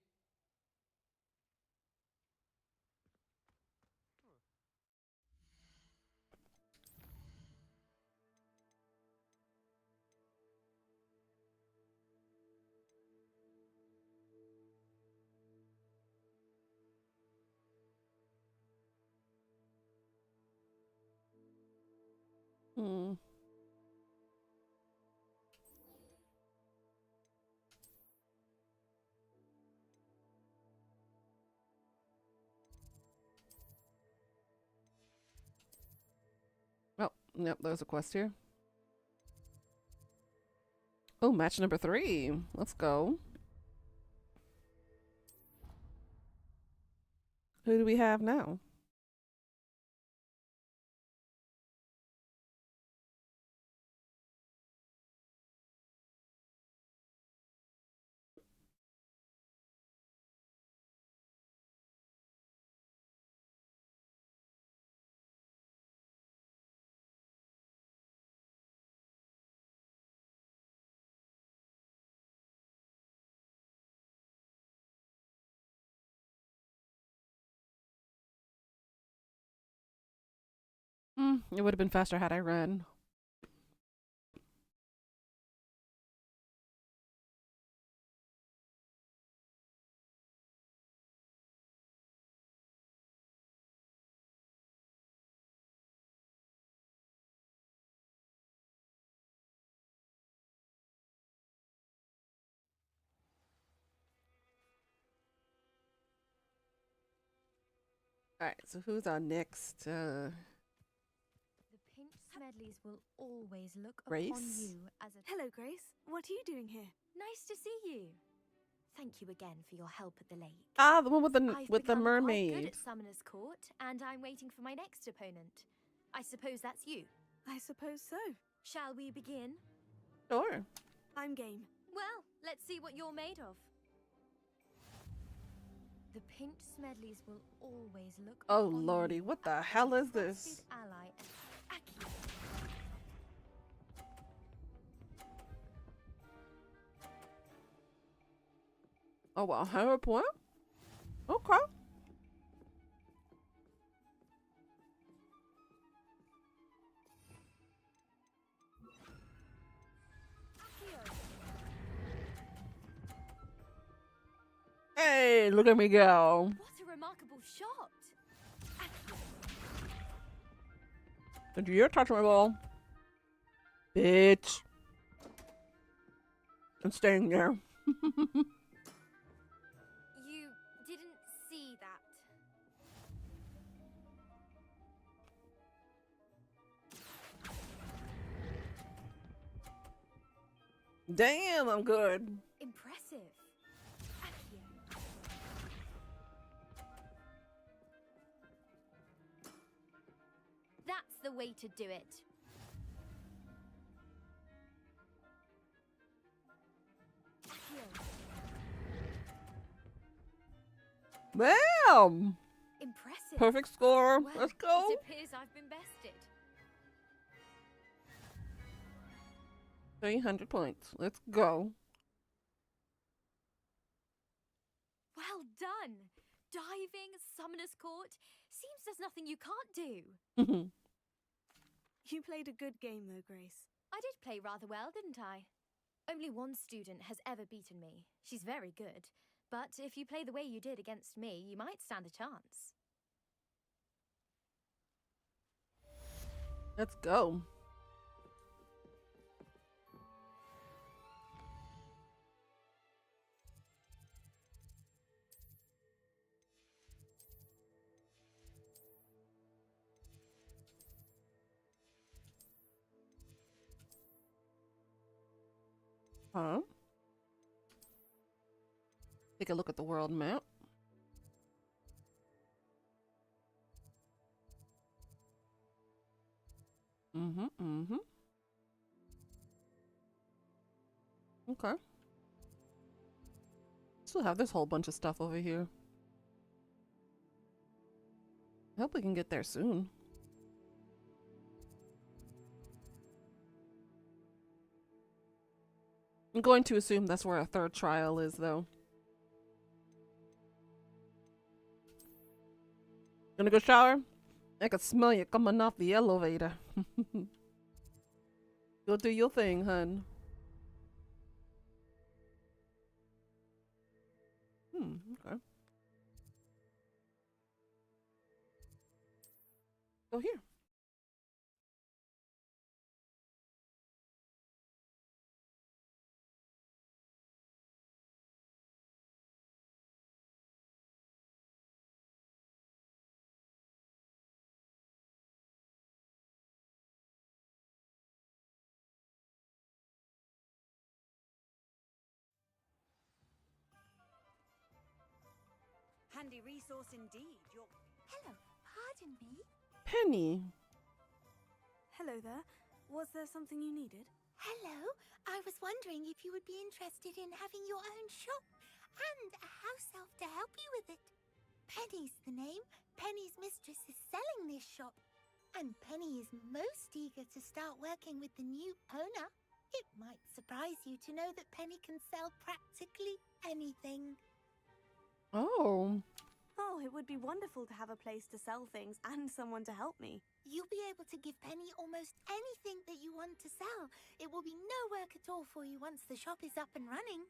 Hmm. Oh, yep, there's a quest here. Oh, match number 3. Let's go. Who do we have now? It would have been faster had I run. Alright, so who's our next? The Pink Smedleys will always look Grace? upon you as a... Hello, Grace. What are you doing here? Nice to see you. Thank you again for your help at the lake. Ah, the one with the I've with the become mermaid. quite good at Summoner's Court, and I'm waiting for my next opponent. I suppose that's you. I suppose so. Shall we begin? Sure. I'm game. Well, let's see what you're made of. The Pink Smedleys will always look Oh upon lordy, you what the as hell a is this? trusted ally and Aki. Oh well, 100 point? Okay. Hey, look at me go. What a remarkable shot! Did you touch my ball? Bitch. I'm staying there. You didn't see that. Damn, I'm good. Impressive. Accio. That's the way to do it. Bam! Impressive. Perfect score. Well, Let's go. It appears I've been bested. 300 points. Let's go. Well done. Diving, Summoner's Court. Seems there's nothing you can't do. You played a good game, though, Grace. I did play rather well, didn't I? Only one student has ever beaten me. She's very good. But if you play the way you did against me, you might stand a chance. Let's go. Huh? Take a look at the world map. Okay. Still have this whole bunch of stuff over here. I hope we can get there soon. I'm going to assume that's where a third trial is, though. Gonna go shower? I can smell you coming off the elevator. Go do your thing, hun. Okay. Go here. Handy resource indeed. Your Hello, pardon me. Penny. Hello there. Was there something you needed? Hello, I was wondering if you would be interested in having your own shop and a house elf to help you with it. Penny's the name. Penny's mistress is selling this shop, and Penny is most eager to start working with the new owner. It might surprise you to know that Penny can sell practically anything. Oh. Oh, it would be wonderful to have a place to sell things and someone to help me. You'll be able to give Penny almost anything that you want to sell. It will be no work at all for you once the shop is up and running.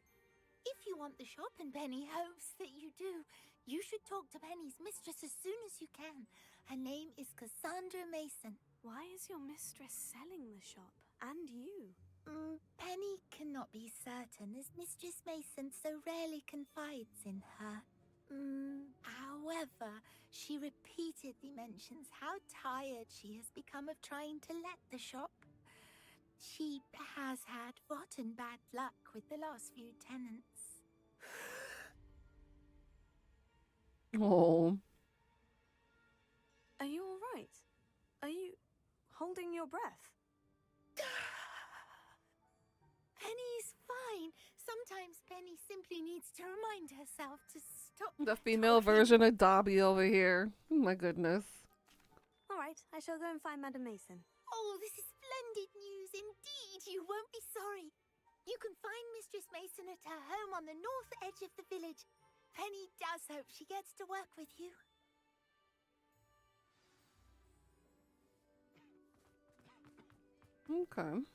If you want the shop and Penny hopes that you do, you should talk to Penny's mistress as soon as you can. Her name is Cassandra Mason. Why is your mistress selling the shop? And you? Penny cannot be certain, as Mistress Mason so rarely confides in her. However, she repeatedly mentions how tired she has become of trying to let the shop. She has had rotten bad luck with the last few tenants. Oh. Are you all right? Are you holding your breath? Penny's fine. Sometimes Penny simply needs to remind herself to stop. The female version of Dobby over here. Oh my goodness. All right, I shall go and find Madam Mason. Oh, this is splendid news indeed. You won't be sorry. You can find Mistress Mason at her home on the north edge of the village. Penny does hope she gets to work with you. Okay.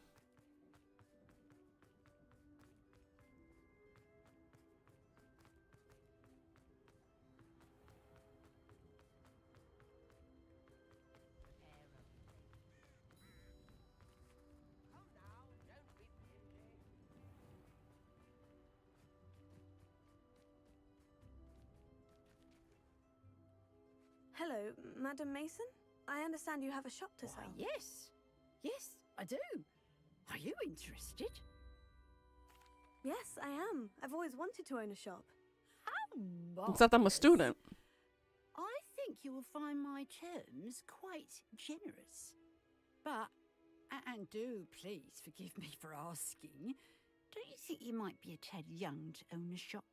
Hello, Madam Mason? I understand you have a shop to sell. Yes. Yes, I do. Are you interested? Yes, I am. I've always wanted to own a shop. How Except I'm a student. I think you will find my terms quite generous. But, and do please forgive me for asking, don't you think you might be a tad young to own a shop?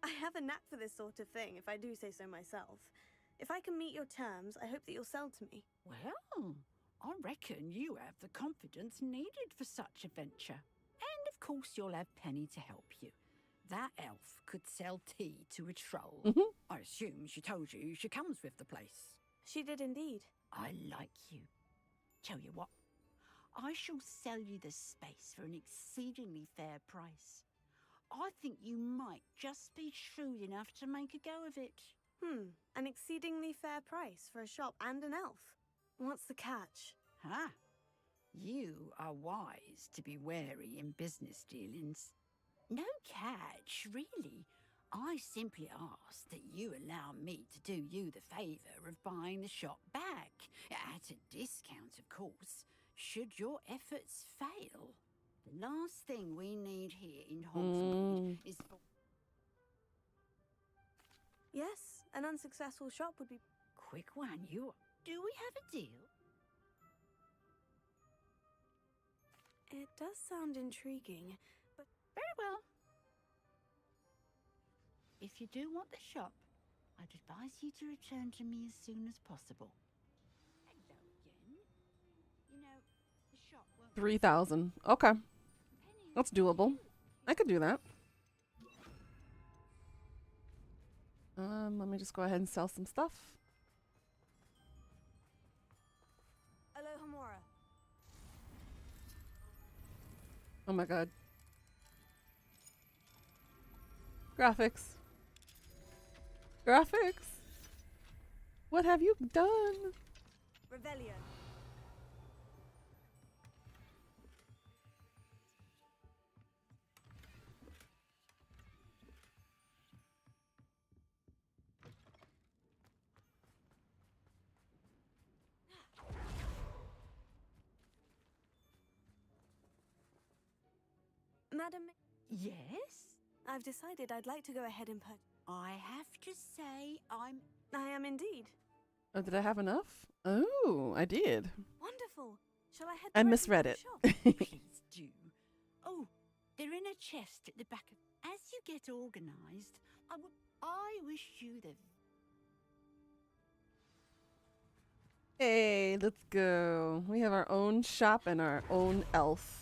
I have a knack for this sort of thing, if I do say so myself. If I can meet your terms, I hope that you'll sell to me. Well, I reckon you have the confidence needed for such a venture. And of course you'll have Penny to help you. That elf could sell tea to a troll. I assume she told you she comes with the place. She did indeed. I like you. Tell you what, I shall sell you the space for an exceedingly fair price. I think you might just be shrewd enough to make a go of it. An exceedingly fair price for a shop and an elf. What's the catch? Ah, you are wise to be wary in business dealings. No catch, really. I simply ask that you allow me to do you the favour of buying the shop back. At a discount, of course, should your efforts fail. The last thing we need here in Hogsmeade is for... Yes, an unsuccessful shop would be... Quick one, you... Do we have a deal? It does sound intriguing, but... Very well. If you do want the shop, I'd advise you to return to me as soon as possible. Hello again. You know, the shop won't... 3,000. Okay. That's doable. I could do that. Let me just go ahead and sell some stuff. Alohomora. Oh my god. Graphics. Graphics. What have you done? Rebellion. Madam... Yes? I've decided I'd like to go ahead and put... I have to say I am indeed. Oh, did I have enough? Oh, I did. Wonderful. Shall I head I directly misread to it. the shop? Please do. Oh, they're in a chest at the back of... As you get organized, I wish you the... Hey, let's go. We have our own shop and our own elf.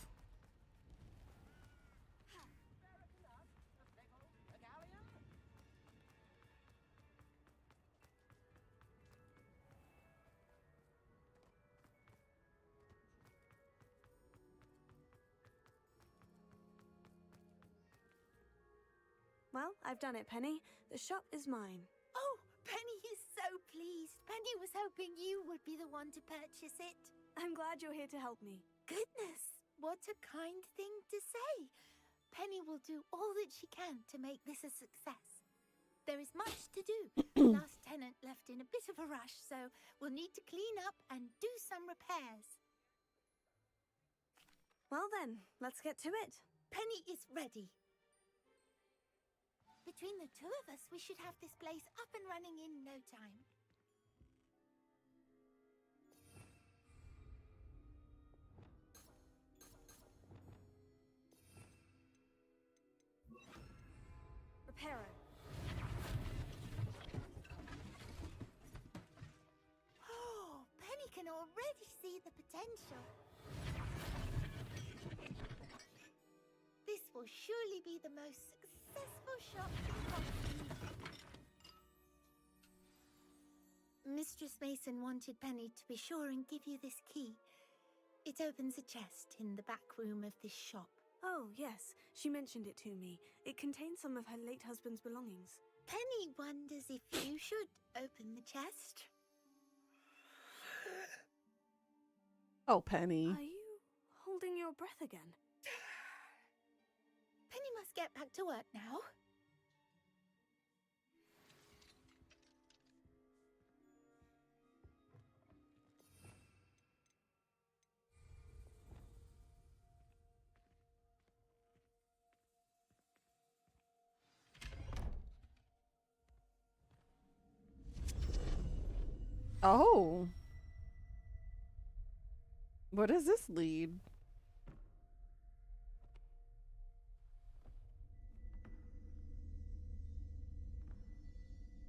Well, I've done it, Penny. The shop is mine. Oh, Penny is so pleased. Penny was hoping you would be the one to purchase it. I'm glad you're here to help me. Goodness, what a kind thing to say. Penny will do all that she can to make this a success. There is much to do. The last tenant left in a bit of a rush, so we'll need to clean up and do some repairs. Well then, let's get to it. Penny is ready. Between the two of us, we should have this place up and running in no time. Reparo. Oh, Penny can already see the potential. This will surely be the most successful shop in Hogwarts. Mistress Mason wanted Penny to be sure and give you this key. It opens a chest in the back room of this shop. Oh, yes. She mentioned it to me. It contains some of her late husband's belongings. Penny wonders if you should open the chest. Oh, Penny. Are you holding your breath again? Penny must get back to work now. Oh. What does this lead?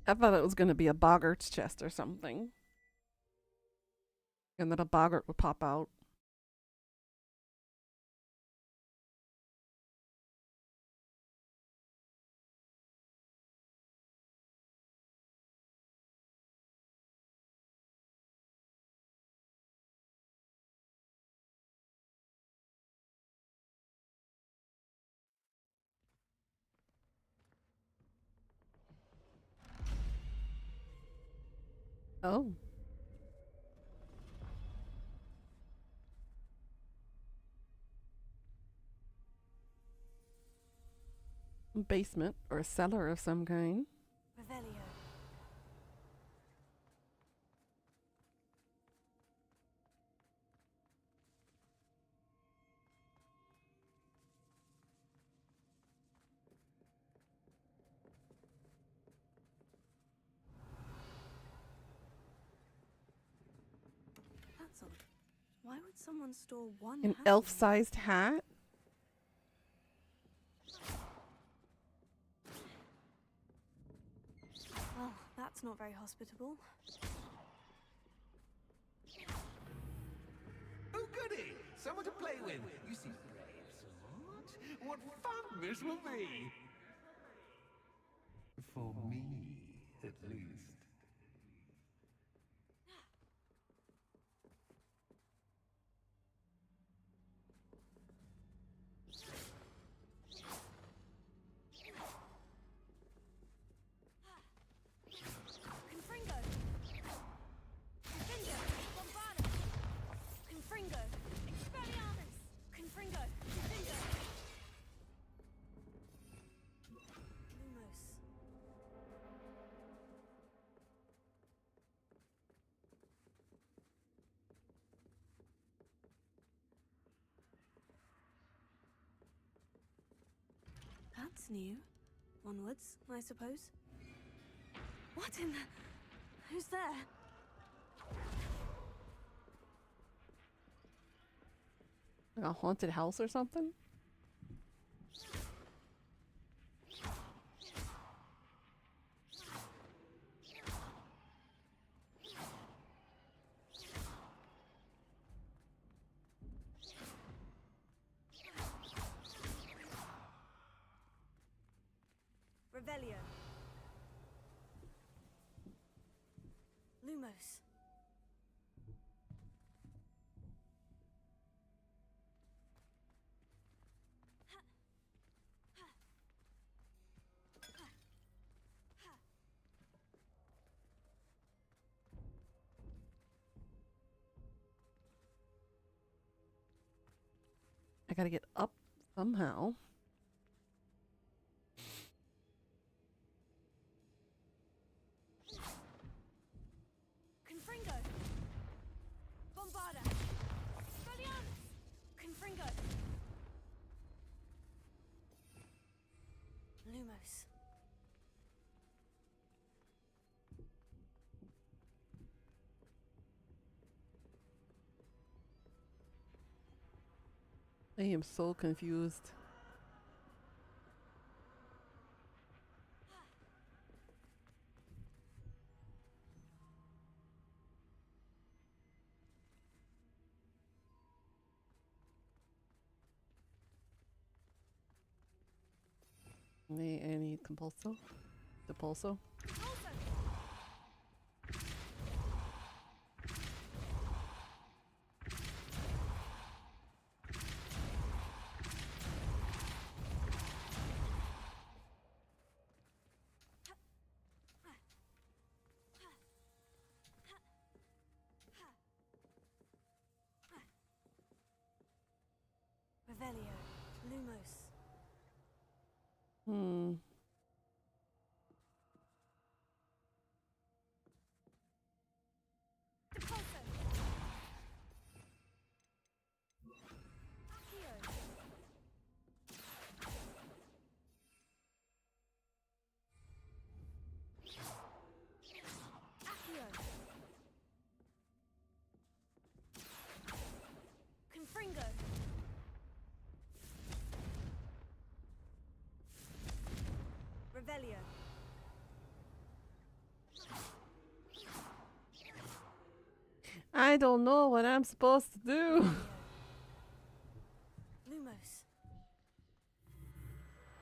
I thought it was going to be a boggart's chest or something. And then a boggart would pop out. Oh. Basement or a cellar of some kind. Revelio. Why would someone store one An hat? elf-sized hat? Well, that's not very hospitable. Oh, goody! Someone to play with. You seem brave, sort. What fun this will be! For me, at least. Confringo! Confringo! Bombarda! Confringo! Expelliarmus! Confringo! Confringo! Lumos. That's new. Onwards, I suppose. What in the... Who's there? Like a haunted house or something? Revelio. Lumos. I gotta get up somehow. Confringo. Bombarda. Expelliarmus. Confringo. Lumos. I am so confused. Any compulso? Depulso? Revelio. Lumos. Hmm. Depulso. Accio. Accio. Confringo. Revelio. I don't know what I'm supposed to do. Lumos.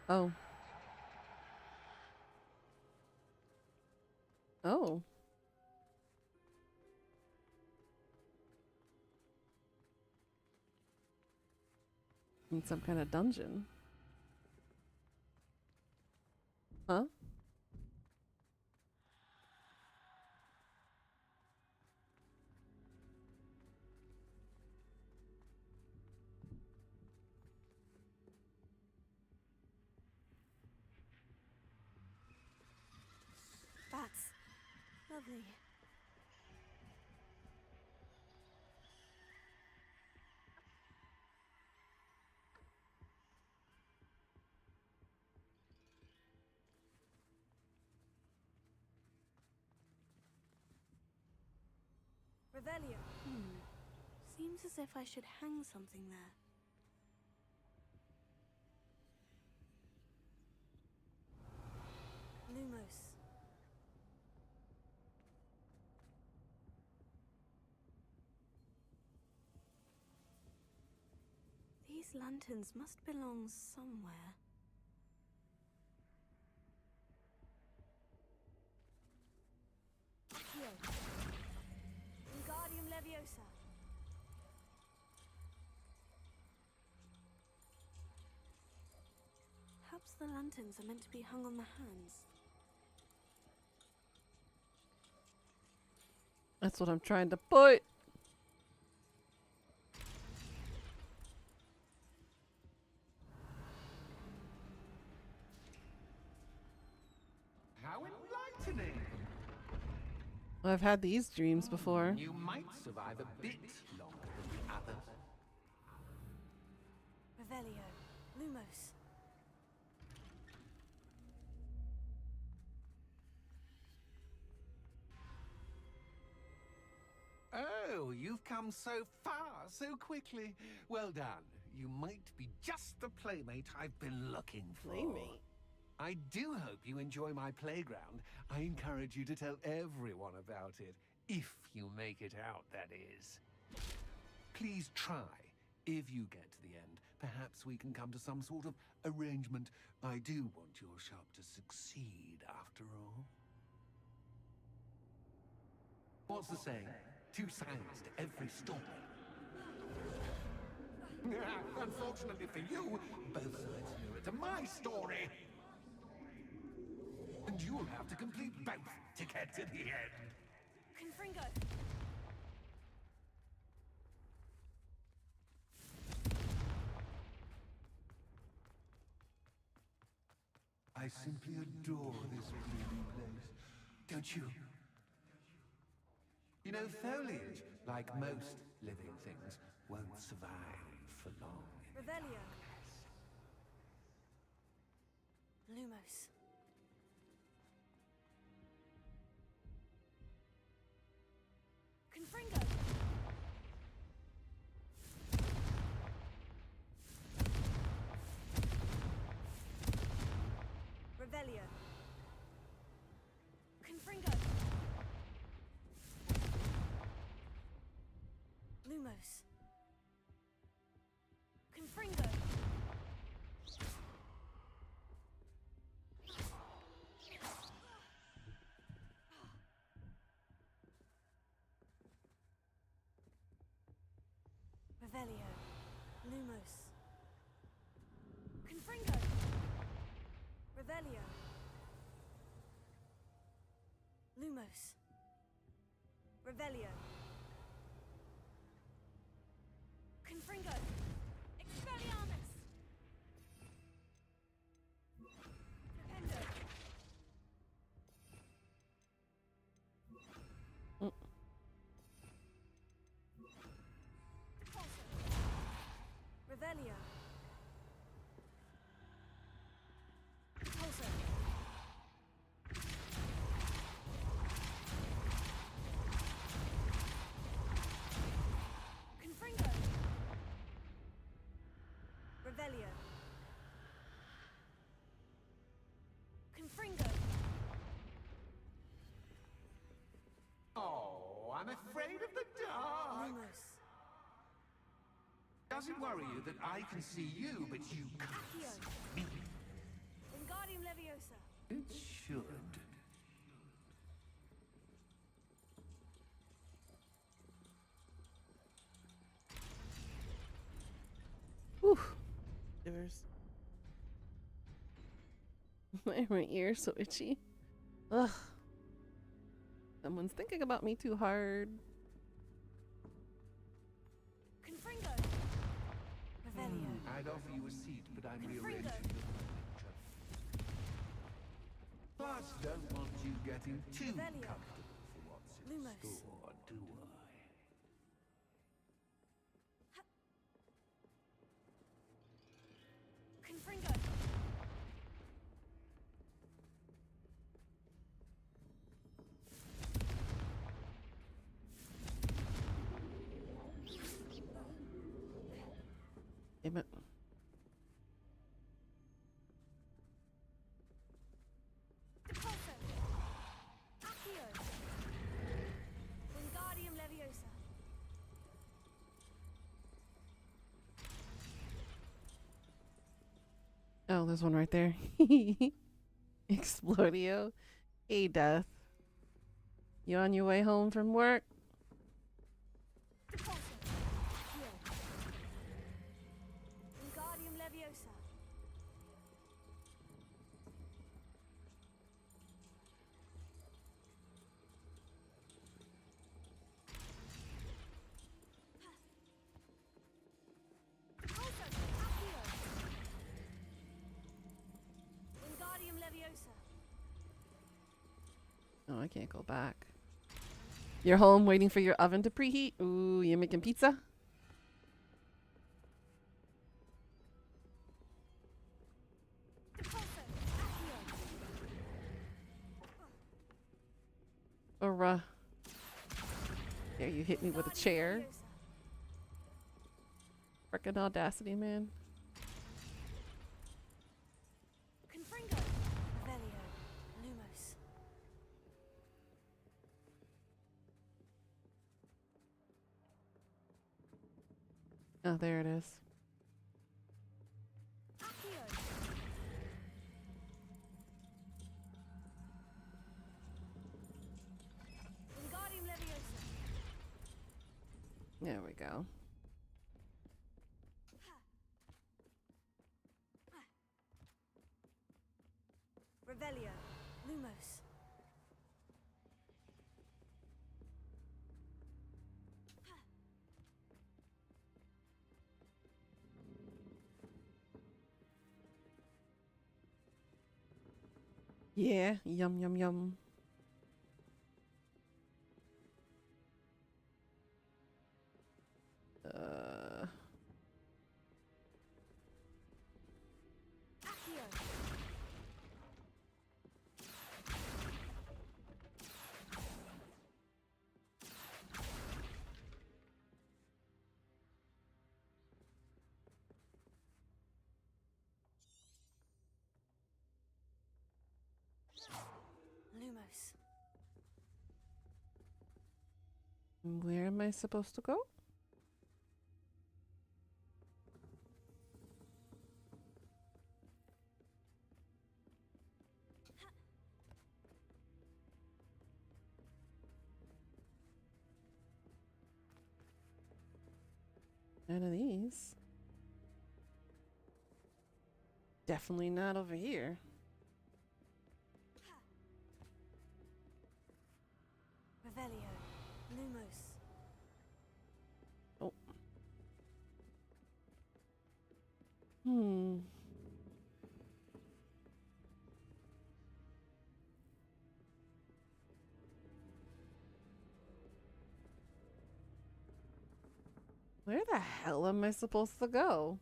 Oh. Oh. In some kind of dungeon. Huh? Bats. Lovely. Revelio. Seems as if I should hang something there. Lumos. These lanterns must belong somewhere. Here. Wingardium Leviosa. Perhaps the lanterns are meant to be hung on the hands. That's what I'm trying to put. How enlightening! I've had these dreams before. You might survive a bit longer than the others. Revelio. Lumos. Oh, you've come so far so quickly. Well done. You might be just the playmate I've been looking for. Playmate? I do hope you enjoy my playground. I encourage you to tell everyone about it. If you make it out, that is. Please try. If you get to the end, perhaps we can come to some sort of arrangement. I do want your shop to succeed, after all. What's the saying? Two sides to every story. Unfortunately for you, both sides mirror to my story. And you'll have to complete both to get to the end. Confringo. I simply adore this bleeding place. Don't you? You know, foliage, like most living things, won't survive for long. Revelio. Lumos. Confringo. Revelio. Confringo. Lumos. Confringo. Revelio. Lumos. Confringo. Revelio. Lumos. Revelio. Confringo. Expelliarmus. Flipendo. Revelio. Pulso. Confringo. Revelio. Confringo. Oh, I'm afraid of the dark. Lumos. Does it worry you that I can see you, but you can't Accio. see me? Wingardium Leviosa. It should. Whew. Shivers. My ear's so itchy. Ugh. Someone's thinking about me too hard. Confringo. Revelio. I'd offer you a seat, but I'm Confringo. rearranging the furniture. Plus, don't want you getting too Revelio. comfortable for what's in Lumos. store, do I? Confringo. Damn it. Oh, there's one right there. Explodio. Hey, Death. You on your way home from work? Oh, I can't go back. You're home waiting for your oven to preheat? Ooh, you're making pizza? Or, there you hit me with a chair. Frickin' audacity, man. Oh, there it is. There we go. Revelio, Lumos. Yeah, yum, yum, yum. Lumos. Where am I supposed to go? None of these. Definitely not over here. Revelio, Lumos. Oh. Hmm. Where the hell am I supposed to go?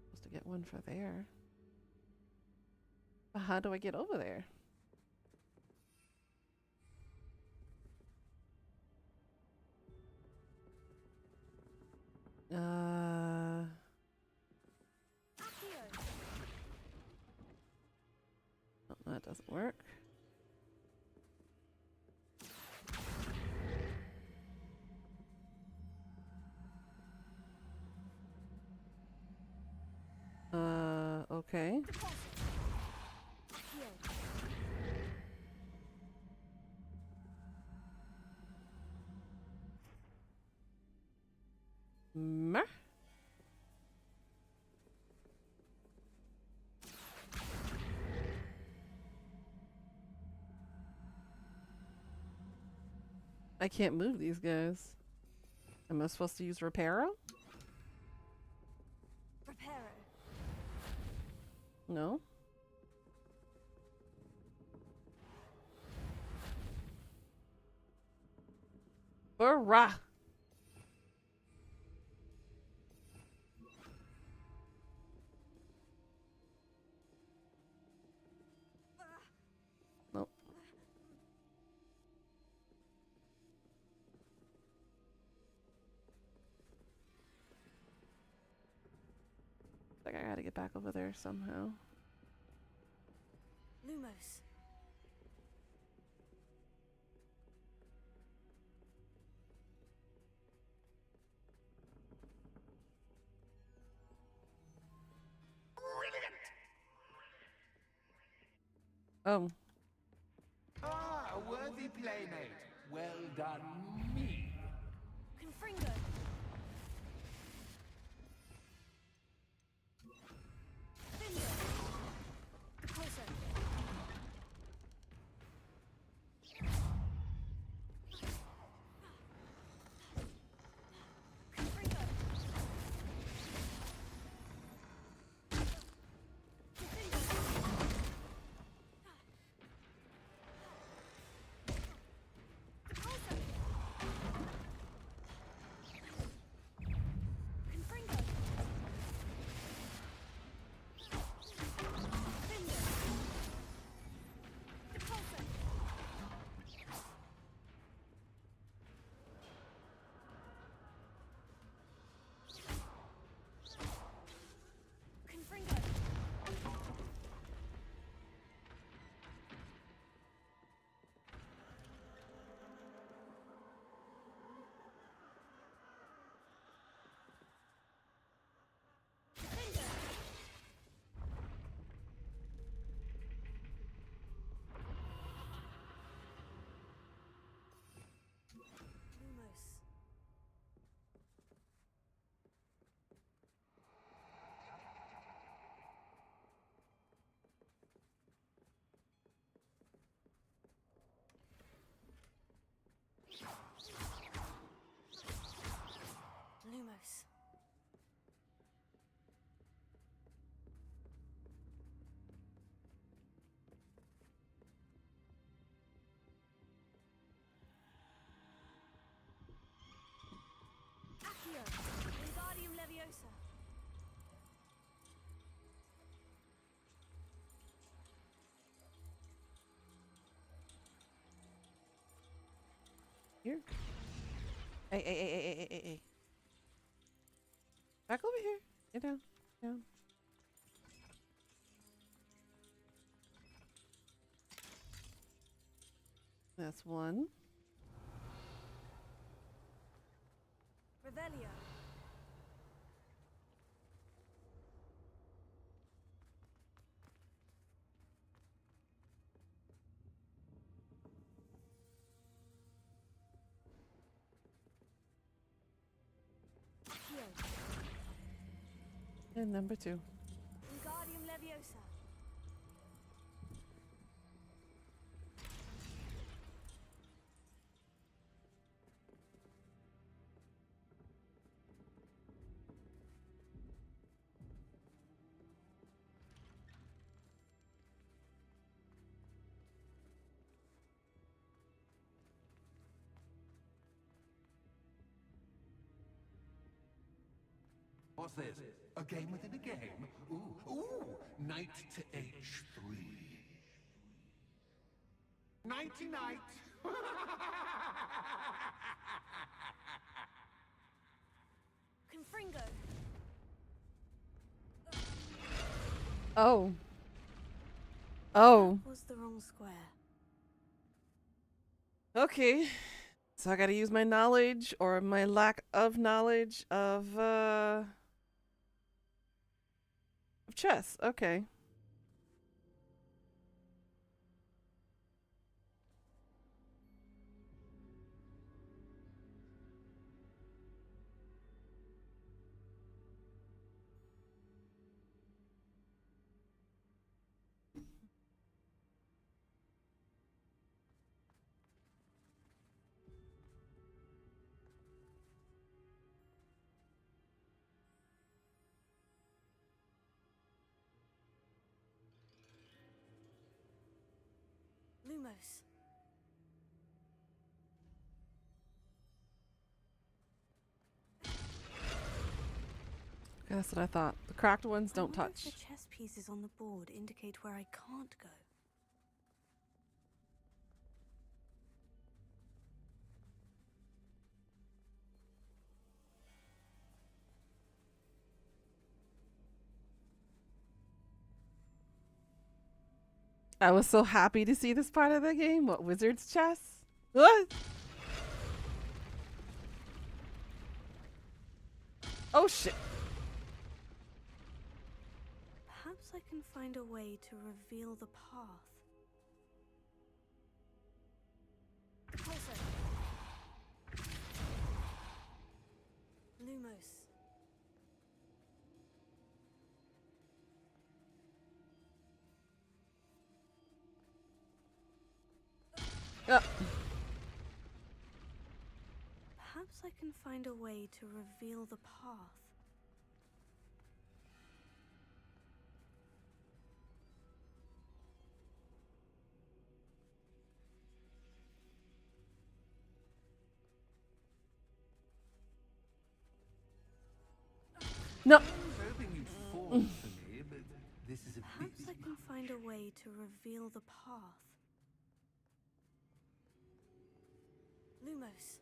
Supposed to get one for there. But how do I get over there? Oh, that doesn't work. Okay. Mer? I can't move these guys. Am I supposed to use Reparo? Reparo. No. Hurrah! Nope. Like I gotta get back over there somehow. Lumos. Oh. Ah, a worthy playmate. Well done, me. Confringo. Finger. Repulsor. Confringo. Lumos. Accio. Wingardium Leviosa. Here. Hey. Back over here. Get down. Down. That's one. Revelio. Accio. And number 2. Wingardium Leviosa. What's this? A game within a game? Ooh, knight to H3. Nighty-night. Confringo. Oh. Oh. That was the wrong square. Okay. So I gotta use my knowledge or my lack of knowledge of chess. Okay. Lumos. Okay, that's what I thought. The cracked ones don't I wonder touch. if the chess pieces on the board indicate where I can't go. I was so happy to see this part of the game. What, wizard's chess? What? Oh shit. Perhaps I can find a way to reveal the path. Also, Lumos. Perhaps I can find a way to reveal the path. No. I was hoping you'd fall for me, but this is a Perhaps bit I can find a way to reveal the path. Lumos.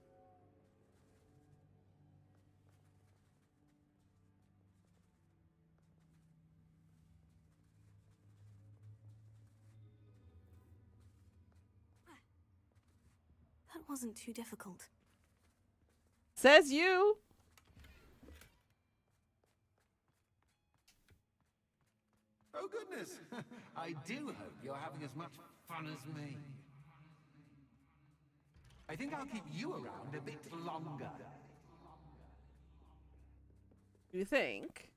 That wasn't too difficult. Says you. Oh, goodness. I do hope you're having as much fun as me. I think I'll keep you around a bit longer. You think?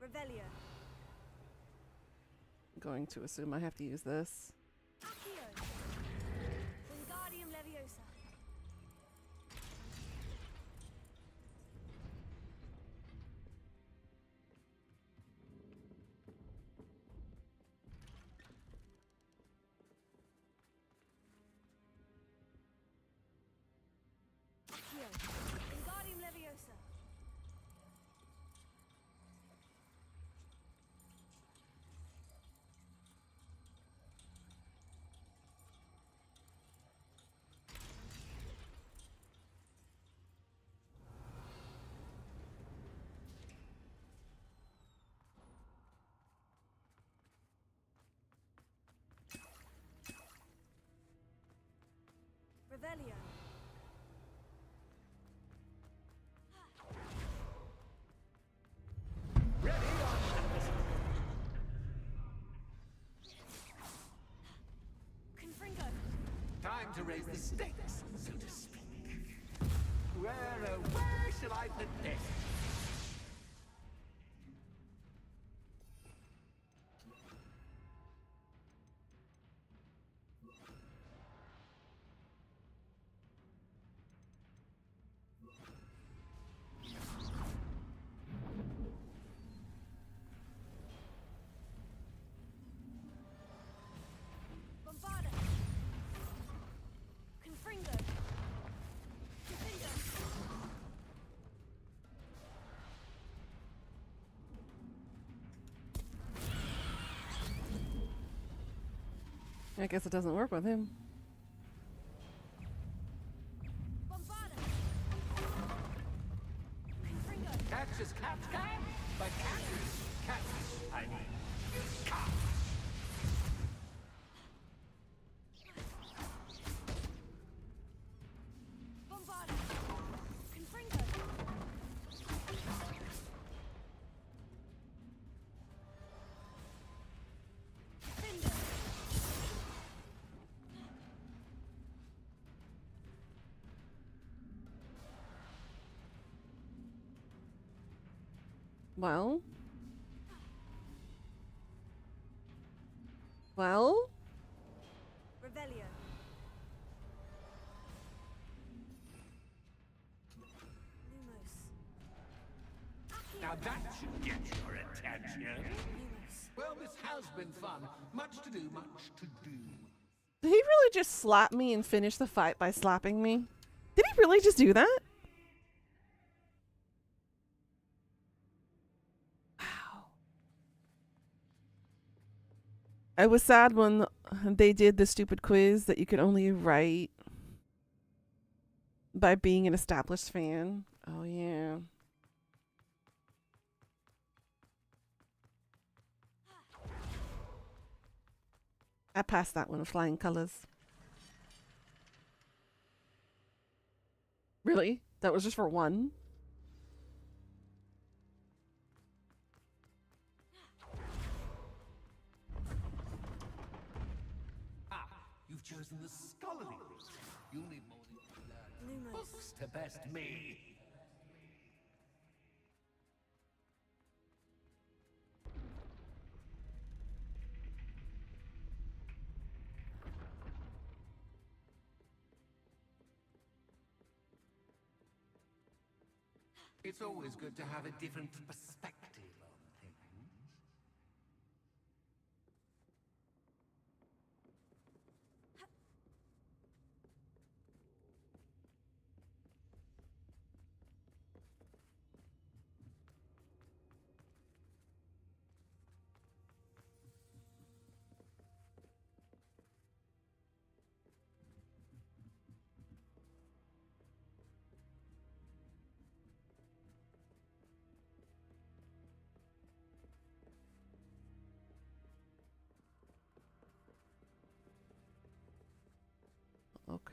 Revelio. I'm going to assume I have to use this. Accio. Wingardium Leviosa. Accio. Wingardium Leviosa. Revelio. Confringo. Time to raise the stakes, so to speak. Where shall I put this? Bombarda. Confringo. Confringo. I guess it doesn't work with him. Bombarda. Confringo. Catch as cats can, but catch, I mean, cat. Bombarda. Confringo. Defender. Well. Well. Revelio. Lumos. Accio. Now that should get your attention. Well, this has been fun. Much to do, much to do. Did he really just slap me and finish the fight by slapping me? Did he really just do that? Wow. I was sad when they did the stupid quiz that you could only write by being an established fan. Oh, yeah. I passed that one with flying colors. Really? That was just for one? Ah, you've chosen the scholarly route. You'll need more than books to best me. It's always good to have a different perspective on things.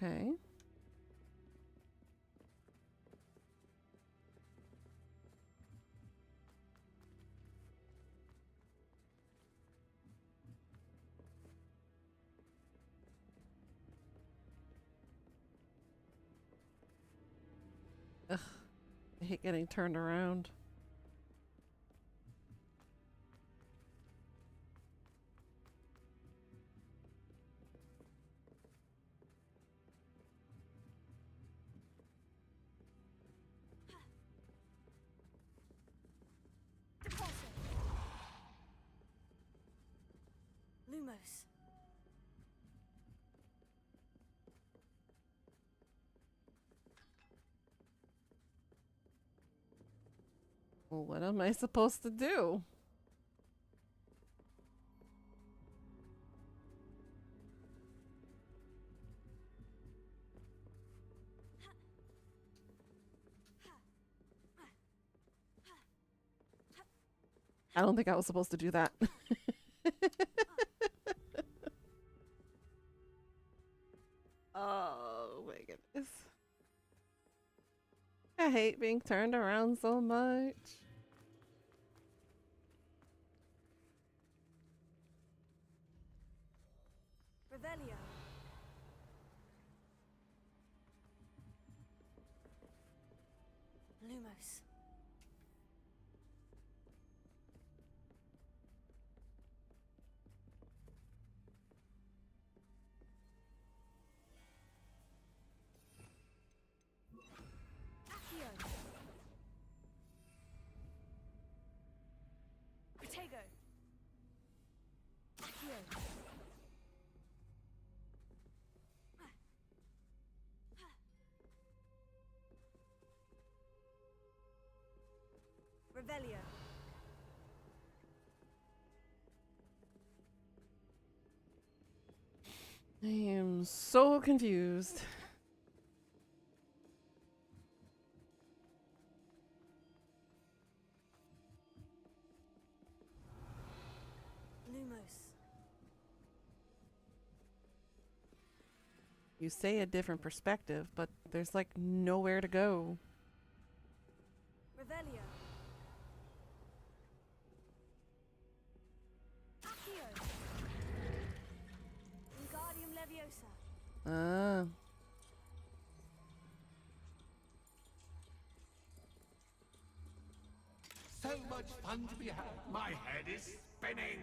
Okay. Ugh, I hate getting turned around. Lumos. Well, what am I supposed to do? I don't think I was supposed to do that. Oh my goodness. I hate being turned around so much. Revelio. Lumos. Accio. Protego. Accio. Revelio. I am so confused. Lumos. You say a different perspective, but there's like nowhere to go. Revelio. Accio. Wingardium Leviosa. Ah. So much fun to be had. My head is spinning.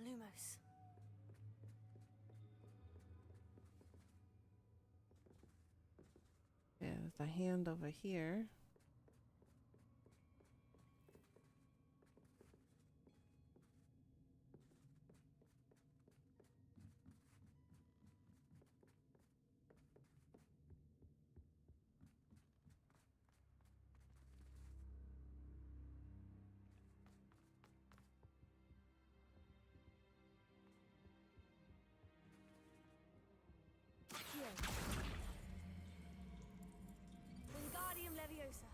Lumos. a hand over here. Wingardium Leviosa.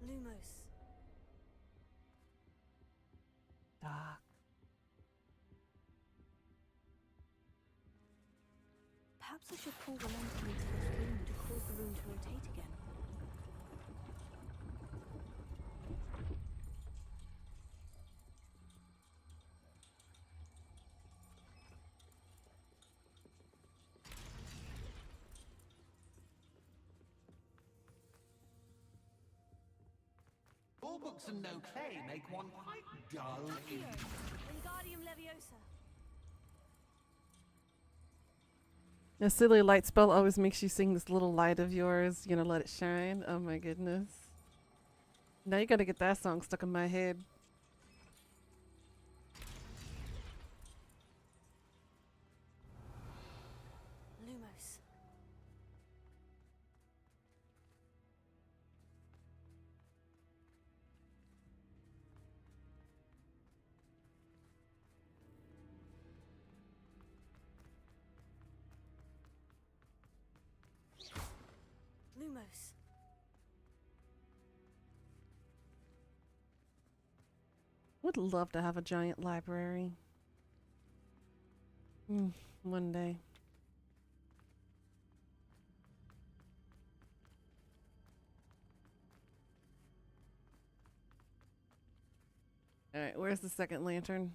Lumos. Dark. Perhaps I should pull the lantern into this room to cause the room to rotate again. All books and no clay make one quite dull indeed. Wingardium Leviosa. A silly light spell always makes you sing this little light of yours, you know, let it shine. Oh my goodness. Now you gotta get that song stuck in my head. Lumos. Lumos. Would love to have a giant library. One day. Alright, where's the second lantern?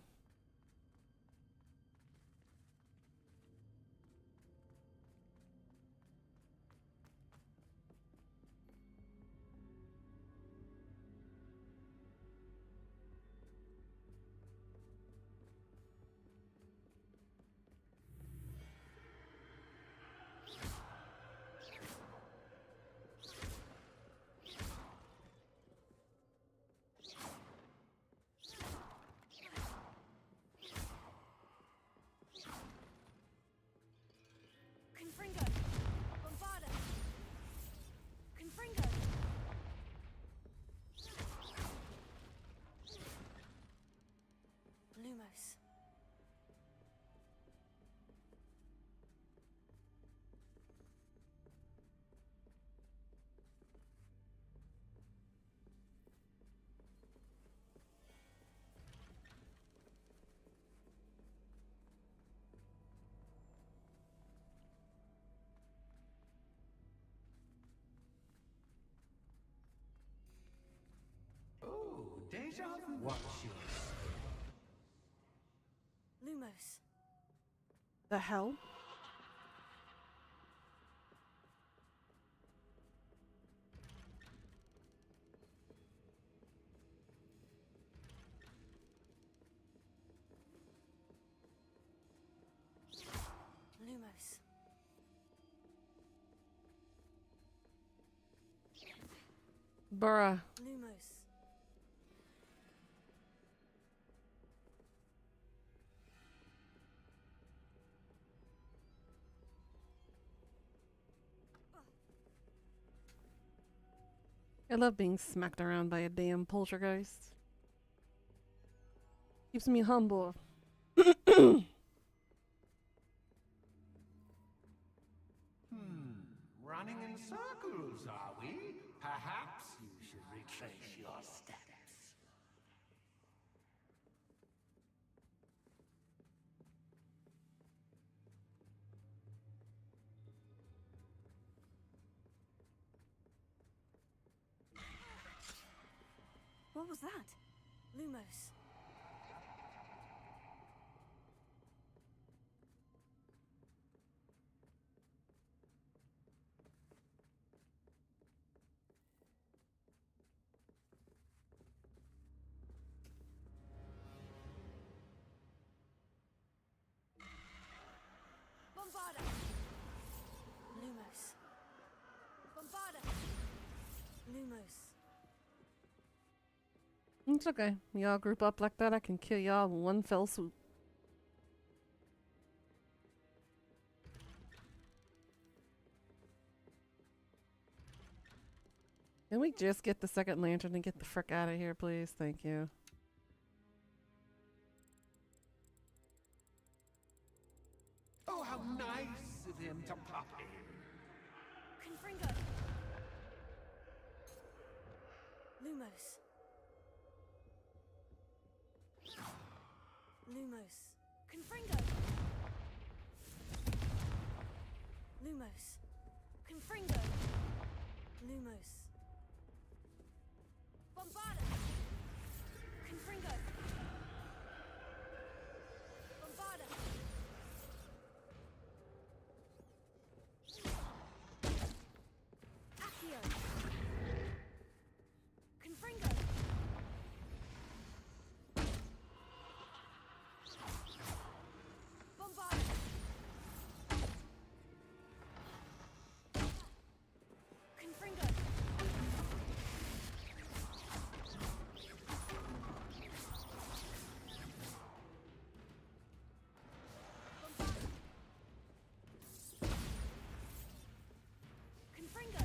Confringo. Bombarda. Confringo. Lumos. Oh, deja vu. What's yours? Lumos. The hell? Lumos. Bruh. Lumos. I love being smacked around by a damn poltergeist. Keeps me humble. Running in circles, are we? Perhaps you should retrace your steps. What was that? Lumos. Lumos. It's okay. Y'all group up like that, I can kill y'all in one fell swoop. Can we just get the second lantern and get the frick out of here, please? Thank you. Oh, how nice of him to pop in. Confringo. Lumos. Lumos. Confringo. Lumos. Confringo. Lumos. Bombarda. Confringo. Bombarda. Accio. Confringo. Bombarda. Confringo. Confringo.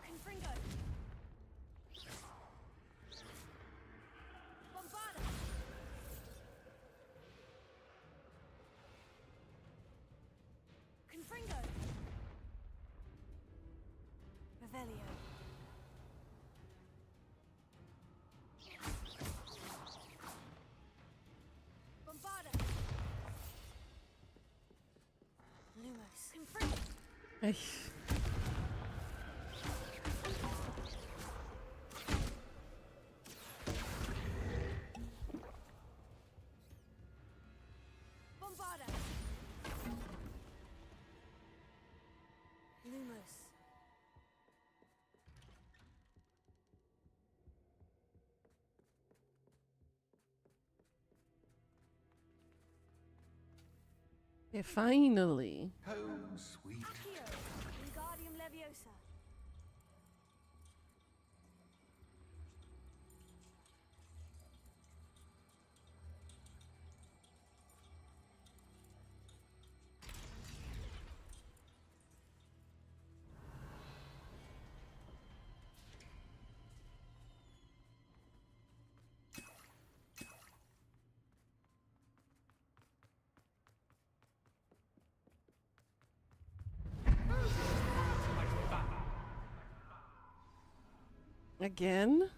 Confringo. Bombarda. Confringo. Revelio. Bombarda. Lumos. Confringo. Ay. Bombarda. Lumos. Yeah, finally. Home, sweet. Accio. Wingardium Leviosa. Again?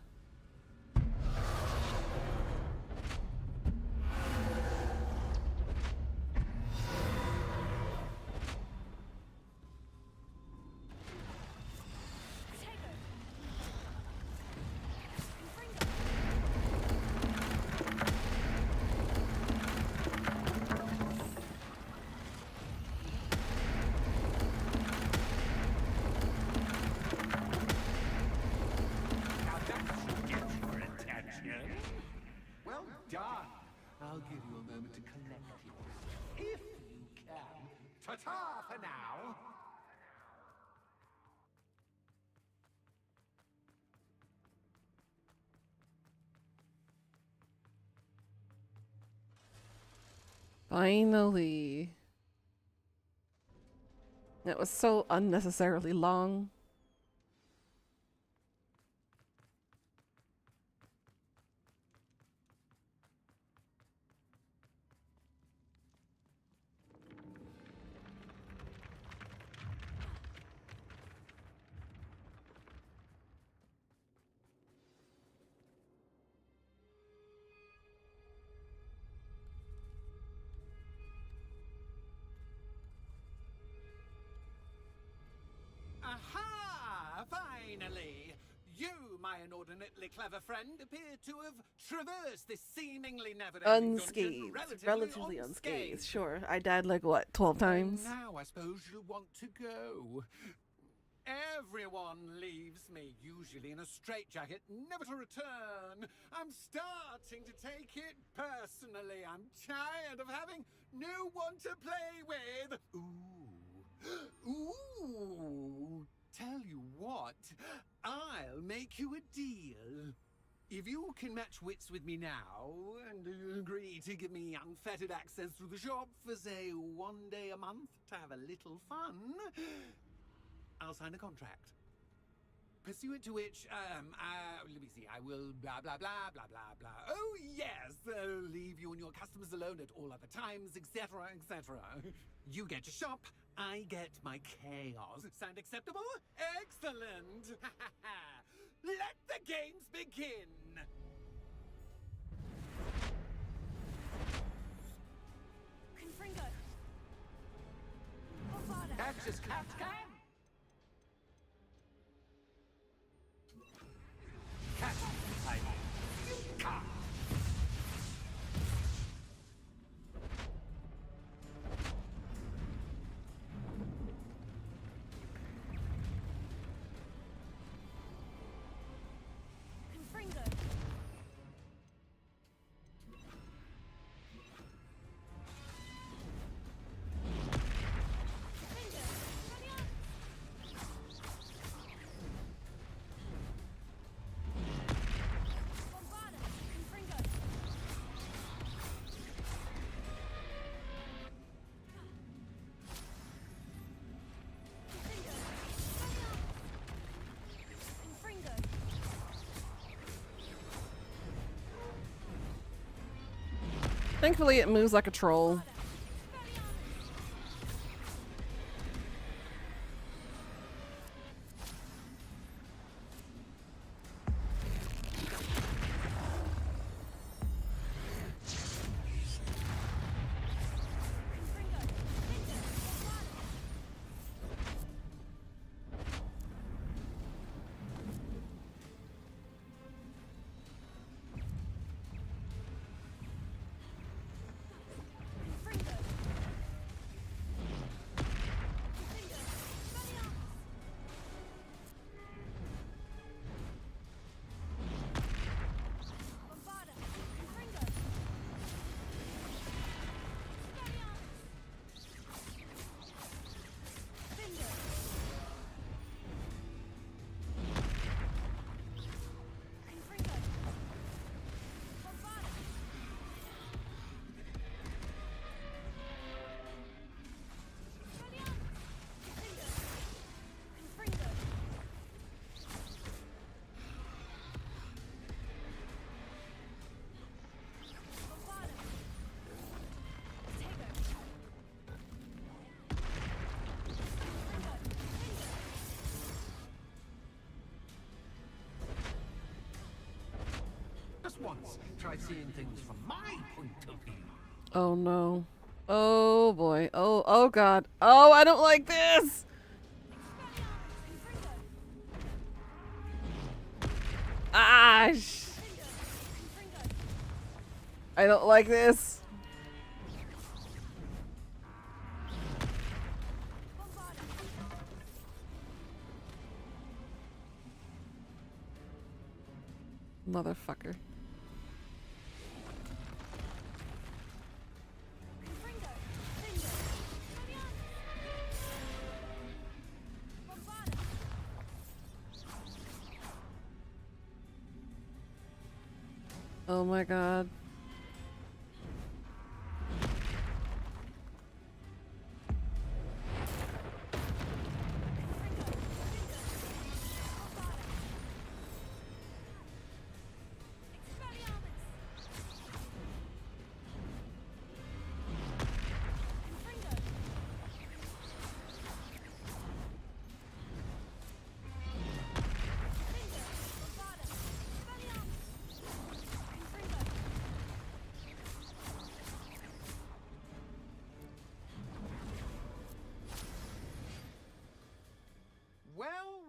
Now that should get your attention. Well done. I'll give you a moment to collect yourself, if you can. Ta-ta for now. Finally. That was so unnecessarily long. Aha! Finally! You, my inordinately clever friend, appear to have traversed this seemingly never-ending dungeon Unscathed. Relatively unscathed. unscathed. Sure. I died like, what, 12 times? And now I suppose you'll want to go. Everyone leaves me, usually in a straitjacket, never to return. I'm starting to take it personally. I'm tired of having no one to play with. Ooh. Tell you what, I'll make you a deal. If you can match wits with me now and agree to give me unfettered access to the shop for, say, 1 day a month to have a little fun, I'll sign a contract. Pursuant to which, let me see, I will blah, blah, blah, blah, blah, blah. Oh, yes, leave you and your customers alone at all other times, etc., etc. You get your shop, I get my chaos. Sound acceptable? Excellent! Let the games begin! Confringo! Bombarda! Catch as catch can! Catch time! Come! Confringo! Thankfully, it moves like a troll. Just once, try seeing things from my point of view. Oh no. Oh boy. Oh god. Oh, I don't like this! Ah! I don't like this. Motherfucker. Oh my god.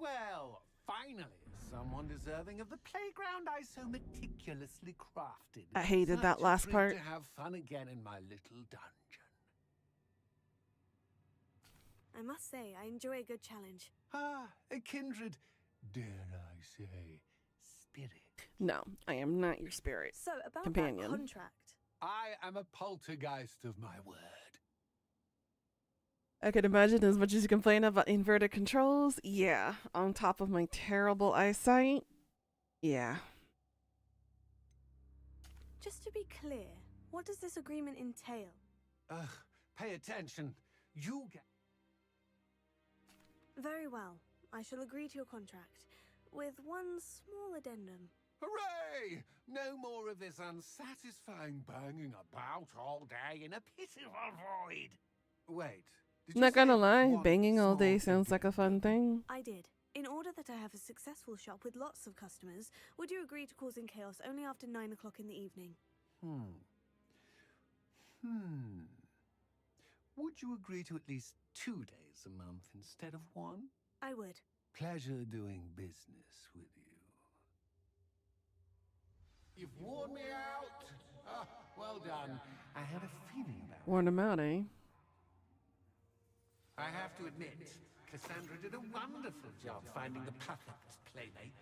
Well, finally, someone deserving of the playground I so meticulously crafted. I hated that Such a last treat part. to have fun again in my little dungeon. I must say, I enjoy a good challenge. Ah, a kindred, dare I say, spirit. No, I am not your spirit So, about companion. that contract. I am a poltergeist of my word. I can imagine as much as you complain about inverted controls. Yeah, on top of my terrible eyesight. Yeah. Just to be clear, what does this agreement entail? Ugh, pay attention. You get... Very well. I shall agree to your contract, with one small addendum. Hooray! No more of this unsatisfying banging about all day in a pitiful void. Wait. Not gonna lie, banging all day sounds like a fun thing. I did. In order that I have a successful shop with lots of customers, would you agree to causing chaos only after 9 o'clock in the evening? Would you agree to at least 2 days a month instead of 1? I would. Pleasure doing business with you. You've worn me out. Ah, well done. I had a feeling about it. Worn him out, eh? I have to admit, Cassandra did a wonderful job finding the perfect playmate.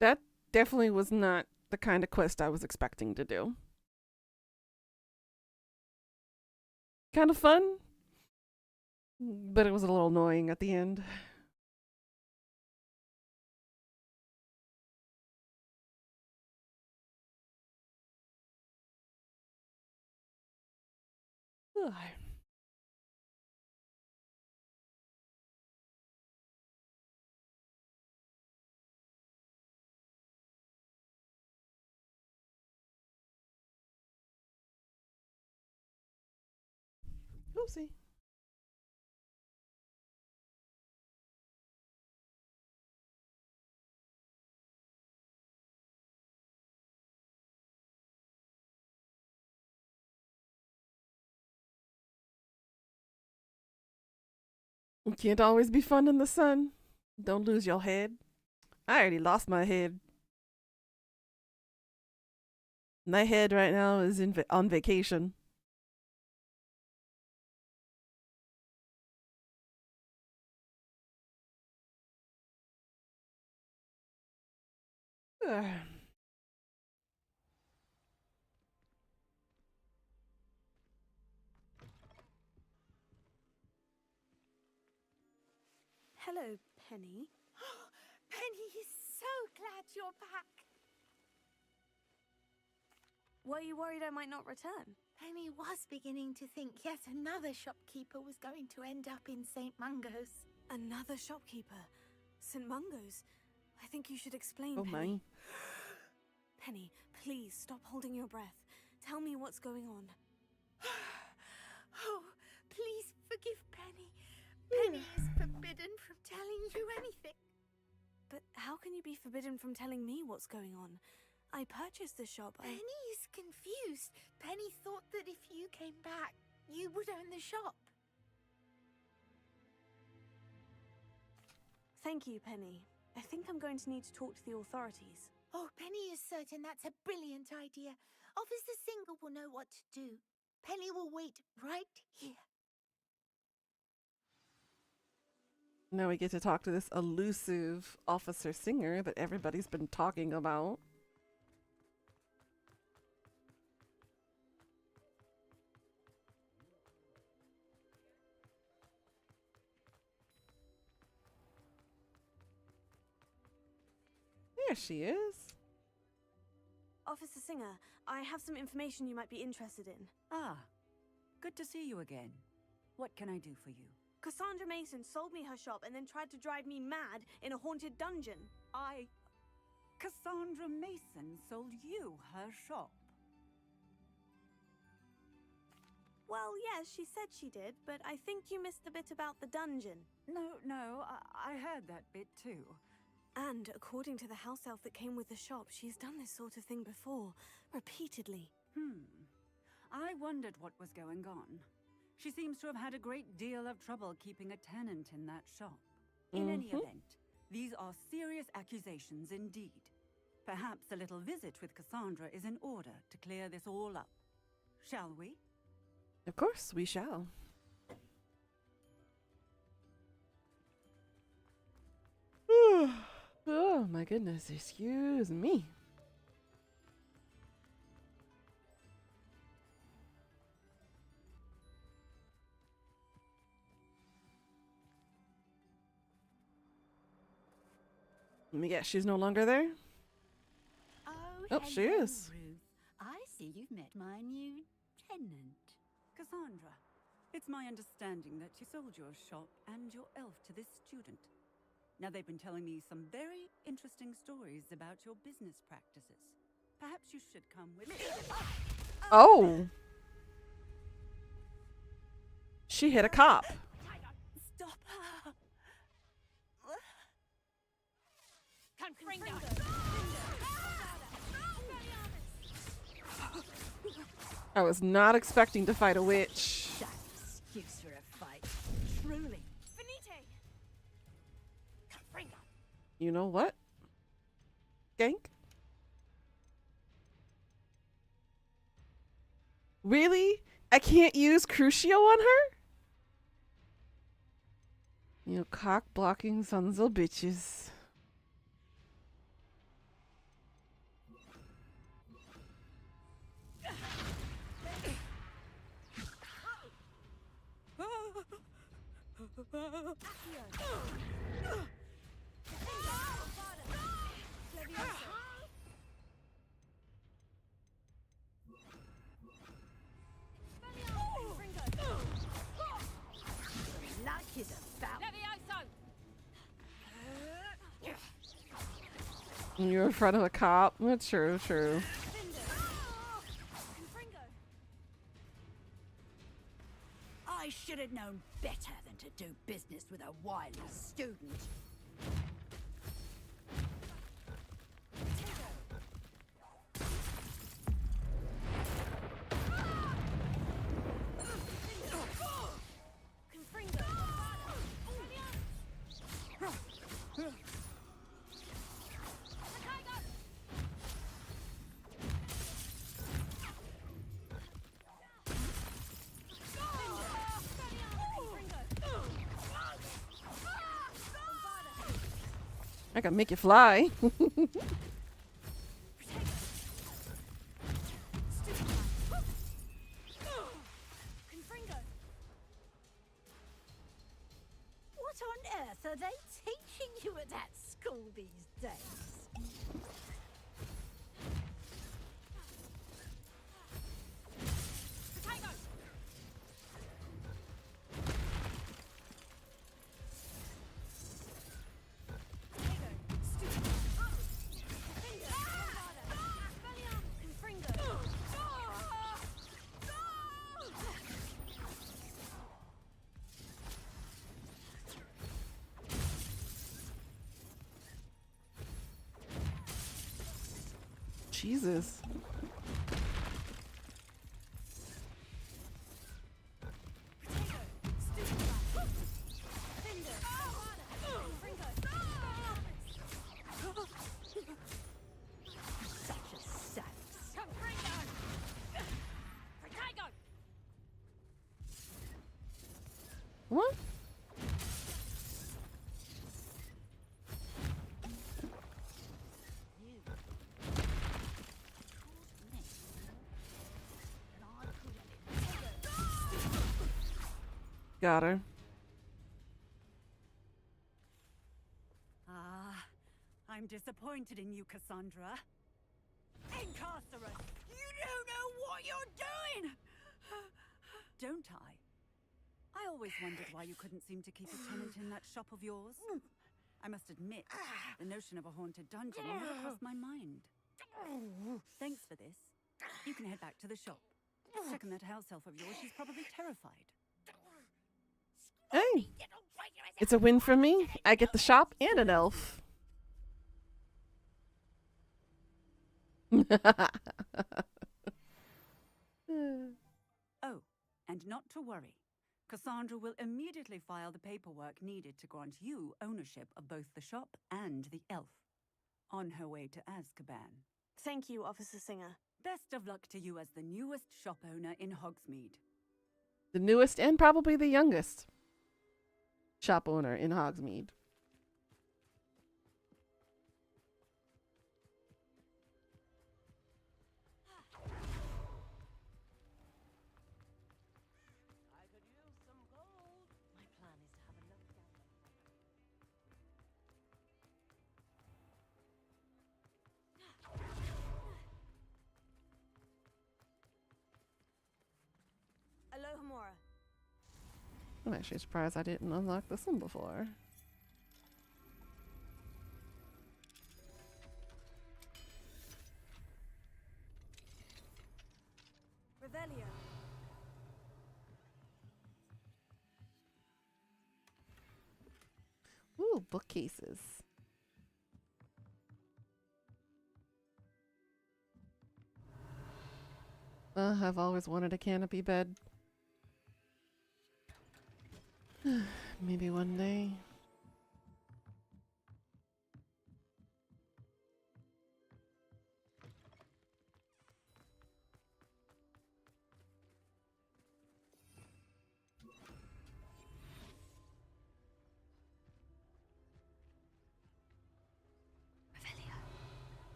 That definitely was not the kind of quest I was expecting to do. Kind of fun, but it was a little annoying at the end. Ugh. Oopsie. It can't always be fun in the sun. Don't lose your head. I already lost my head. My head right now is on vacation. Ugh. Hello, Penny. Penny is so glad you're back. Were you worried I might not return? Penny was beginning to think yet another shopkeeper was going to end up in St. Mungo's. Another shopkeeper? St. Mungo's? I think you should explain, Oh Penny. my. Penny, please stop holding your breath. Tell me what's going on. Oh, please forgive Penny. Penny is forbidden from telling you anything. But how can you be forbidden from telling me what's going on? I purchased the shop. Penny is confused. Penny thought that if you came back, you would own the shop. Thank you, Penny. I think I'm going to need to talk to the authorities. Oh, Penny is certain that's a brilliant idea. Officer Singer will know what to do. Penny will wait right here. Now we get to talk to this elusive Officer Singer that everybody's been talking about. There she is. Officer Singer, I have some information you might be interested in. Ah, good to see you again. What can I do for you? Cassandra Mason sold me her shop and then tried to drive me mad in a haunted dungeon. Cassandra Mason sold you her shop? Well, yes, she said she did, but I think you missed the bit about the dungeon. No, I heard that bit too. And according to the house elf that came with the shop, she's done this sort of thing before, repeatedly. I wondered what was going on. She seems to have had a great deal of trouble keeping a tenant in that shop. In any event, these are serious accusations indeed. Perhaps a little visit with Cassandra is in order to clear this all up. Shall we? Of course, we shall. Oh my goodness, excuse me. Yeah, she's no longer there? Oh, she hello, is. Ruth. I see you've met my new tenant. Cassandra, it's my understanding that you sold your shop and your elf to this student. Now, they've been telling me some very interesting stories about your business practices. Perhaps you should come with me. Oh. She hit a cop. Stop her! I was not expecting to fight a witch. Excuse for a fight. Truly. You know what? Gank? Really? I can't use Crucio on her? You cock blocking sons of bitches. Luck is about. You're in front of a cop. That's true, true. I should have known better than to do business with a wily student. I can make you fly. What on earth are they teaching you at that school these days? Jesus. What? Got her. Ah, I'm disappointed in you, Cassandra. Incarcerate! You don't know what you're doing! Don't I? I always wondered why you couldn't seem to keep a tenant in that shop of yours. I must admit, the notion of a haunted dungeon never crossed my mind. Thanks for this. You can head back to the shop. Check on that house elf of yours. She's probably terrified. Hey, it's a win for me. I get the shop and an elf. Oh, and not to worry. Cassandra will immediately file the paperwork needed to grant you ownership of both the shop and the elf. on her way to Azkaban. Thank you, Officer Singer. Best of luck to you as the newest shop owner in Hogsmeade. The newest and probably the youngest shop owner in Hogsmeade. I could use some gold. My plan is to have a look down Alohomora. I'm actually surprised I didn't unlock this one before. Revelio. Ooh, bookcases. I've always wanted a canopy bed. Maybe one day.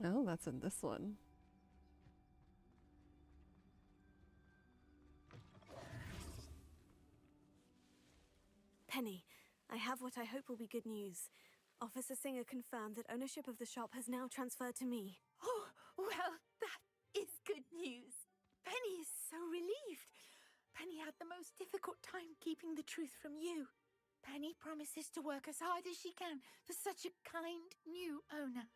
Oh, that's in this one. Penny, I have what I hope will be good news. Officer Singer confirmed that ownership of the shop has now transferred to me. Oh, well, that is good news. Penny is so relieved. Penny had the most difficult time keeping the truth from you. Penny promises to work as hard as she can for such a kind new owner.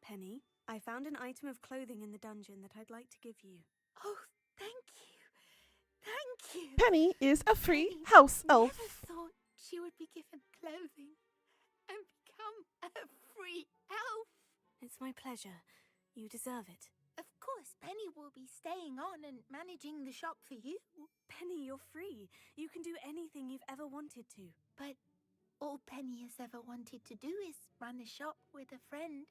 Penny, I found an item of clothing in the dungeon that I'd like to give you. Oh, thank you. Thank you. Penny is a free house elf. Never thought she would be given clothing and become a free elf. It's my pleasure. You deserve it. Of course, Penny will be staying on and managing the shop for you. Penny, you're free. You can do anything you've ever wanted to. But all Penny has ever wanted to do is run a shop with a friend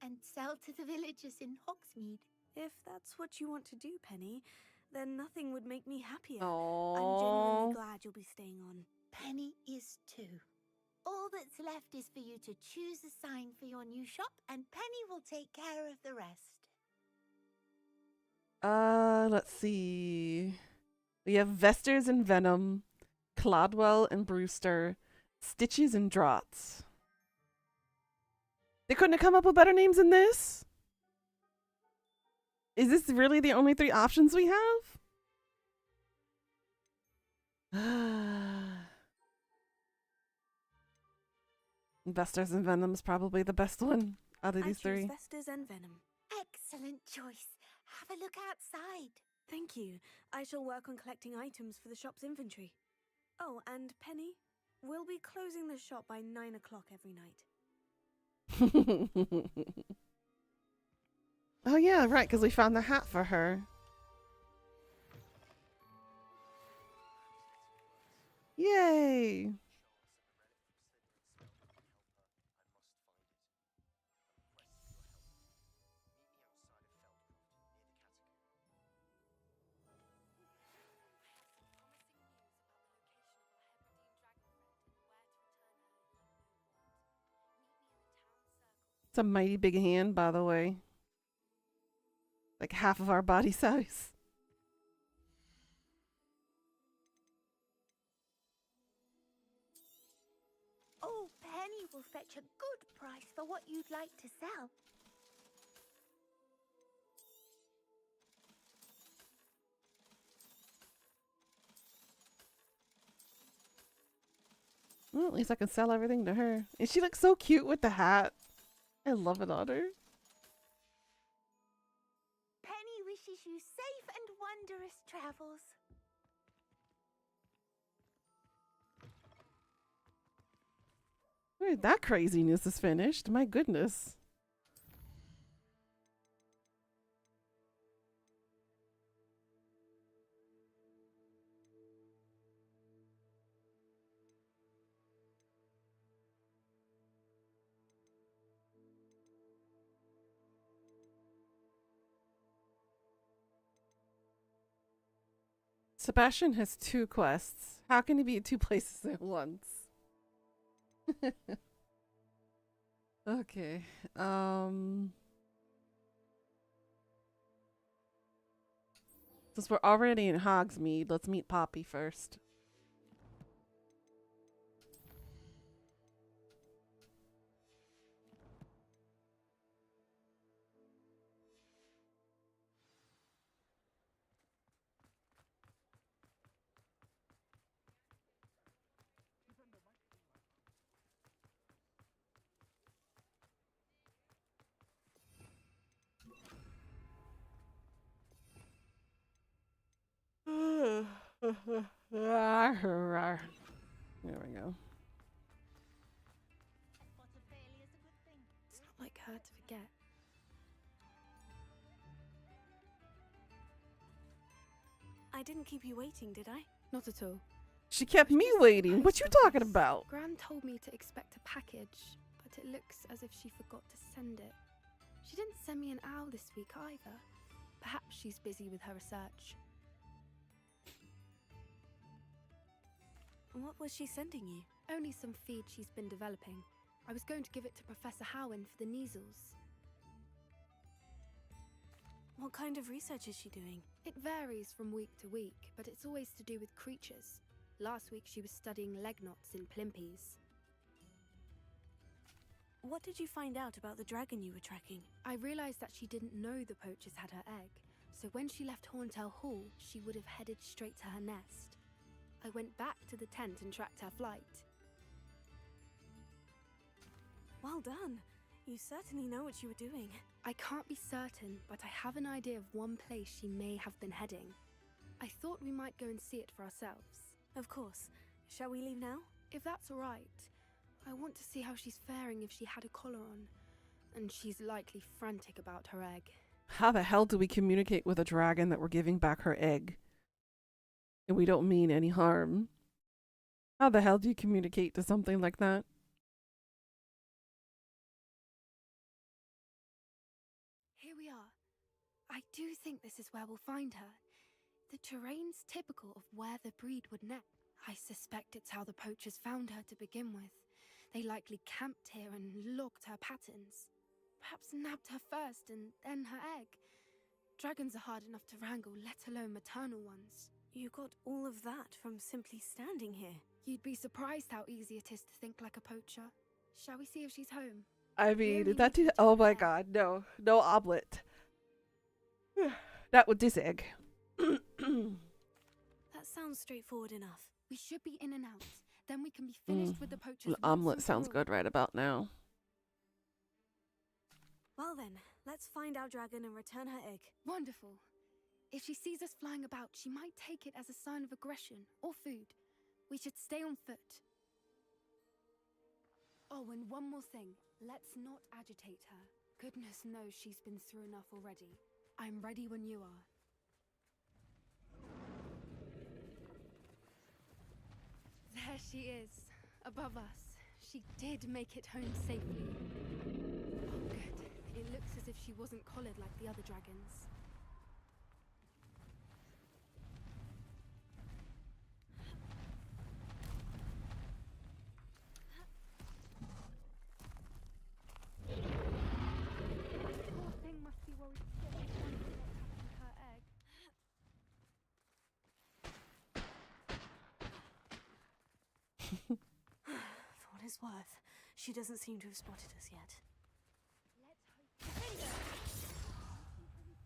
and sell to the villagers in Hogsmeade. If that's what you want to do, Penny, then nothing would make me happier. Aww. I'm genuinely glad you'll be staying on. Penny is too. All that's left is for you to choose a sign for your new shop, and Penny will take care of the rest. Let's see. We have Vesters and Venom, Clodwell and Brewster, Stitches and Draughts. They couldn't have come up with better names than this? Is this really the only three options we have? Vesters and Venom's probably the best one out of these three. Vesters and Venom. Excellent choice. Have a look outside. Thank you. I shall work on collecting items for the shop's inventory. Oh, and Penny, we'll be closing the shop by 9 o'clock every night. Oh yeah, right, because we found the hat for her. Yay! It's a mighty big hand, by the way. Like half of our body size. Oh, Penny will fetch a good price for what you'd like to sell. Well, at least I can sell everything to her. And she looks so cute with the hat. I love it on her. Penny wishes you safe and wondrous travels. Wait, that craziness is finished. My goodness. Sebastian has 2 quests. How can he be at 2 places at once? Okay. Since we're already in Hogsmeade, let's meet Poppy first. There we go. It's not like her to forget. I didn't keep you waiting, did I? Not at all. She kept me waiting. What you talking about? Gran told me to expect a package, but it looks as if she forgot to send it. She didn't send me an owl this week either. Perhaps she's busy with her research. What was she sending you? Only some feed she's been developing. I was going to give it to Professor Howin for the measles. What kind of research is she doing? It varies from week to week, but it's always to do with creatures. Last week she was studying leg knots in plimpies. What did you find out about the dragon you were tracking? I realized that she didn't know the poachers had her egg, so when she left Horntail Hall, she would have headed straight to her nest. I went back to the tent and tracked her flight. Well done. You certainly know what you were doing. I can't be certain, but I have an idea of one place she may have been heading. I thought we might go and see it for ourselves. Of course. Shall we leave now? If that's all right. I want to see how she's faring if she had a collar on. And she's likely frantic about her egg. How the hell do we communicate with a dragon that we're giving back her egg? And we don't mean any harm. How the hell do you communicate to something like that? Here we are. I do think this is where we'll find her. The terrain's typical of where the breed would nest. I suspect it's how the poachers found her to begin with. They likely camped here and logged her patterns. Perhaps nabbed her first and then her egg. Dragons are hard enough to wrangle, let alone maternal ones. You got all of that from simply standing here. You'd be surprised how easy it is to think like a poacher. Shall we see if she's home? I mean, that did. Oh my god, no. No omelet. Not with this egg. That sounds straightforward enough. We should be in and out. Then we can be finished with the poachers. An omelet sounds good right about now. Well then, let's find our dragon and return her egg. Wonderful. If she sees us flying about, she might take it as a sign of aggression or food. We should stay on foot. Oh, and one more thing. Let's not agitate her. Goodness knows she's been through enough already. I'm ready when you are. There she is, above us. She did make it home safely. Oh, good. It looks as if she wasn't collared like the other dragons. Poor thing must be worried sick, wondering what happened to her egg. For what it's worth, she doesn't seem to have spotted us yet.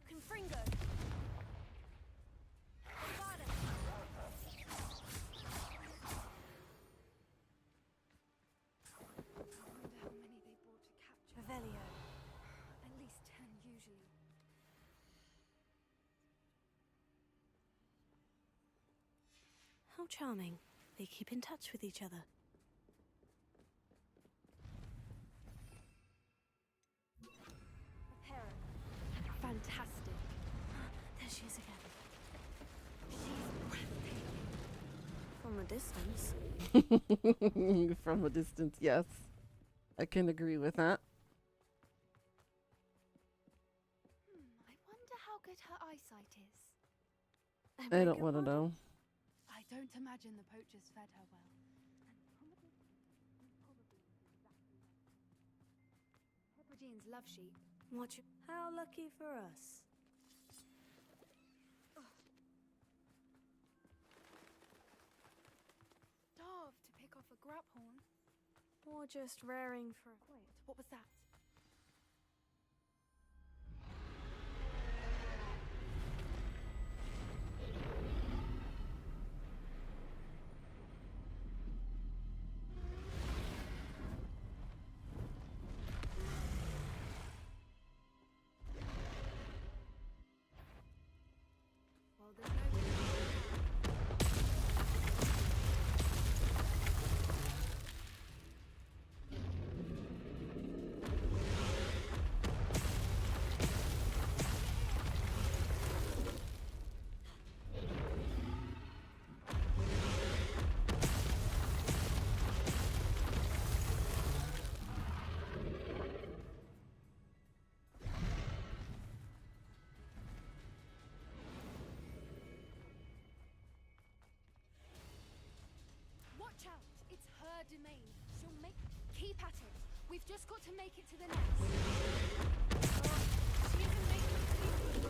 Confringo! I wonder how many they brought to capture. Revelio. At least 10 usually. How charming. They keep in touch with each other. Fantastic. There she is again. She's breathtaking. From a distance. From a distance, yes. I can agree with that. I wonder how good her eyesight is. I don't want to know. don't imagine the poachers fed her well. Hebrideans love sheep. How lucky for us. Starved to pick off a graphorn. Or just raring for a... Wait, what was that? Well, there's no... Watch out! It's her domain. She'll make... Keep at it. We've just got to make it to the nest. She isn't making it easy.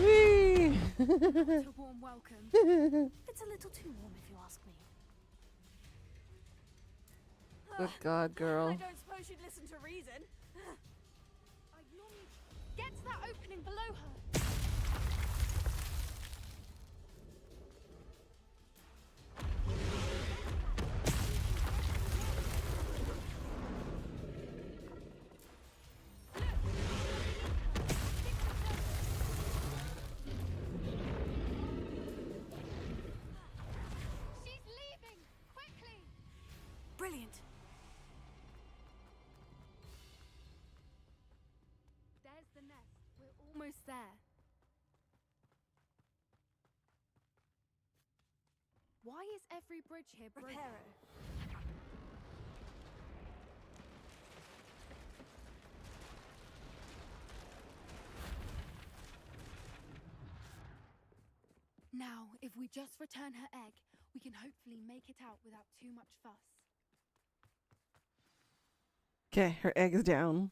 Whee! Not a warm welcome. It's a little too warm if you ask me. Good God, girl. I don't suppose she'd listen to reason. Get to that opening below her. She's leaving! Quickly! Brilliant. There's the nest. We're almost there. Why is every bridge here broken? Reparo. Now, if we just return her egg, we can hopefully make it out without too much fuss. Okay, her egg is down.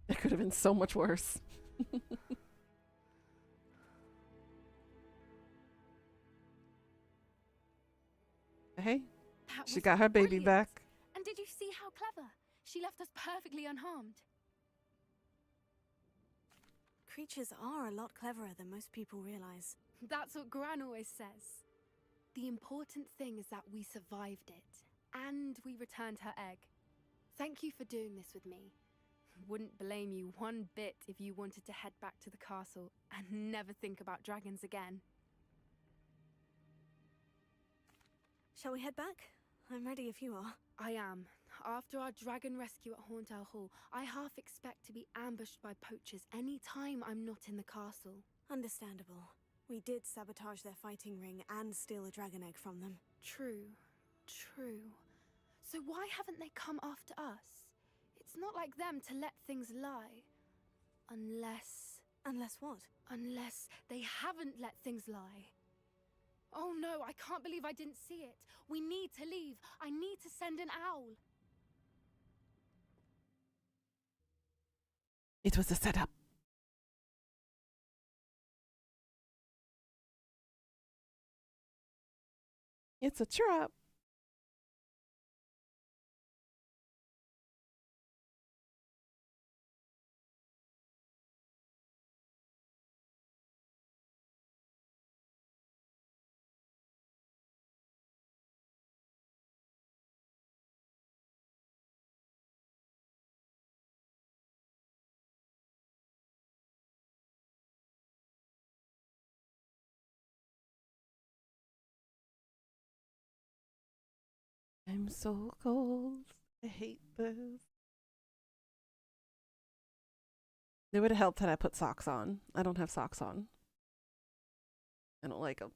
It could have been so much worse. Hey, That she was got her baby brilliant. back. And did you see how clever? She left us perfectly unharmed. Creatures are a lot cleverer than most people realize. That's what Gran always says. The important thing is that we survived it. And we returned her egg. Thank you for doing this with me. Wouldn't blame you one bit if you wanted to head back to the castle and never think about dragons again. Shall we head back? I'm ready if you are. I am. After our dragon rescue at Hauntow Hall, I half expect to be ambushed by poachers any time I'm not in the castle. Understandable. We did sabotage their fighting ring and steal a dragon egg from them. True. So why haven't they come after us? It's not like them to let things lie. Unless... Unless what? Unless they haven't let things lie. Oh no, I can't believe I didn't see it. We need to leave. I need to send an owl. It was a setup. It's a trap. I'm so cold. I hate this. It would have helped had I put socks on. I don't have socks on. I don't like them.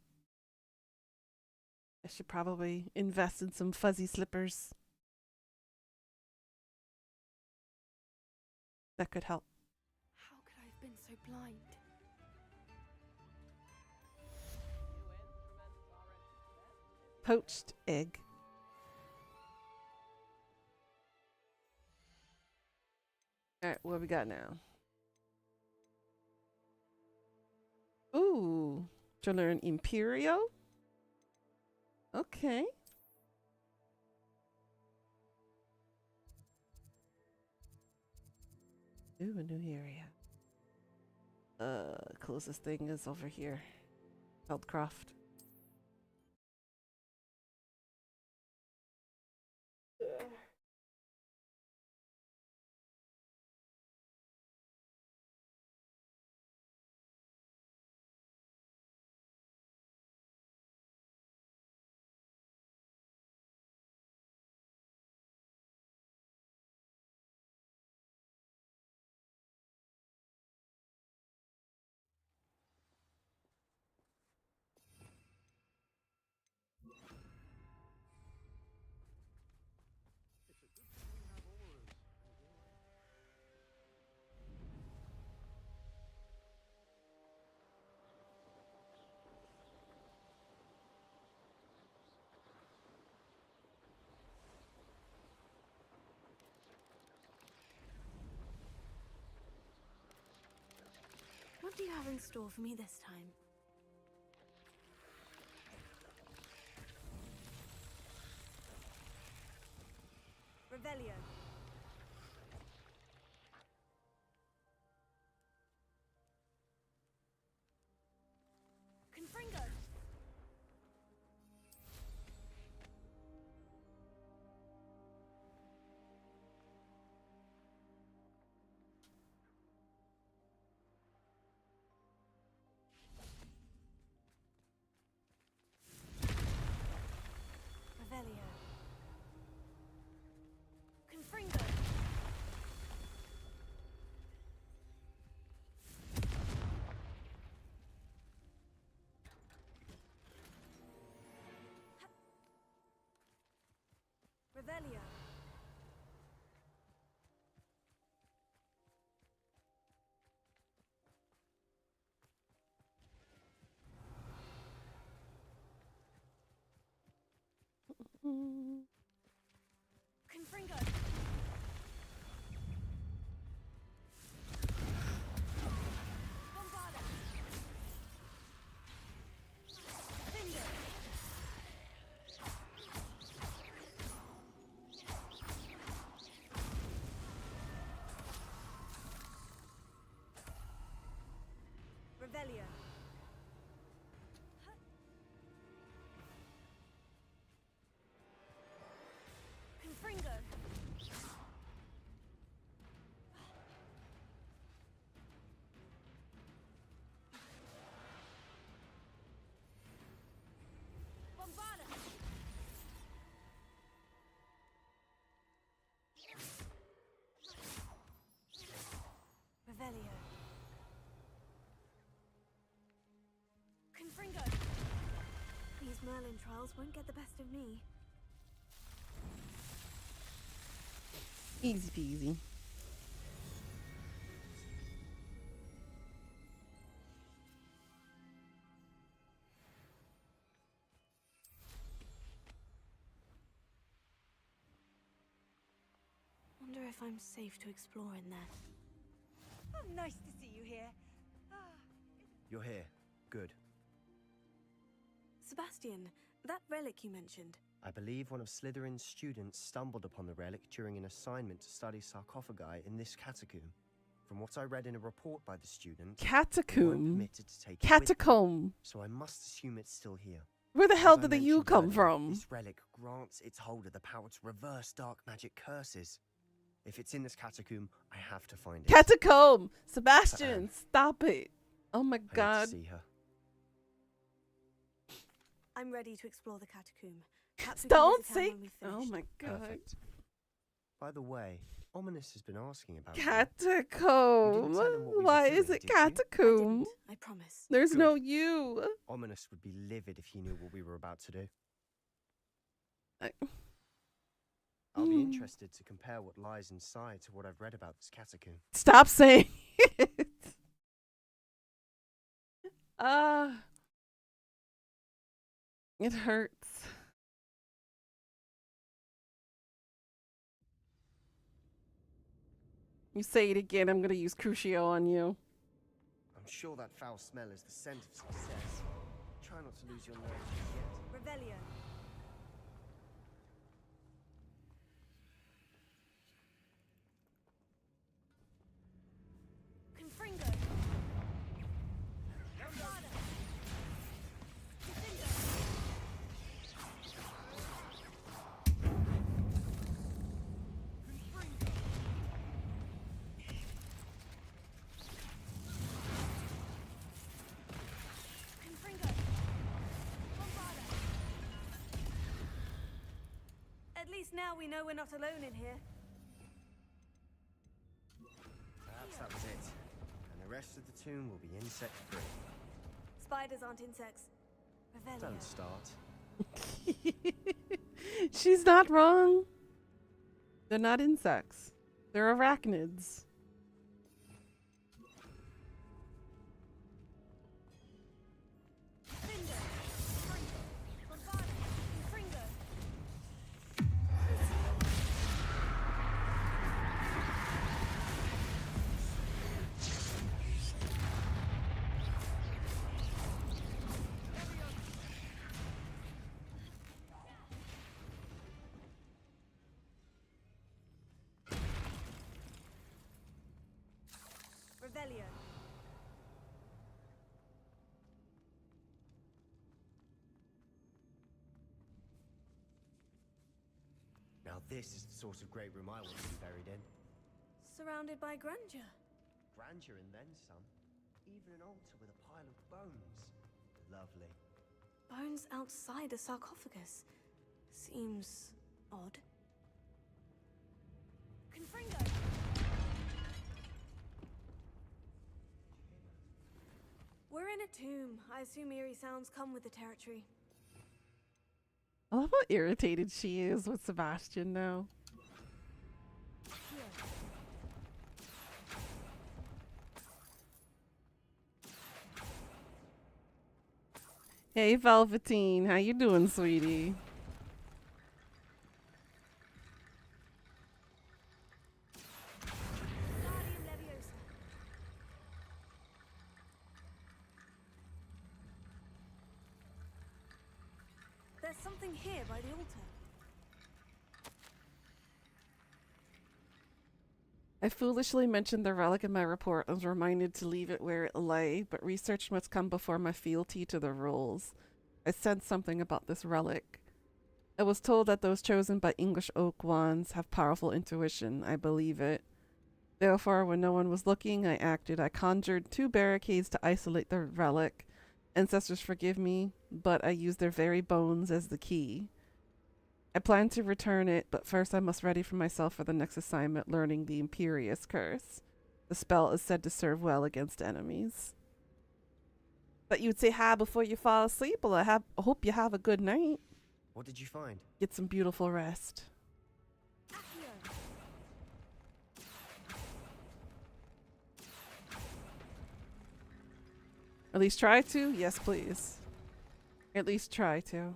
I should probably invest in some fuzzy slippers. That could help. How could I have been so blind? Poached egg. Alright, what we got now? Ooh. To learn Imperio? Okay. Ooh, a new area. Closest thing is over here. Feldcroft. What do you have in store for me this time? Revelio. Confringo. Revelio. Confringo. Revelio. Confringo. Bombarda. Finger. Revelio. Confringo. Bombarda. Revelio. Confringo. These Merlin trials won't get the best of me. Easy peasy. Wonder if I'm safe to explore in there. Oh, nice to see you here. You're here. Good. Sebastian, that relic you mentioned. I believe one of Slytherin's students stumbled upon the relic during an assignment to study sarcophagi in this catacomb. From what I read in a report by the student, they weren't Catacomb. permitted to take it with them, Catacomb. so I must assume it's still here. Where the hell As I did the U mentioned come earlier, from? This relic grants its holder the power to reverse dark magic curses. If it's in this catacomb, I have to find it. Catacomb. Sebastian, stop it. Oh my I need god. to see her. I'm ready to explore the catacomb. Perhaps we can Don't visit town say. when we Oh finish. my god. Perfect. By the way, Ominous has been asking about Catacomb. Why is it catacomb? I promise. There's Good. no you. Ominous would be livid if he knew what we were about to do. I'll be interested to compare what lies inside to what I've read about this catacomb. Stop saying it. It hurts. You say it again, I'm gonna use Crucio on you. I'm sure that foul smell is the scent of success. Try not to lose your nerve just yet. Rebellion. Confringo. Armada. Defender. Confringo. Confringo. Bombarda. At least now we know we're not alone in here. Perhaps that was it. And the rest of the tomb will be insect-free. Spiders aren't insects. Revelio. Don't start. She's not wrong. They're not insects. They're arachnids. Defender. Bombarda. Confringo. Rebellion. Now this is the sort of great room I want to be buried in. Surrounded by grandeur. Grandeur and then some. Even an altar with a pile of bones. Lovely. Bones outside a sarcophagus. Seems odd. Confringo. We're in a tomb. I assume eerie sounds come with the territory. I love how irritated she is with Sebastian now. Hey Velveteen, how you doing, sweetie? There's something here by the altar. I foolishly mentioned the relic in my report and was reminded to leave it where it lay, but research must come before my fealty to the rules. I sensed something about this relic. I was told that those chosen by English oak wands have powerful intuition. I believe it. Therefore, when no one was looking, I acted. I conjured 2 barricades to isolate the relic. Ancestors forgive me, but I used their very bones as the key. I plan to return it, but first I must ready for myself for the next assignment, learning the Imperious Curse. The spell is said to serve well against enemies. But you'd say hi before you fall asleep. Well, I hope you have a good night. What did you find? Get some beautiful rest. At least try to? Yes, please. At least try to.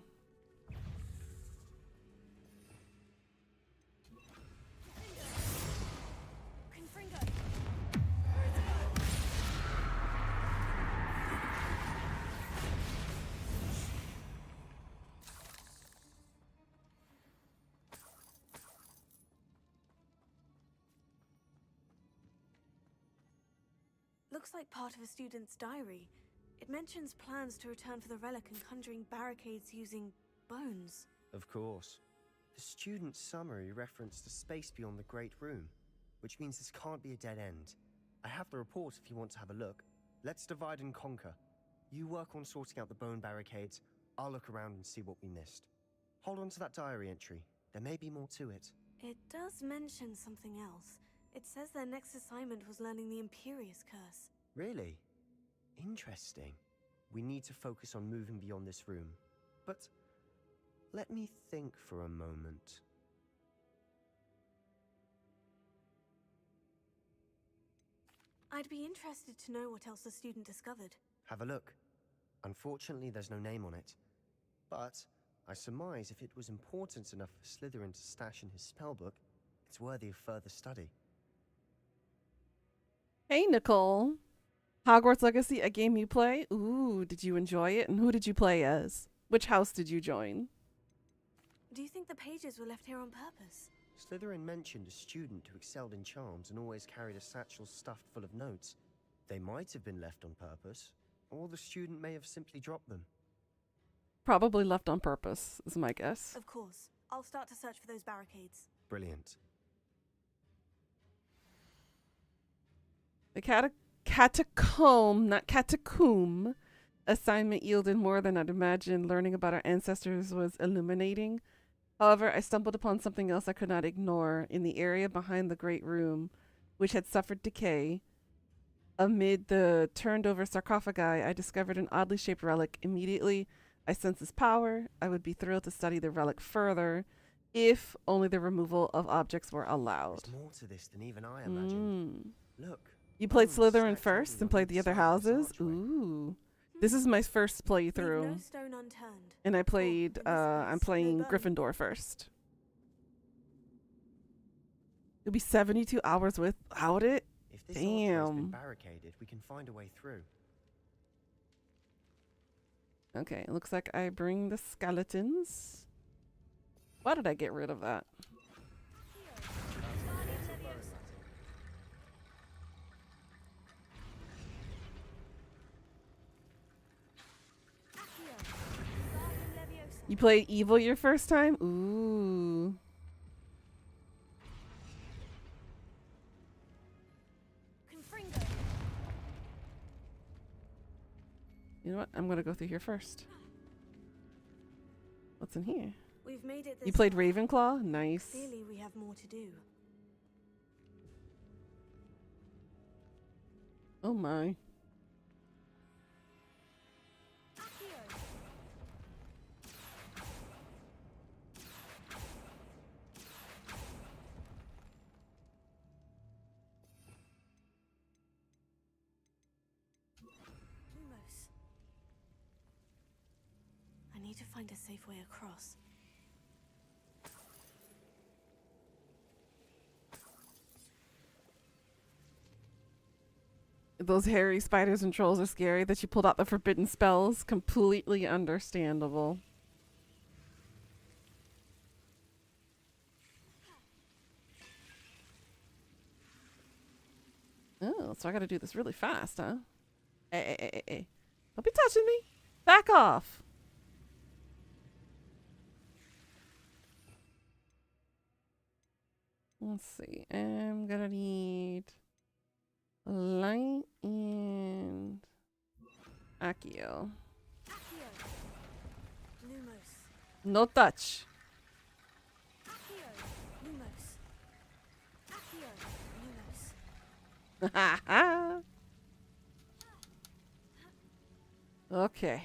Looks like part of a student's diary. It mentions plans to return for the relic and conjuring barricades using bones. Of course. The student's summary referenced the space beyond the Great Room, which means this can't be a dead end. I have the report if you want to have a look. Let's divide and conquer. You work on sorting out the bone barricades. I'll look around and see what we missed. Hold on to that diary entry. There may be more to it. It does mention something else. It says their next assignment was learning the Imperious Curse. Really? Interesting. We need to focus on moving beyond this room. But let me think for a moment. I'd be interested to know what else the student discovered. Have a look. Unfortunately, there's no name on it. But I surmise if it was important enough for Slytherin to stash in his spellbook, it's worthy of further study. Hey, Nicole. Hogwarts Legacy, a game you play? Ooh, did you enjoy it? And who did you play as? Which house did you join? Do you think the pages were left here on purpose? Slytherin mentioned a student who excelled in charms and always carried a satchel stuffed full of notes. They might have been left on purpose, or the student may have simply dropped them. Probably left on purpose, is my guess. Of course. I'll start to search for those barricades. Brilliant. The catacomb, not catacomb, assignment yielded more than I'd imagined. Learning about our ancestors was illuminating. However, I stumbled upon something else I could not ignore. In the area behind the great room, which had suffered decay, amid the turned-over sarcophagi, I discovered an oddly shaped relic. Immediately, I sensed its power. I would be thrilled to study the relic further, if only the removal of objects were allowed. There's more to this than even I imagined. Look. You played Slytherin first and played the other houses? Ooh. This is my first playthrough. No stone unturned. And I played, I'm playing Gryffindor first. It'll be 72 hours without it? If this archway has been Damn. barricaded, we can find a way through. Okay, looks like I bring the skeletons. Why did I get rid of that? You played evil your first time? Ooh. You know what? I'm gonna go through here first. What's in here? We've made it. You played Ravenclaw? Nice. Clearly, we have more to do. Oh my. I need to find a safe way across. Those hairy spiders and trolls are scary. That you pulled out the forbidden spells. Completely understandable. Oh, so I gotta do this really fast, huh? Hey. Don't be touching me. Back off. Let's see. I'm gonna need light and Accio. No touch. Okay.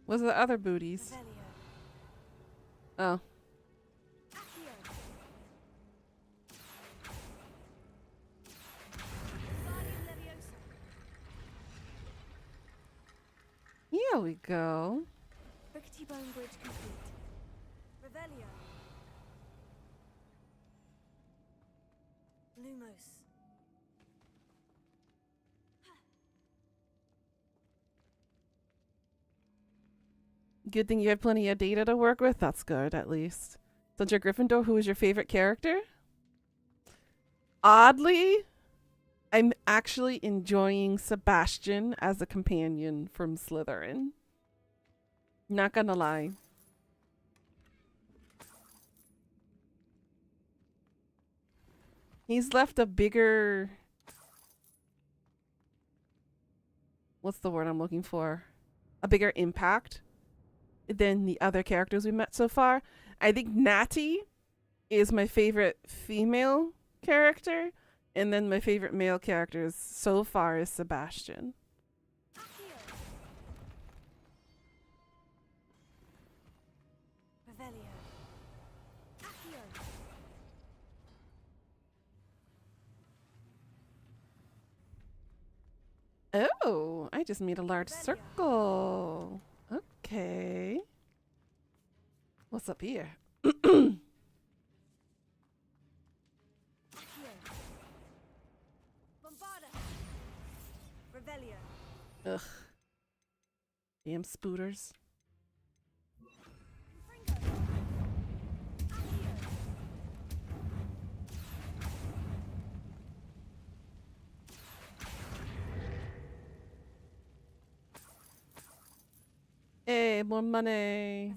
What's the other booties? Oh. Here we go. Rickety Bone Bridge complete. Revelio. Lumos. Good thing you have plenty of data to work with. That's good, at least. Since you're Gryffindor, who is your favorite character? Oddly, I'm actually enjoying Sebastian as a companion from Slytherin. Not gonna lie. He's left a bigger... What's the word I'm looking for? A bigger impact than the other characters we met so far. I think Natty is my favorite female character, and then my favorite male character so far is Sebastian. Oh, I just made a large circle. Okay. What's up here? Ugh. Damn spooters. Hey, more money.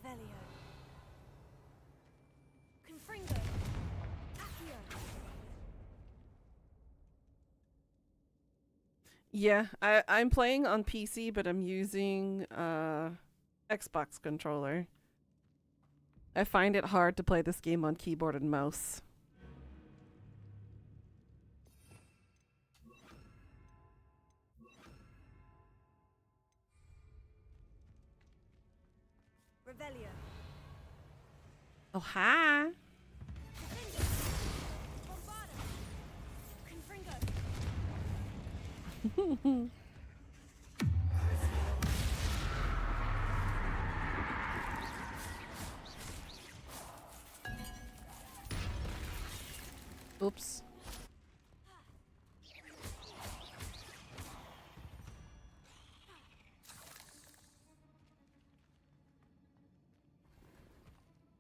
Yeah, I'm playing on PC, but I'm using Xbox controller. I find it hard to play this game on keyboard and mouse. Oh, hi. Oops.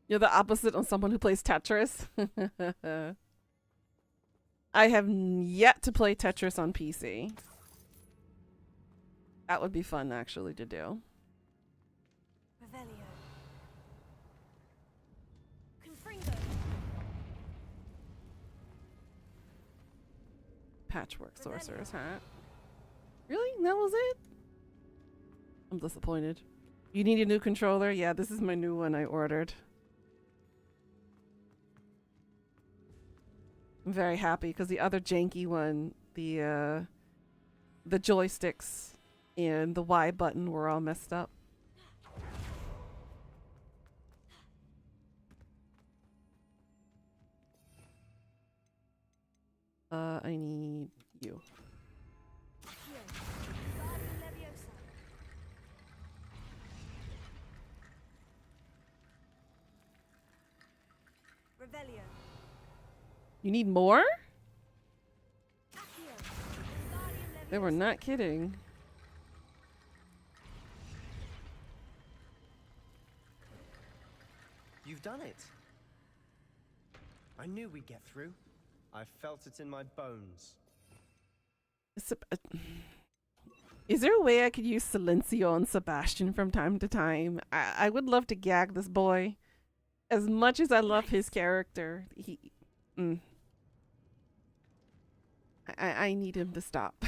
You're the opposite of someone who plays Tetris. I have yet to play Tetris on PC. That would be fun, actually, to do. Patchwork Sorcerer's Hat. Really? That was it? I'm disappointed. You need a new controller? Yeah, this is my new one I ordered. I'm very happy because the other janky one, the joysticks and the Y button were all messed up. I need you. You need more? They were not kidding. You've done it. I knew we'd get through. I felt it in my bones. Is there a way I could use Silencio on Sebastian from time to time? I would love to gag this boy. As much as I love his character, I need him to stop.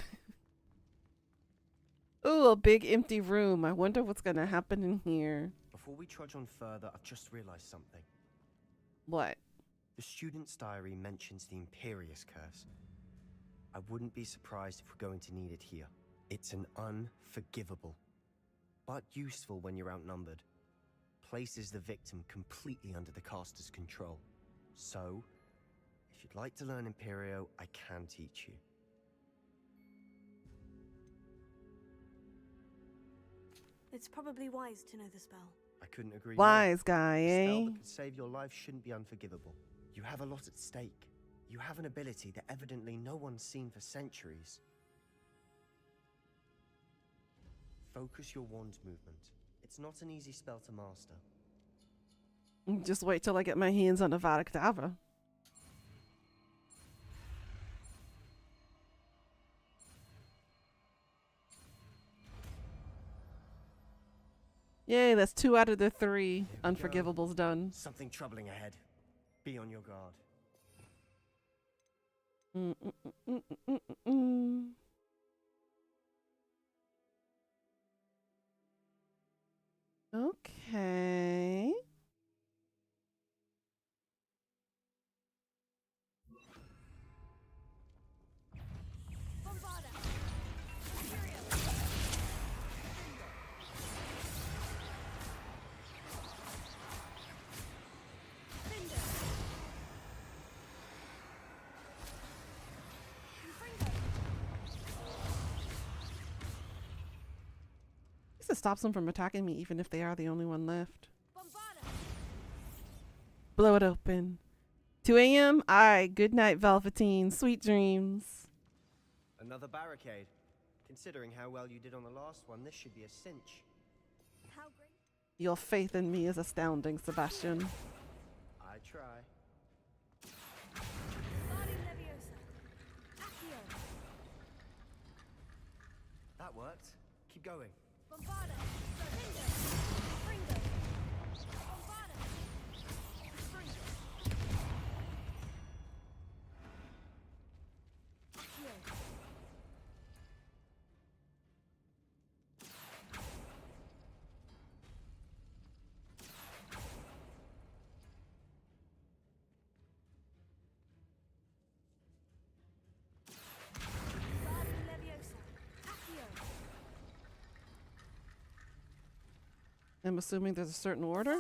Ooh, a big empty room. I wonder what's gonna happen in here. Before we trudge on further, I've just realized something. What? The student's diary mentions the Imperious Curse. I wouldn't be surprised if we're going to need it here. It's an unforgivable, but useful when you're outnumbered. Places the victim completely under the caster's control. So, if you'd like to learn Imperio, I can teach you. It's probably wise to know the spell. I couldn't agree Wise more. guy, A eh? spell that could save your life shouldn't be unforgivable. You have a lot at stake. You have an ability that evidently no one's seen for centuries. Focus your wand's movement. It's not an easy spell to master. Just wait till I get my hands on Avada Kedavra. Yay, that's 2 out of the 3 unforgivables done. Something troubling ahead. Be on your guard. Mm, mm, mm, mm, mm, mm. Okay. This stops them from attacking me, even if they are the only one left. Blow it open. 2 a.m. Aye. Good night, Velveteen. Sweet dreams. Another barricade. Considering how well you did on the last one, this should be a cinch. How great. Your faith in me is astounding, Sebastian. I try. That worked. Keep going. I'm assuming there's a certain order.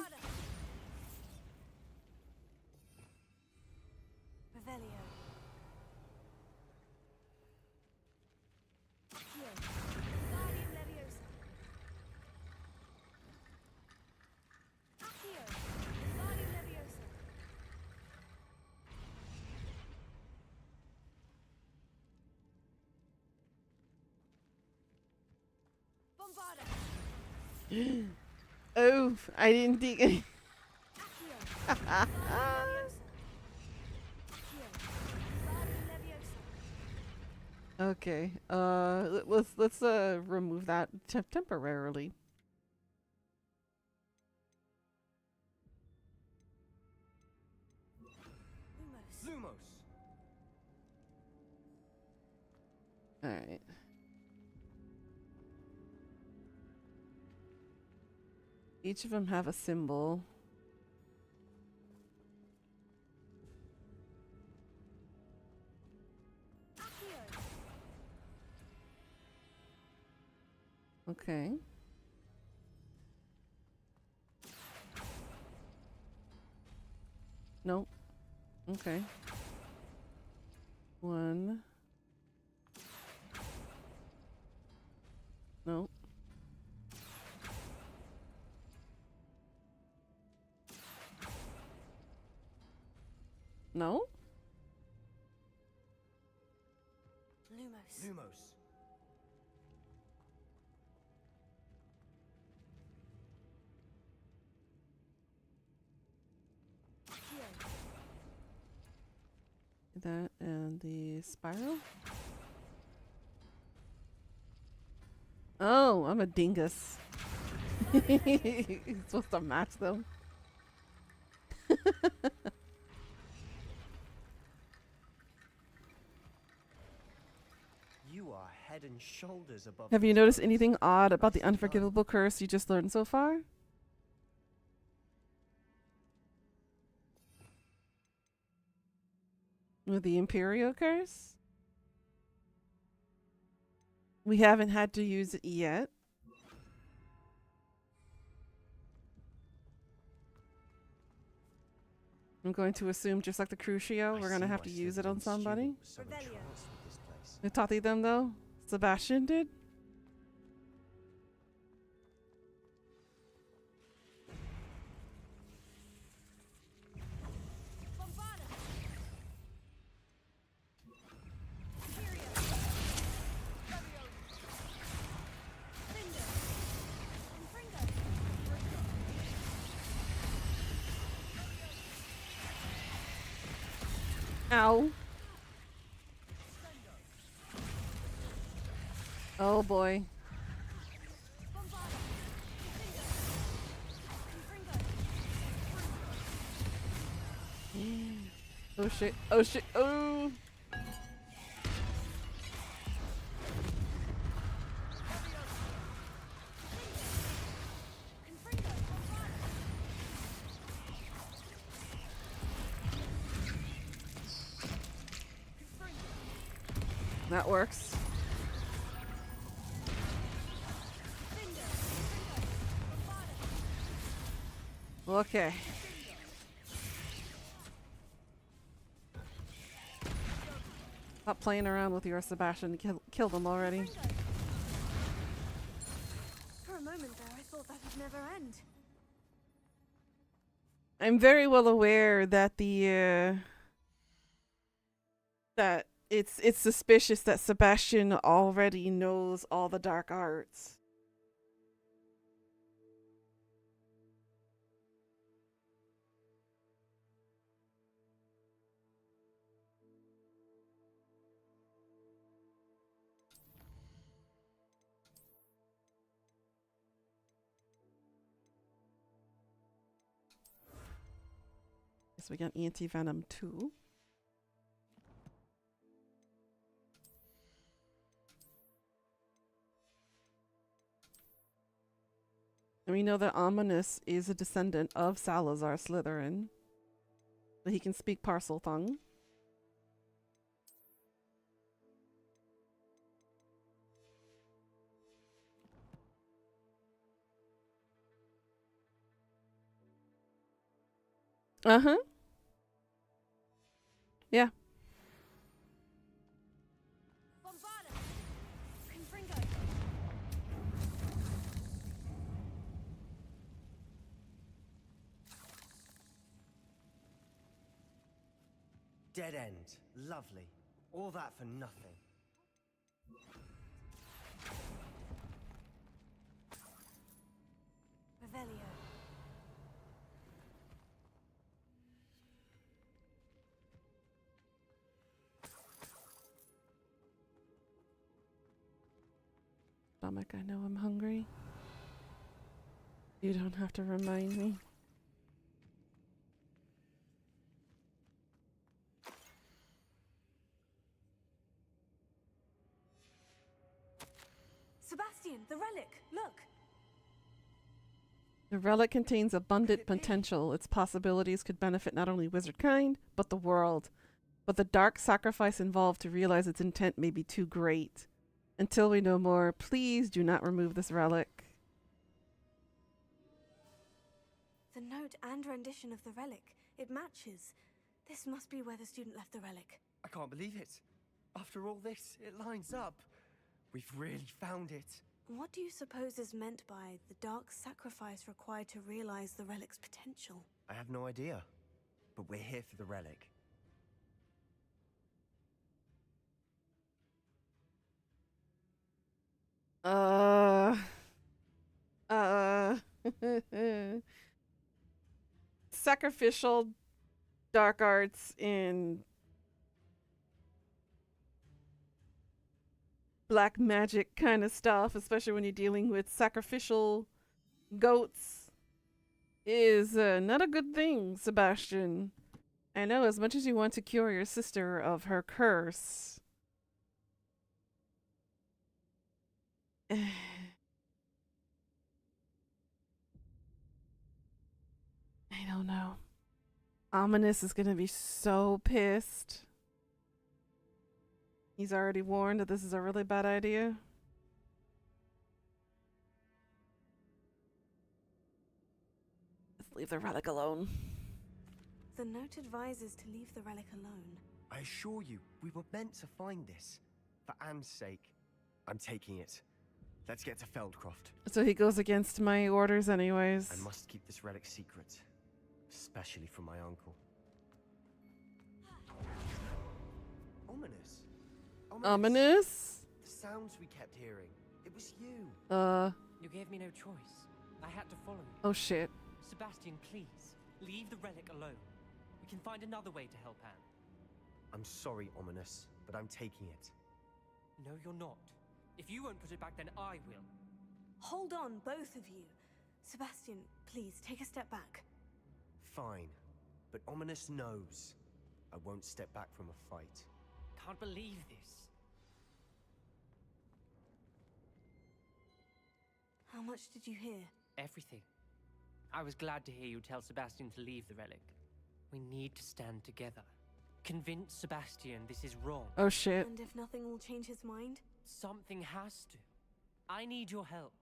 Oh, I didn't think any. Okay. Let's remove that temporarily. Lumos. All right. Each of them have a symbol. Okay. Nope. Okay. 1. Nope. No? Lumos. That and the spiral. Oh, I'm a dingus. You're supposed to match them. You are head and shoulders above. Have you noticed anything odd about the unforgivable curse you just learned so far? With the Imperial curse? We haven't had to use it yet. I'm going to assume, just like the Crucio, we're going to have to use it on somebody. We taught them though? Sebastian did? Ow. Oh boy. Oh shit. Oh shit. Oh. That works. Okay. Stop playing around with your Sebastian. Kill them already. For a moment there, I thought that would never end. I'm very well aware that that it's suspicious that Sebastian already knows all the dark arts. Guess we got anti-venom too. And we know that Ominous is a descendant of Salazar Slytherin. That he can speak parcel tongue. Uh-huh. Yeah. Dead end. Lovely. All that for nothing. Revelio. Stomach, I know I'm hungry. You don't have to remind me. Sebastian, the relic! Look! The relic contains abundant potential. Its possibilities could benefit not only wizard kind, but the world. But the dark sacrifice involved to realize its intent may be too great. Until we know more, please do not remove this relic. The note and rendition of the relic. It matches. This must be where the student left the relic. I can't believe it. After all this, it lines up. We've really found it. What do you suppose is meant by the dark sacrifice required to realize the relic's potential? I have no idea. But we're here for the relic. Sacrificial dark arts in black magic kind of stuff, especially when you're dealing with sacrificial goats, is not a good thing, Sebastian. I know, as much as you want to cure your sister of her curse. I don't know. Ominous is gonna be so pissed. He's already warned that this is a really bad idea. Let's leave the relic alone. The note advises to leave the relic alone. I assure you, we were meant to find this. For Anne's sake. I'm taking it. Let's get to Feldcroft. So he goes against my orders anyways. I must keep this relic secret. Especially from my uncle. Ominous. Ominous? The sounds we kept hearing. It was you. You gave me no choice. I had to follow you. Oh shit. Sebastian, please. Leave the relic alone. We can find another way to help Anne. I'm sorry, Ominous, but I'm taking it. No, you're not. If you won't put it back, then I will. Hold on, both of you. Sebastian, please, take a step back. Fine. But Ominous knows. I won't step back from a fight. Can't believe this. How much did you hear? Everything. I was glad to hear you tell Sebastian to leave the relic. We need to stand together. Convince Sebastian this is wrong. Oh shit. And if nothing will change his mind? Something has to. I need your help.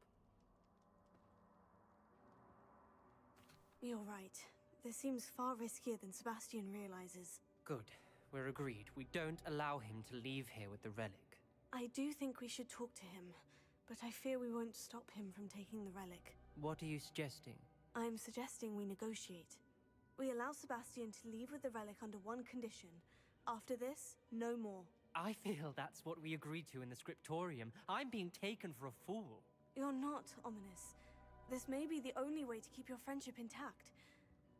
You're right. This seems far riskier than Sebastian realizes. Good. We're agreed. We don't allow him to leave here with the relic. I do think we should talk to him, but I fear we won't stop him from taking the relic. What are you suggesting? I'm suggesting we negotiate. We allow Sebastian to leave with the relic under one condition. After this, no more. I feel that's what we agreed to in the scriptorium. I'm being taken for a fool. You're not, Ominous. This may be the only way to keep your friendship intact.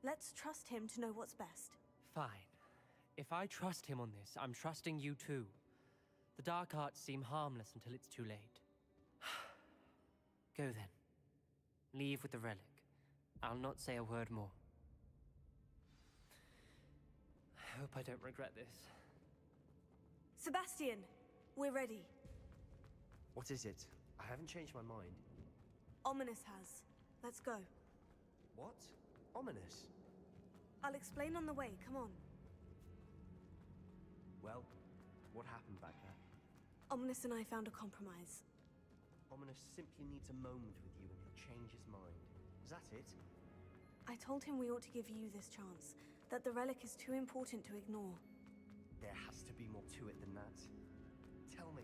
Let's trust him to know what's best. Fine. If I trust him on this, I'm trusting you too. The dark arts seem harmless until it's too late. Go then. Leave with the relic. I'll not say a word more. I hope I don't regret this. Sebastian, we're ready. What is it? I haven't changed my mind. Ominous has. Let's go. What? Ominous? I'll explain on the way, come on. Well, what happened back there? Ominous and I found a compromise. Ominous simply needs a moment with you and he'll change his mind. Is that it? I told him we ought to give you this chance, that the relic is too important to ignore. There has to be more to it than that. Tell me.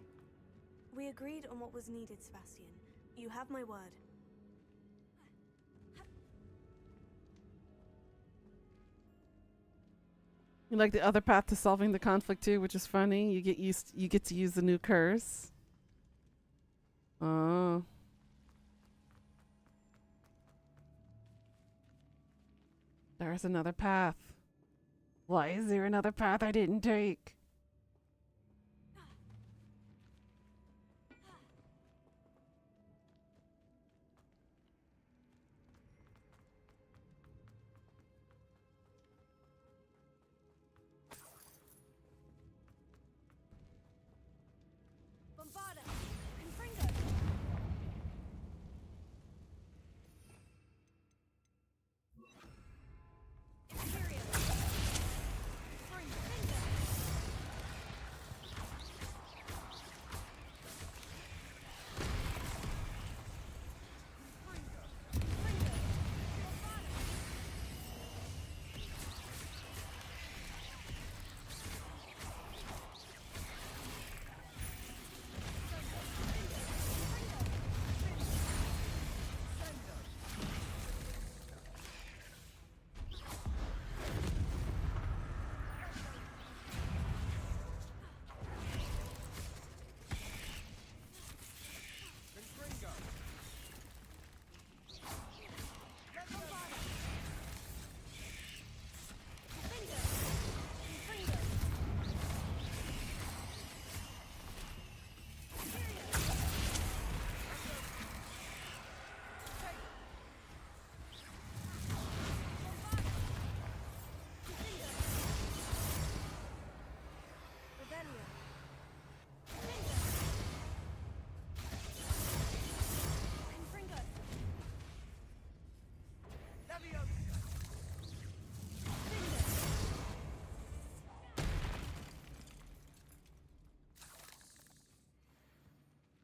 We agreed on what was needed, Sebastian. You have my word. You like the other path to solving the conflict too, which is funny. You get to use the new curse. Oh. There's another path. Why is there another path I didn't take?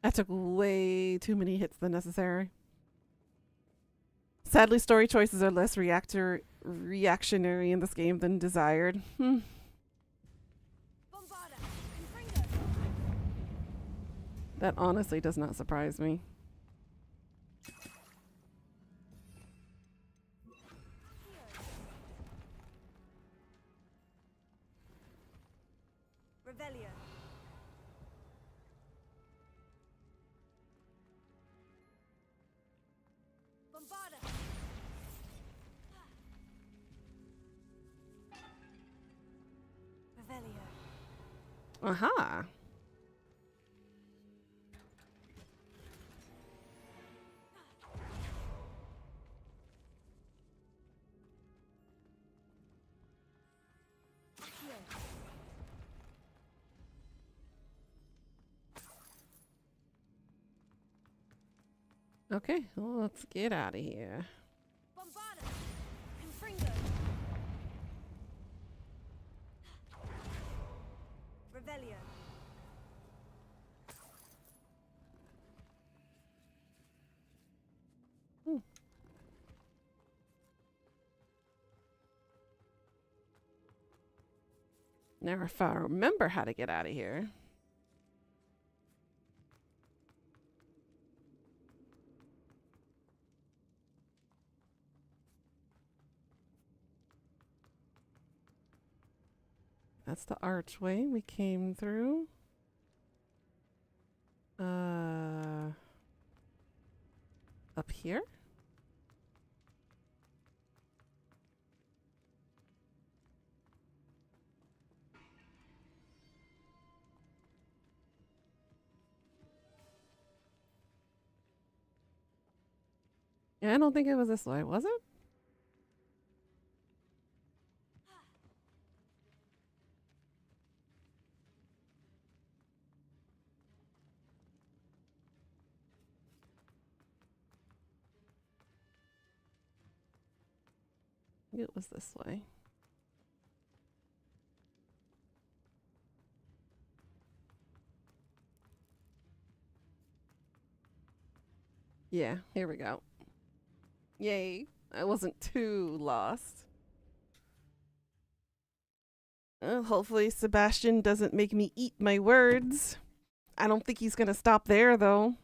I took way too many hits than necessary. Sadly, story choices are less reactionary in this game than desired. That honestly does not surprise me. Revelio. Aha. Okay, well, let's get out of here. Revelio. Now, if I remember how to get out of here. That's the archway we came through. Up here? Yeah, I don't think it was this way, was it? It was this way. Yeah, here we go. Yay. I wasn't too lost. Hopefully Sebastian doesn't make me eat my words. I don't think he's gonna stop there, though.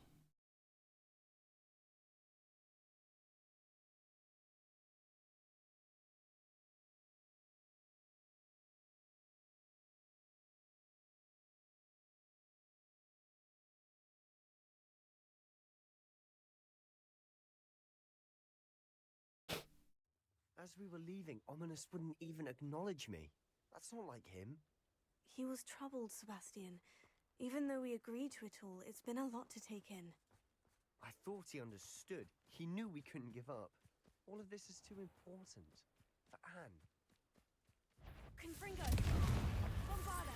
As we were leaving, Ominous wouldn't even acknowledge me. That's not like him. He was troubled, Sebastian. Even though we agreed to it all, it's been a lot to take in. I thought he understood. He knew we couldn't give up. All of this is too important. For Anne. Confringo! Bombarda!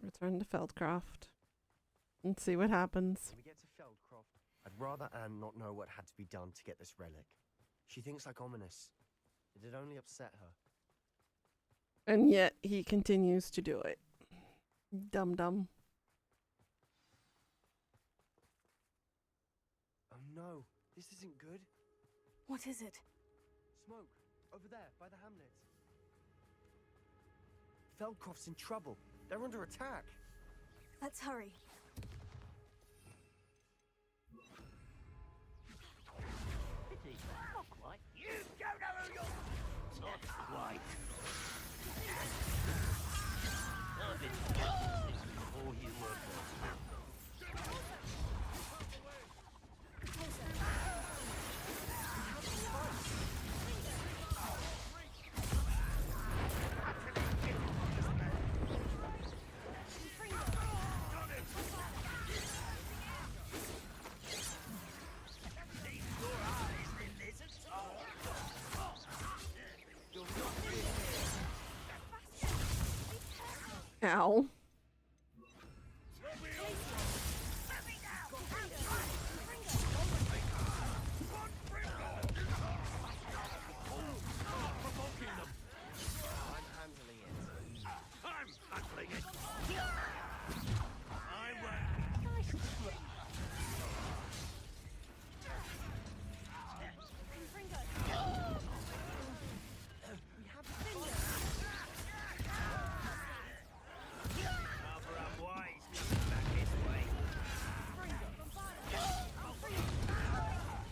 Return to Feldcroft. And see what happens. When we get to Feldcroft, I'd rather Anne not know what had to be done to get this relic. She thinks like Ominous. It'd only upset her. And yet he continues to do it. Dum-dum. Oh no, this isn't good. What is it? Smoke, over there, by the hamlet. Feldcroft's in trouble. They're under attack. Let's hurry. Pity. Not quite. You don't know who you're... Not quite. I've been doing this before you were born. Ow.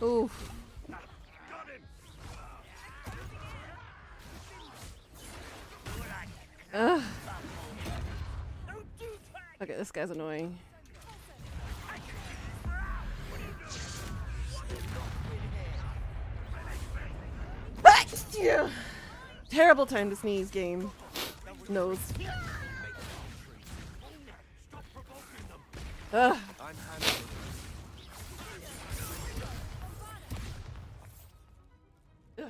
Oof. Ugh. Okay, this guy's annoying. Yeah. Terrible time to sneeze, game. Nose. Ugh. Ugh.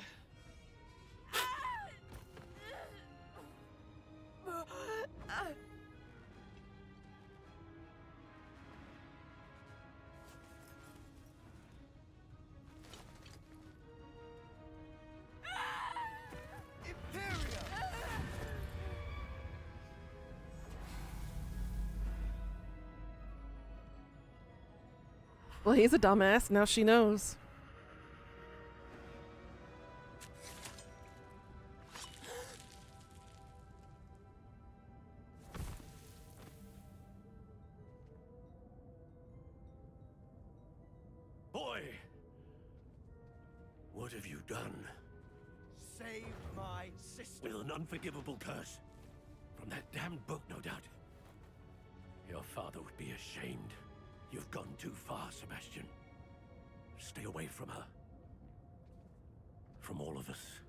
Well, he's a dumbass. Now she knows. Boy! What have you done? Save my sister. With an unforgivable curse. From that damned book, no doubt. Your father would be ashamed. You've gone too far, Sebastian. Stay away from her. From all of us.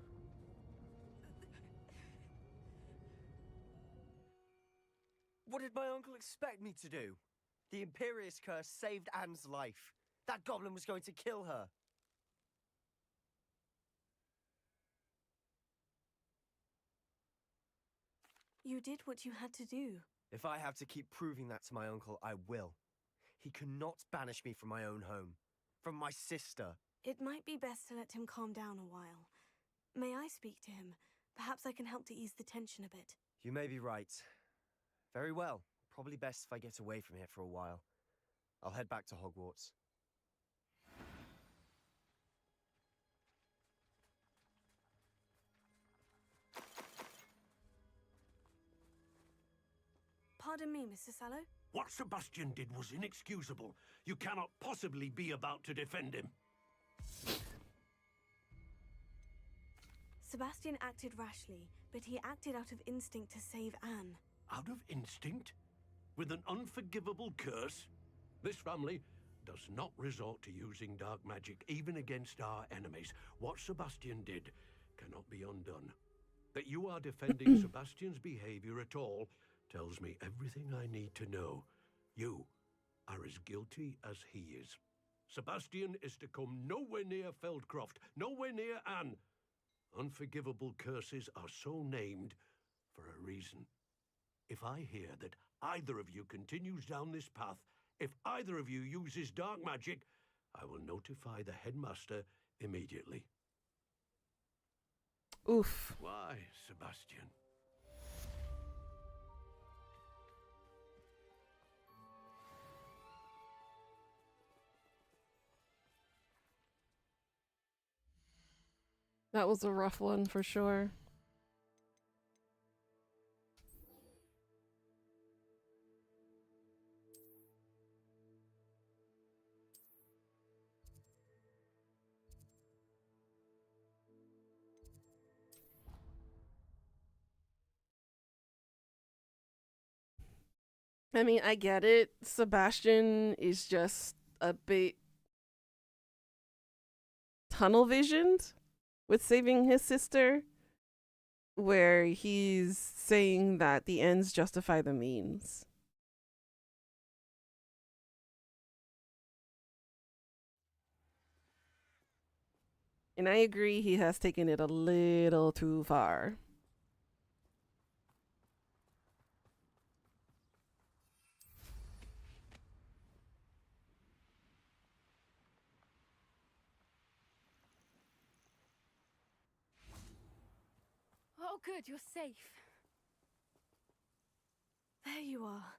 What did my uncle expect me to do? The Imperious curse saved Anne's life. That goblin was going to kill her. You did what you had to do. If I have to keep proving that to my uncle, I will. He cannot banish me from my own home. From my sister. It might be best to let him calm down a while. May I speak to him? Perhaps I can help to ease the tension a bit. You may be right. Very well. Probably best if I get away from here for a while. I'll head back to Hogwarts. Pardon me, Mr. Sallow? What Sebastian did was inexcusable. You cannot possibly be about to defend him. Sebastian acted rashly, but he acted out of instinct to save Anne. Out of instinct? With an unforgivable curse? This family does not resort to using dark magic, even against our enemies. What Sebastian did cannot be undone. That you are defending Sebastian's behavior at all tells me everything I need to know. You are as guilty as he is. Sebastian is to come nowhere near Feldcroft, nowhere near Anne. Unforgivable curses are so named for a reason. If I hear that either of you continues down this path, if either of you uses dark magic, I will notify the headmaster immediately. Oof. Why, Sebastian? That was a rough one for sure. I mean, I get it. Sebastian is just a bit tunnel visioned with saving his sister, where he's saying that the ends justify the means. And I agree, he has taken it a little too far. Oh, good, you're safe. There you are.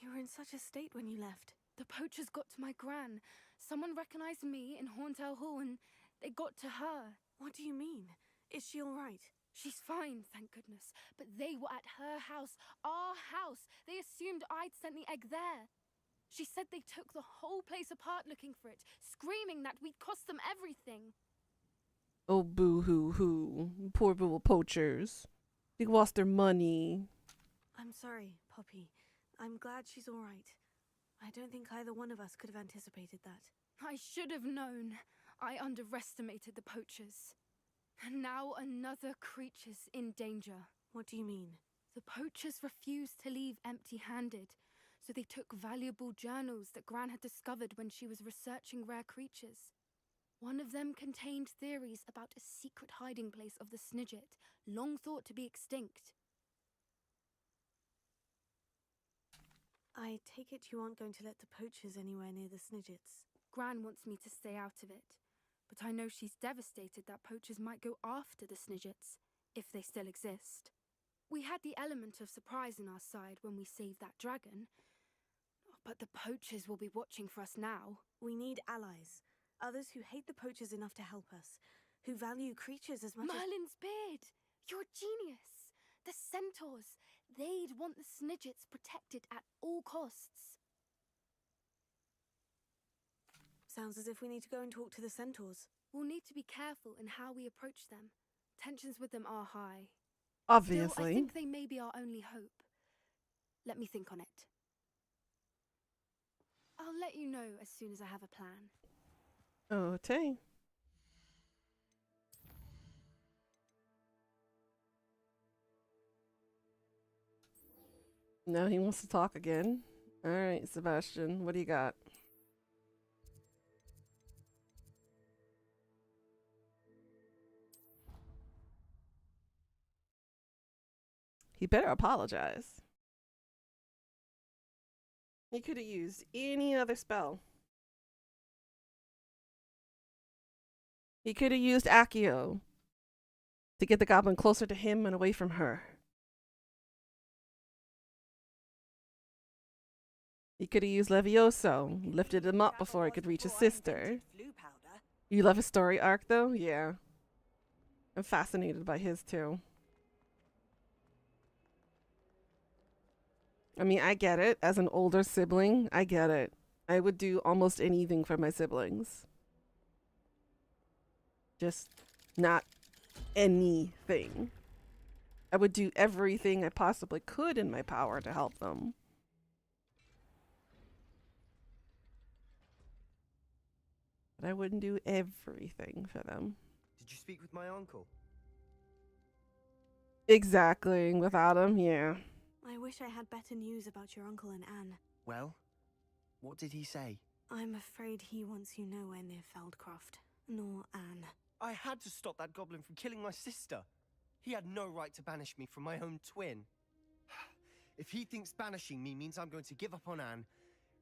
You were in such a state when you left. The poachers got to my gran. Someone recognized me in Horntail Hall and they got to her. What do you mean? Is she all right? She's fine, thank goodness. But they were at her house, our house. They assumed I'd sent the egg there. She said they took the whole place apart looking for it, screaming that we'd cost them everything. Oh, boo-hoo-hoo. Poor little poachers. They lost their money. I'm sorry, Poppy. I'm glad she's all right. I don't think either one of us could have anticipated that. I should have known. I underestimated the poachers. And now another creature's in danger. What do you mean? The poachers refused to leave empty-handed, so they took valuable journals that Gran had discovered when she was researching rare creatures. One of them contained theories about a secret hiding place of the Snidget, long thought to be extinct. I take it you aren't going to let the poachers anywhere near the Snidgets. Gran wants me to stay out of it, but I know she's devastated that poachers might go after the Snidgets, if they still exist. We had the element of surprise on our side when we saved that dragon, but the poachers will be watching for us now. We need allies. Others who hate the poachers enough to help us, who value creatures as much Merlin's beard! You're a genius! The centaurs! They'd want the Snidgets protected at all costs. Sounds as if we need to go and talk to the centaurs. We'll need to be careful in how we approach them. Tensions with them are high. Obviously. Still, I think they may be our only hope. Let me think on it. I'll let you know as soon as I have a plan. Okay. Now he wants to talk again. All right, Sebastian, what do you got? He better apologize. He could have used any other spell. He could have used Accio to get the goblin closer to him and away from her. He could have used Levioso, lifted him up before he could reach his sister. You love his story arc, though? Yeah. I'm fascinated by his, too. I mean, I get it. As an older sibling, I get it. I would do almost anything for my siblings. Just not anything. I would do everything I possibly could in my power to help them. But I wouldn't do everything for them. Did you speak with my uncle? Exactly. Without him, yeah. I wish I had better news about your uncle and Anne. Well, what did he say? I'm afraid he wants you nowhere near Feldcroft, nor Anne. I had to stop that goblin from killing my sister. He had no right to banish me from my own twin. If he thinks banishing me means I'm going to give up on Anne,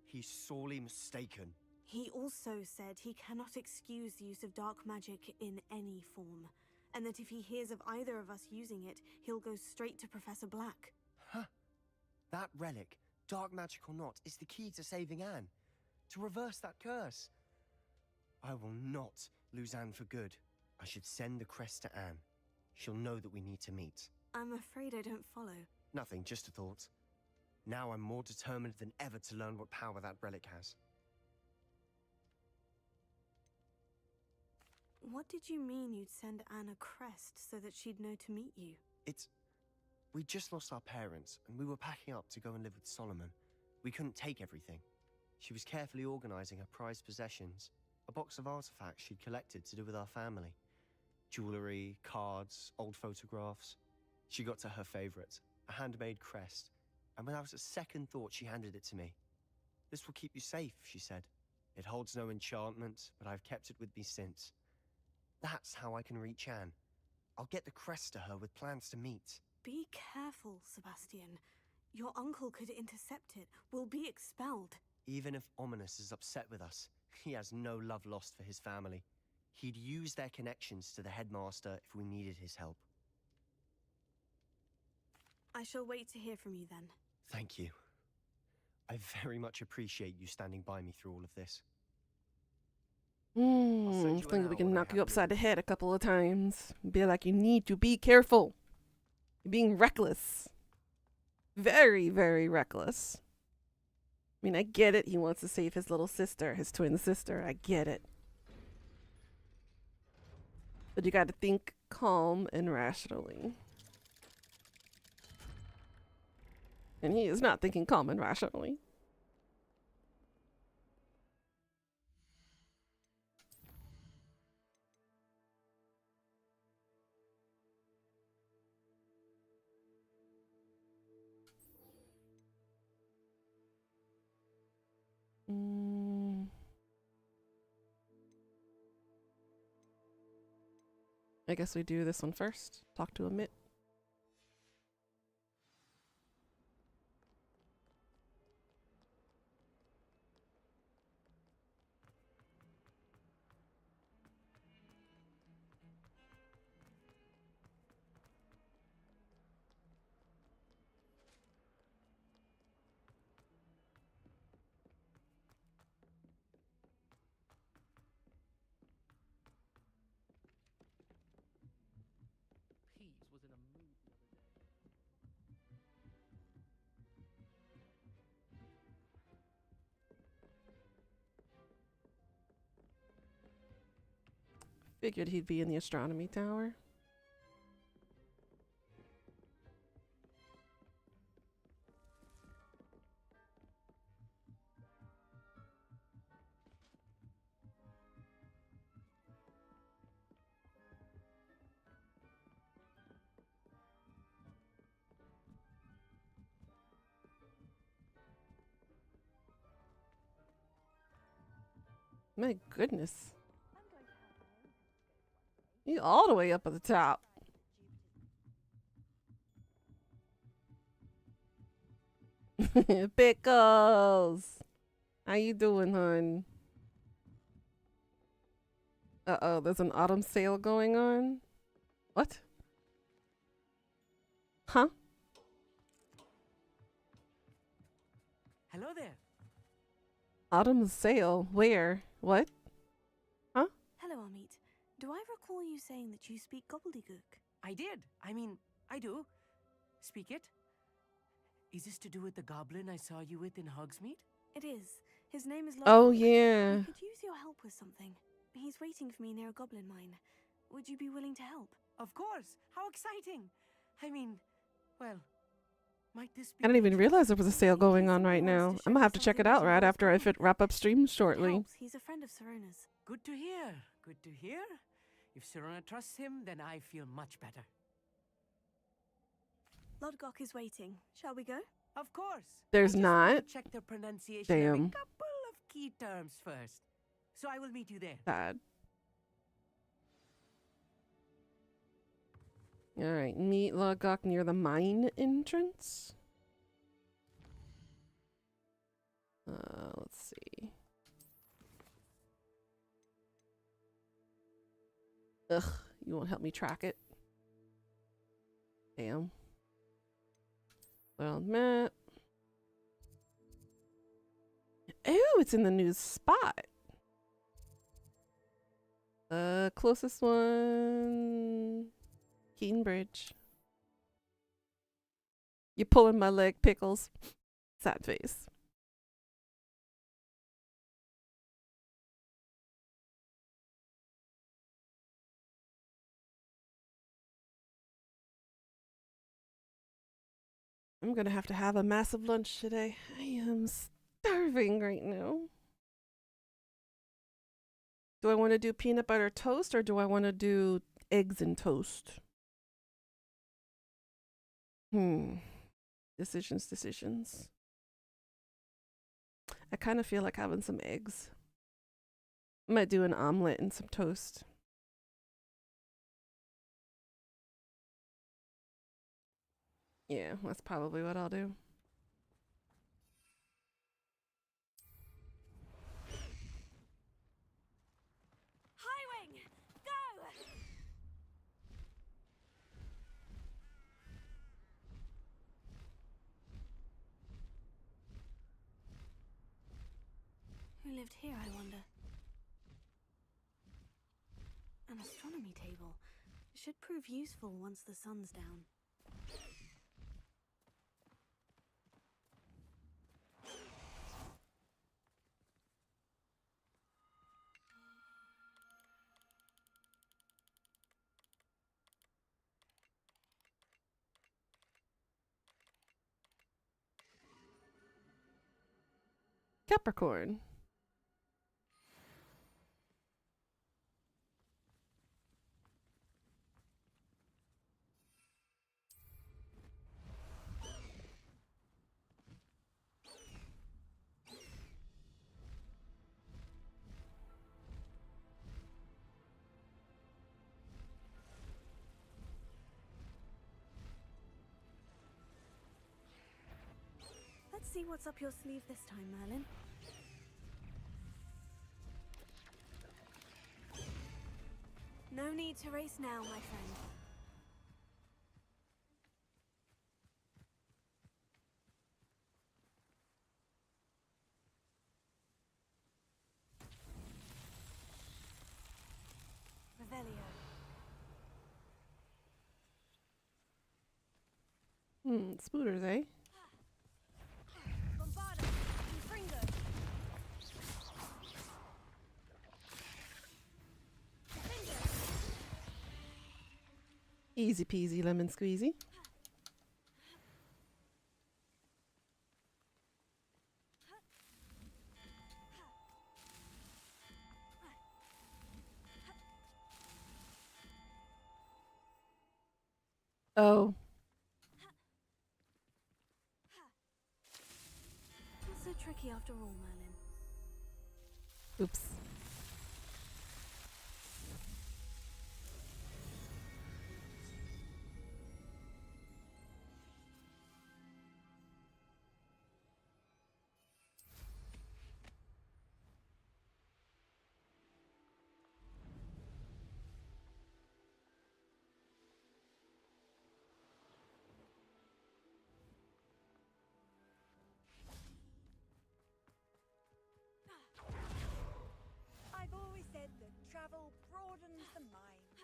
he's sorely mistaken. He also said he cannot excuse the use of dark magic in any form, and that if he hears of either of us using it, he'll go straight to Professor Black. Huh? That relic, dark magic or not, is the key to saving Anne. To reverse that curse. I will not lose Anne for good. I should send the crest to Anne. She'll know that we need to meet. I'm afraid I don't follow. Nothing, just a thought. Now I'm more determined than ever to learn what power that relic has. What did you mean you'd send Anne a crest so that she'd know to meet you? We just lost our parents, and we were packing up to go and live with Solomon. We couldn't take everything. She was carefully organizing her prized possessions, a box of artifacts she'd collected to do with our family. Jewelry, cards, old photographs. She got to her favorite, a handmade crest, and without a second thought she handed it to me. This will keep you safe, she said. It holds no enchantment, but I've kept it with me since. That's how I can reach Anne. I'll get the crest to her with plans to meet. Be careful, Sebastian. Your uncle could intercept it. We'll be expelled. Even if Ominous is upset with us, he has no love lost for his family. He'd use their connections to the headmaster if we needed his help. I shall wait to hear from you then. Thank you. I very much appreciate you standing by me through all of this. I think we can knock you upside the head a couple of times. Be like, you need to be careful. You're being reckless. Very, very reckless. mean, I get it. He wants to save his little sister, his twin sister. I get it. But you got to think calm and rationally. And he is not thinking calm and rationally. I guess we do this one first. Talk to Amit. Figured he'd be in the astronomy tower. My goodness. He's all the way up at the top. Pickles. How you doing, hon? Uh-oh, there's an autumn sale going on? What? Huh? Hello there. Autumn sale? Where? What? Huh? Hello, Amit. Do I recall you saying that you speak gobbledygook? I did. I mean, I do. Speak it. Is this to do with the goblin I saw you with in Hogsmeade? It is. His name is Oh, Lodgok. yeah. I could use your help with something. He's waiting for me near a goblin mine. Would you be willing to help? Of course. How exciting. I mean, well, might this be... I didn't even realize there was a sale going on right now. I'm gonna have to check it out right after I wrap up stream shortly. Helps. He's a friend of Serona's. Good to hear. Good to hear. If Serona trusts him, then I feel much better. Lodgok is waiting. Shall we go? Of course. There's I just want not. to check the pronunciation of a Damn. couple of key terms first. So I will meet you there. Bad. Alright, meet Lodgok near the mine entrance. Let's see. Ugh, you won't help me track it. Damn. Well, map. Ooh, it's in the new spot. Closest one. Keaton Bridge. You're pulling my leg, Pickles. Sad face. I'm gonna have to have a massive lunch today. I am starving right now. Do I want to do peanut butter toast or do I want to do eggs and toast? Decisions. I kind of feel like having some eggs. I might do an omelet and some toast. Yeah, that's probably what I'll do. Highwing! Go! Who lived here, I wonder? An astronomy table. Should prove useful once the sun's down. Capricorn. Let's see what's up your sleeve this time, Merlin. No need to race now, my friend. Revelio. Spooters, eh? Bombarda. Fringo. Easy peasy lemon squeezy. Oh. Not so tricky after all, Merlin. Oops. I've always said that travel broadens the mind.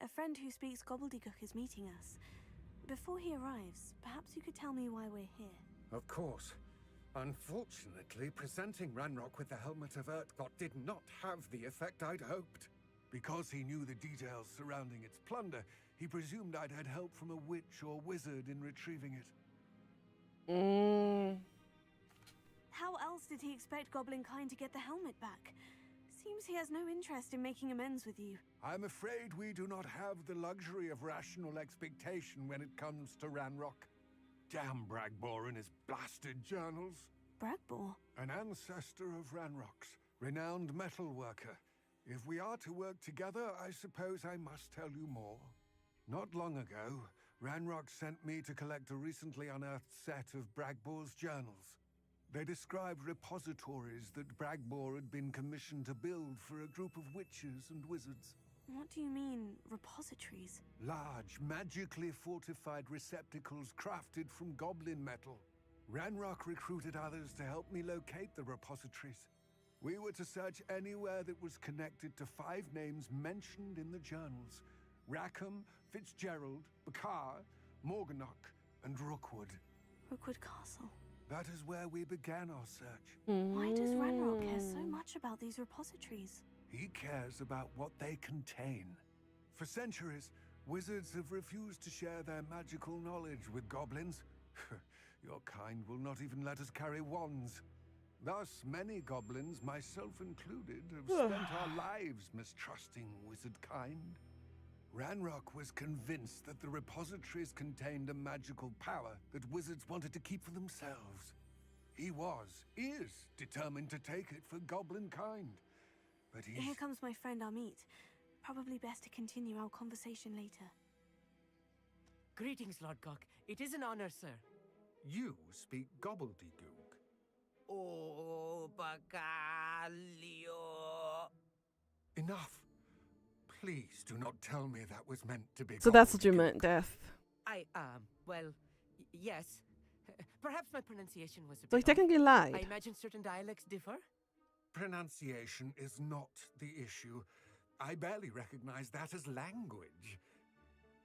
A friend who speaks gobbledygook is meeting us. Before he arrives, perhaps you could tell me why we're here. Of course. Unfortunately, presenting Ranrock with the Helmet of Urtkot did not have the effect I'd hoped. Because he knew the details surrounding its plunder, he presumed I'd had help from a witch or wizard in retrieving it. How else did he expect Goblinkind to get the helmet back? Seems he has no interest in making amends with you. I'm afraid we do not have the luxury of rational expectation when it comes to Ranrock. Damn Bragbor and his blasted journals. Bragbor? An ancestor of Ranrock's, renowned metal worker. If we are to work together, I suppose I must tell you more. Not long ago, Ranrock sent me to collect a recently unearthed set of Bragbor's journals. They described repositories that Bragbor had been commissioned to build for a group of witches and wizards. What do you mean, repositories? Large, magically fortified receptacles crafted from goblin metal. Ranrock recruited others to help me locate the repositories. We were to search anywhere that was connected to 5 names mentioned in the journals. Rackham, Fitzgerald, Bakar, Morganach, and Rookwood. Rookwood Castle. That is where we began our search. Why does Ranrock care so much about these repositories? He cares about what they contain. For centuries, wizards have refused to share their magical knowledge with goblins. Your kind will not even let us carry wands. Thus, many goblins, myself included, have spent our lives mistrusting wizard kind. Ranrock was convinced that the repositories contained a magical power that wizards wanted to keep for themselves. He is determined to take it for goblin kind. But Here comes my friend Amit. Probably best to continue our conversation later. Greetings, Lord Cock. It is an honor, sir. You speak gobbledygook. Oh, Bacalio. Enough. Please do not tell me that was meant to be. So that's what you meant, Death. Yes. Perhaps my pronunciation was a So he bit off. technically lied. I imagine certain dialects differ. Pronunciation is not the issue. I barely recognize that as language.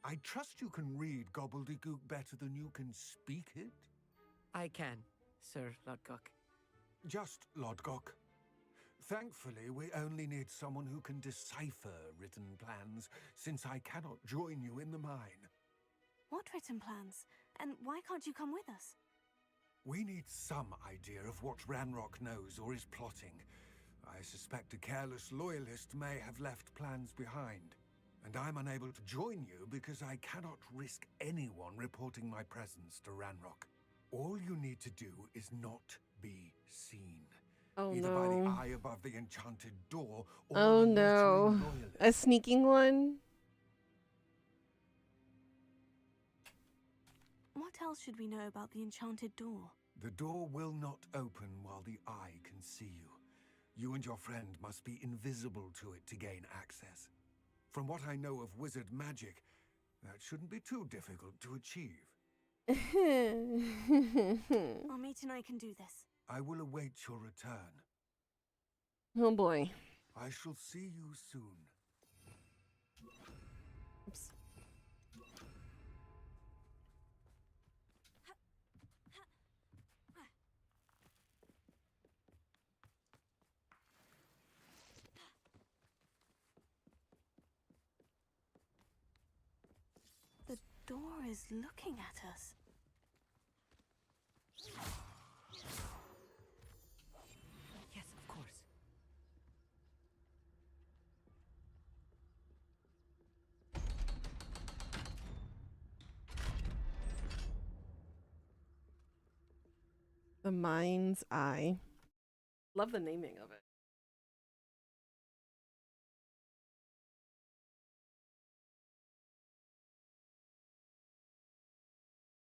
I trust you can read gobbledygook better than you can speak it? I can, Sir Lodgok. Just Lodgok. Thankfully, we only need someone who can decipher written plans, since I cannot join you in the mine. What written plans? And why can't you come with us? We need some idea of what Ranrock knows or is plotting. I suspect a careless loyalist may have left plans behind. And I'm unable to join you because I cannot risk anyone reporting my presence to Ranrock. All you need to do is not be seen. Oh Either by the no. eye above the enchanted door or Oh a no. loitering loyalist. A sneaking one? What else should we know about the enchanted door? The door will not open while the eye can see you. You and your friend must be invisible to it to gain access. From what I know of wizard magic, that shouldn't be too difficult to achieve. Amit and I can do this. I will await your return. Oh boy. I shall see you soon. Oops. The door is looking at us. Yes, of course. The Mind's Eye. Love the naming of it.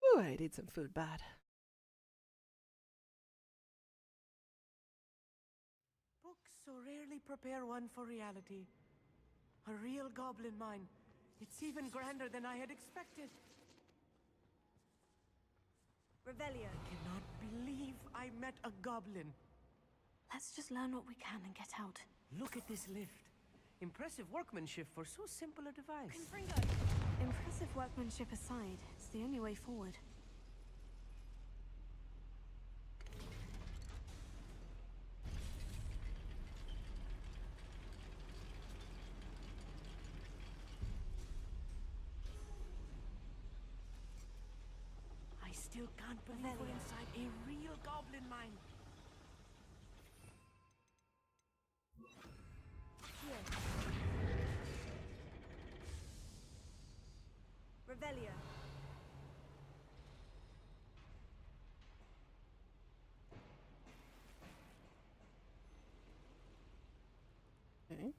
Ooh, I need some food bad. Books so rarely prepare one for reality. A real goblin mine. It's even grander than I had expected. Revelio. I cannot believe I met a goblin. Let's just learn what we can and get out. Look at this lift. Impressive workmanship for so simple a device. Impressive workmanship aside, it's the only way forward. I still can't believe we're inside a real goblin mine. Revelio. Okay.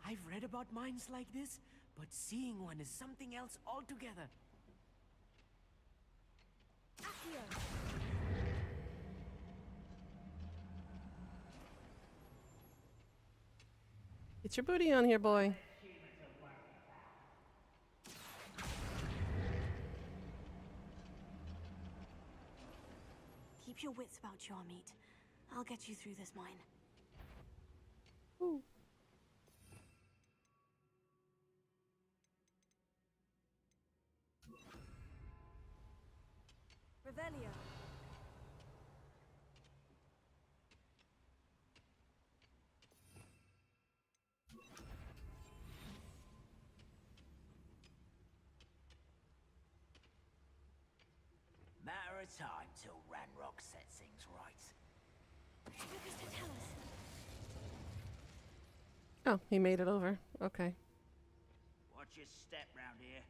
I've read about mines like this, but seeing one is something else altogether. Get your booty on here, boy. Keep your wits about you, Amit. I'll get you through this mine. Ooh. Revelio. Matter of time till Ranrock sets things right. Focus to tell us. Oh, he made it over. Okay. Watch your step round here.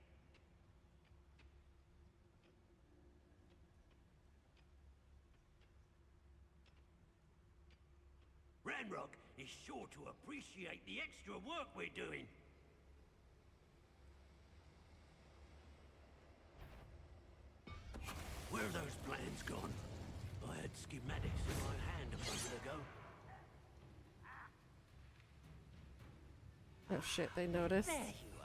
Ranrock is sure to appreciate the extra work we're doing. Where are those plans gone? I had schematics in my hand a moment ago. Oh shit, they noticed. There you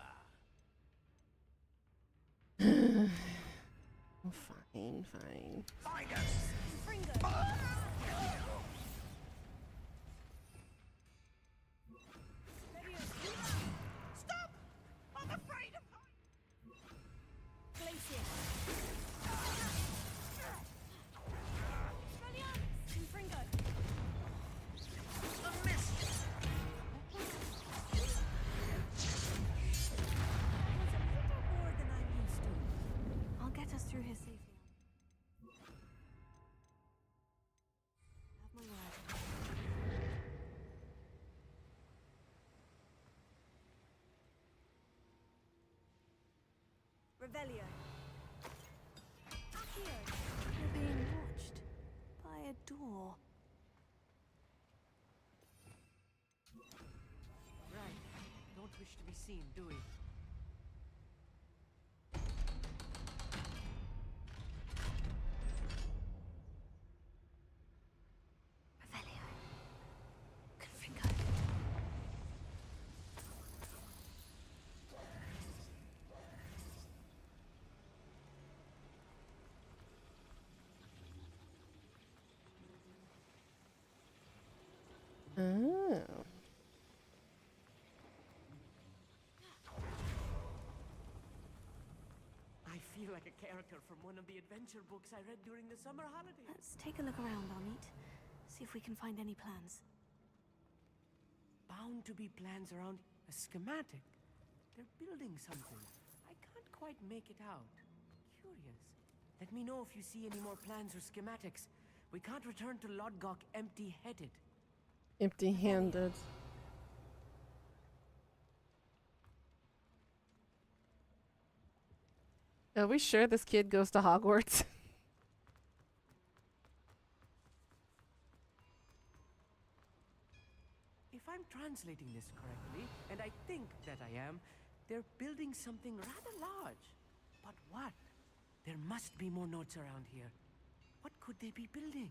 are. Oh, fine, fine. Find us! Stop! I'm afraid of Glacier. Revelio. Accio, you're being watched by a door. Right. Don't wish to be seen, do we? Revelio. Confringo. Oh. I feel like a character from one of the adventure books I read during the summer holidays. Let's take a look around, Amit. See if we can find any plans. Bound to be plans around a schematic. They're building something. I can't quite make it out. Curious. Let me know if you see any more plans or schematics. We can't return to Lodgok empty-headed. Empty-handed. Are we sure this kid goes to Hogwarts? If I'm translating this correctly, and I think that I am, they're building something rather large. But what? There must be more notes around here. What could they be building?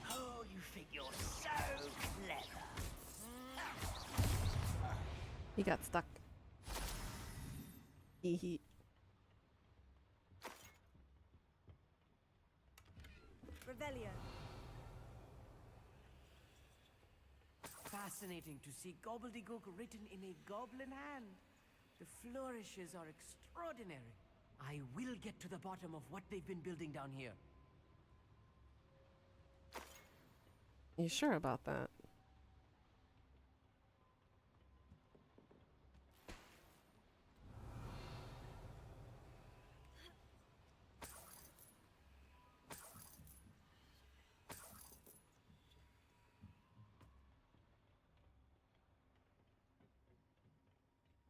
Oh, you think you're so clever. He got stuck. Hee. Revelio. Fascinating to see gobbledygook written in a goblin hand. The flourishes are extraordinary. I will get to the bottom of what they've been building down here. You sure about that?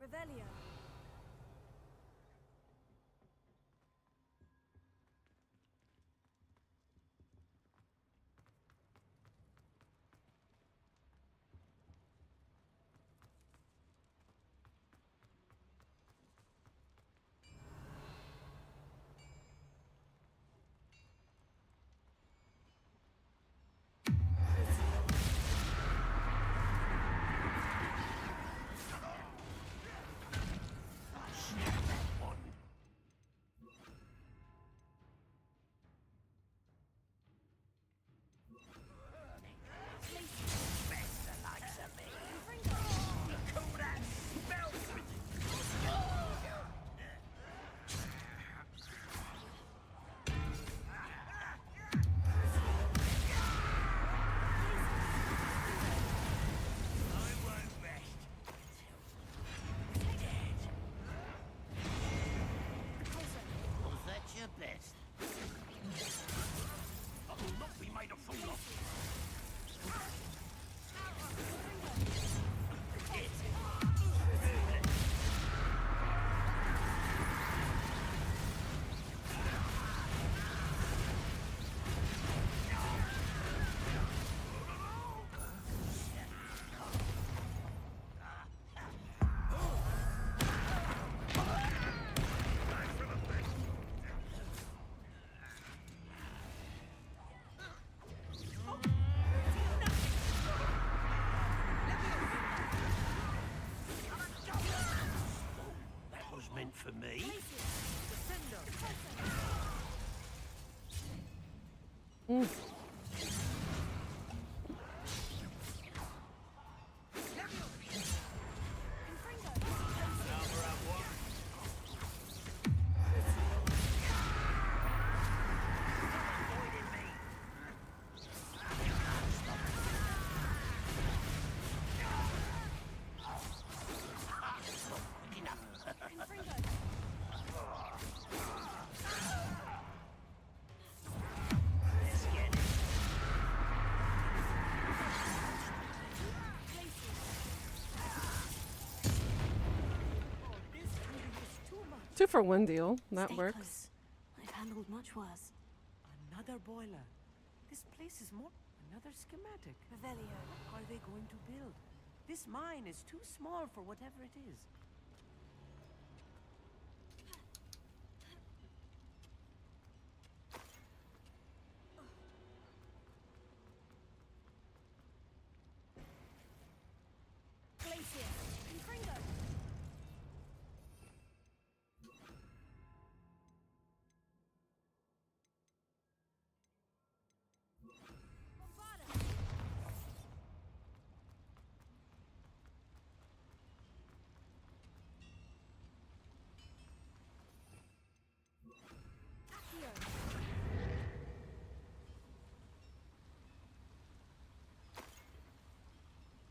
Revelio. Was that your best? I will not be made a fool of. 2-for-1 deal. That Stay works. close. I've handled much worse. Another boiler. This place is more... Another schematic. Revelio. What are they going to build? This mine is too small for whatever it is. Glacier. Confringo.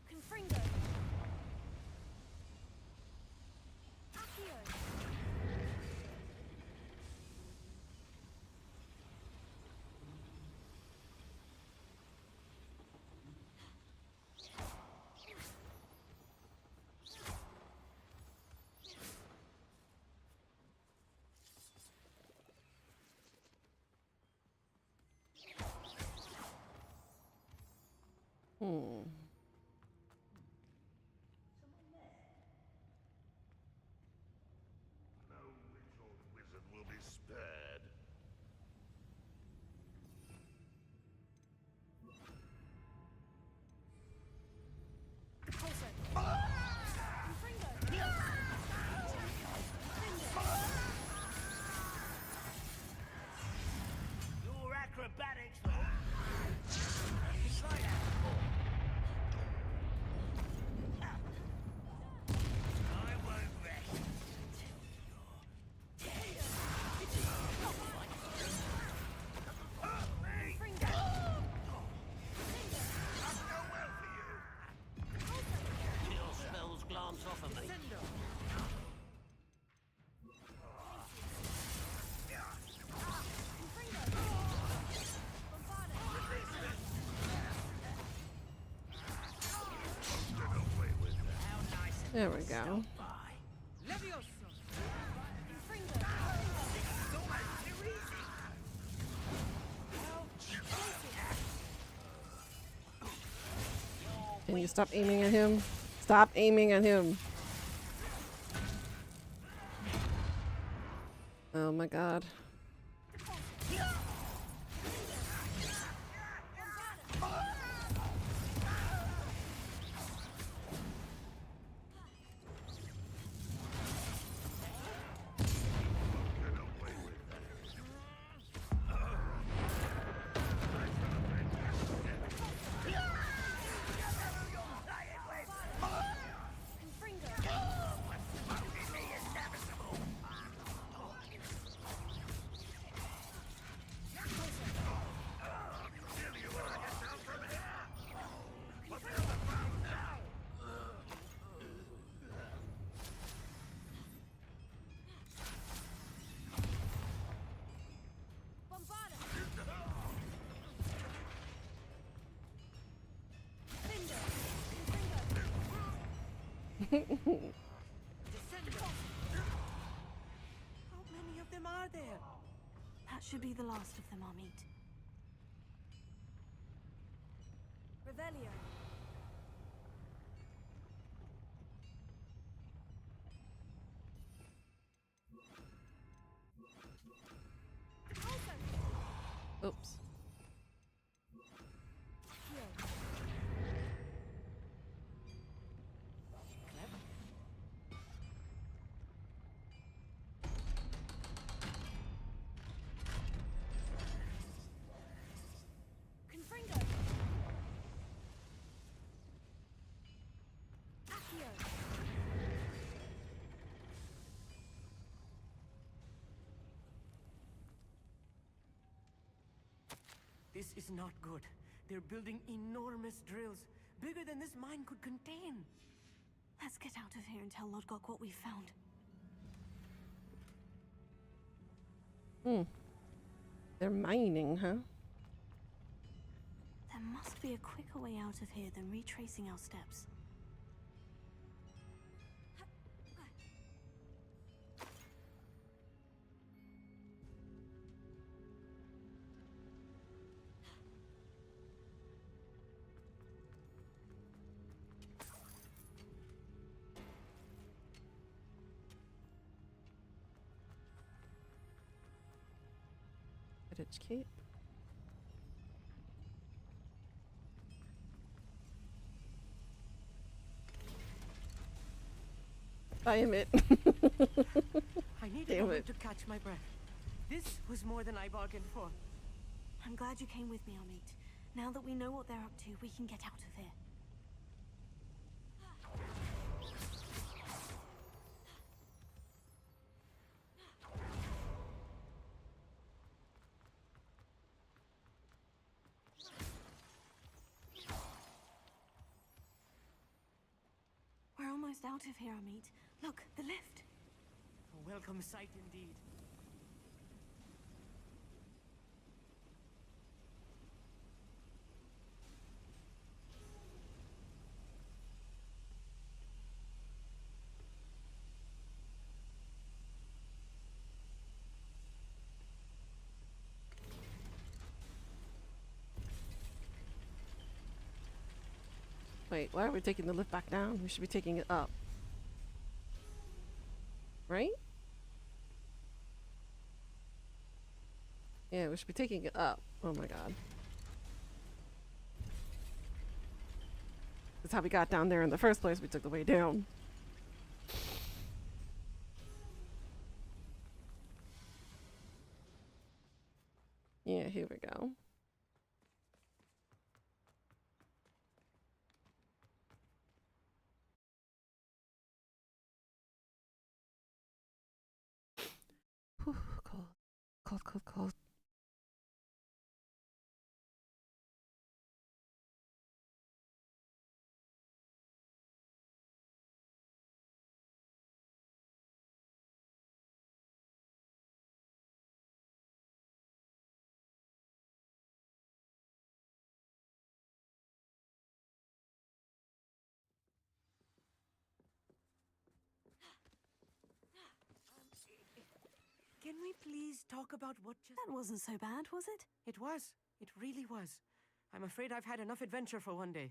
Confringo. Accio. No witch or wizard will be spared. Pulsar. Confringo. Your acrobatics were... Try that. I won't rest until you're Kill spells glance off of me. There we go. Can you stop aiming at him? Stop aiming at him. Oh my god. How many of them are there? That should be the last of them, I'll meet. Revelio. Oops. Confringo. Accio. This is not good. They're building enormous drills, bigger than this mine could contain. Let's get out of here and tell Lodgok what we found. They're mining, huh? There must be a quicker way out of here than retracing our steps. Quidditch cape. I am it. I needed Damn a moment it. to catch my breath. This was more than I bargained for. I'm glad you came with me, Amit. Now that we know what they're up to, we can get out of here. We're almost out of here, Amit. Look, the lift. A welcome sight indeed. Wait, why are we taking the lift back down? We should be taking it up. Right? Yeah, we should be taking it up. Oh my god. That's how we got down there in the first place. We took the way down. Yeah, here we go. Whew, cold. Cold, cold, cold. Can we please talk about what just... That wasn't so bad, was it? It was. It really was. I'm afraid I've had enough adventure for one day.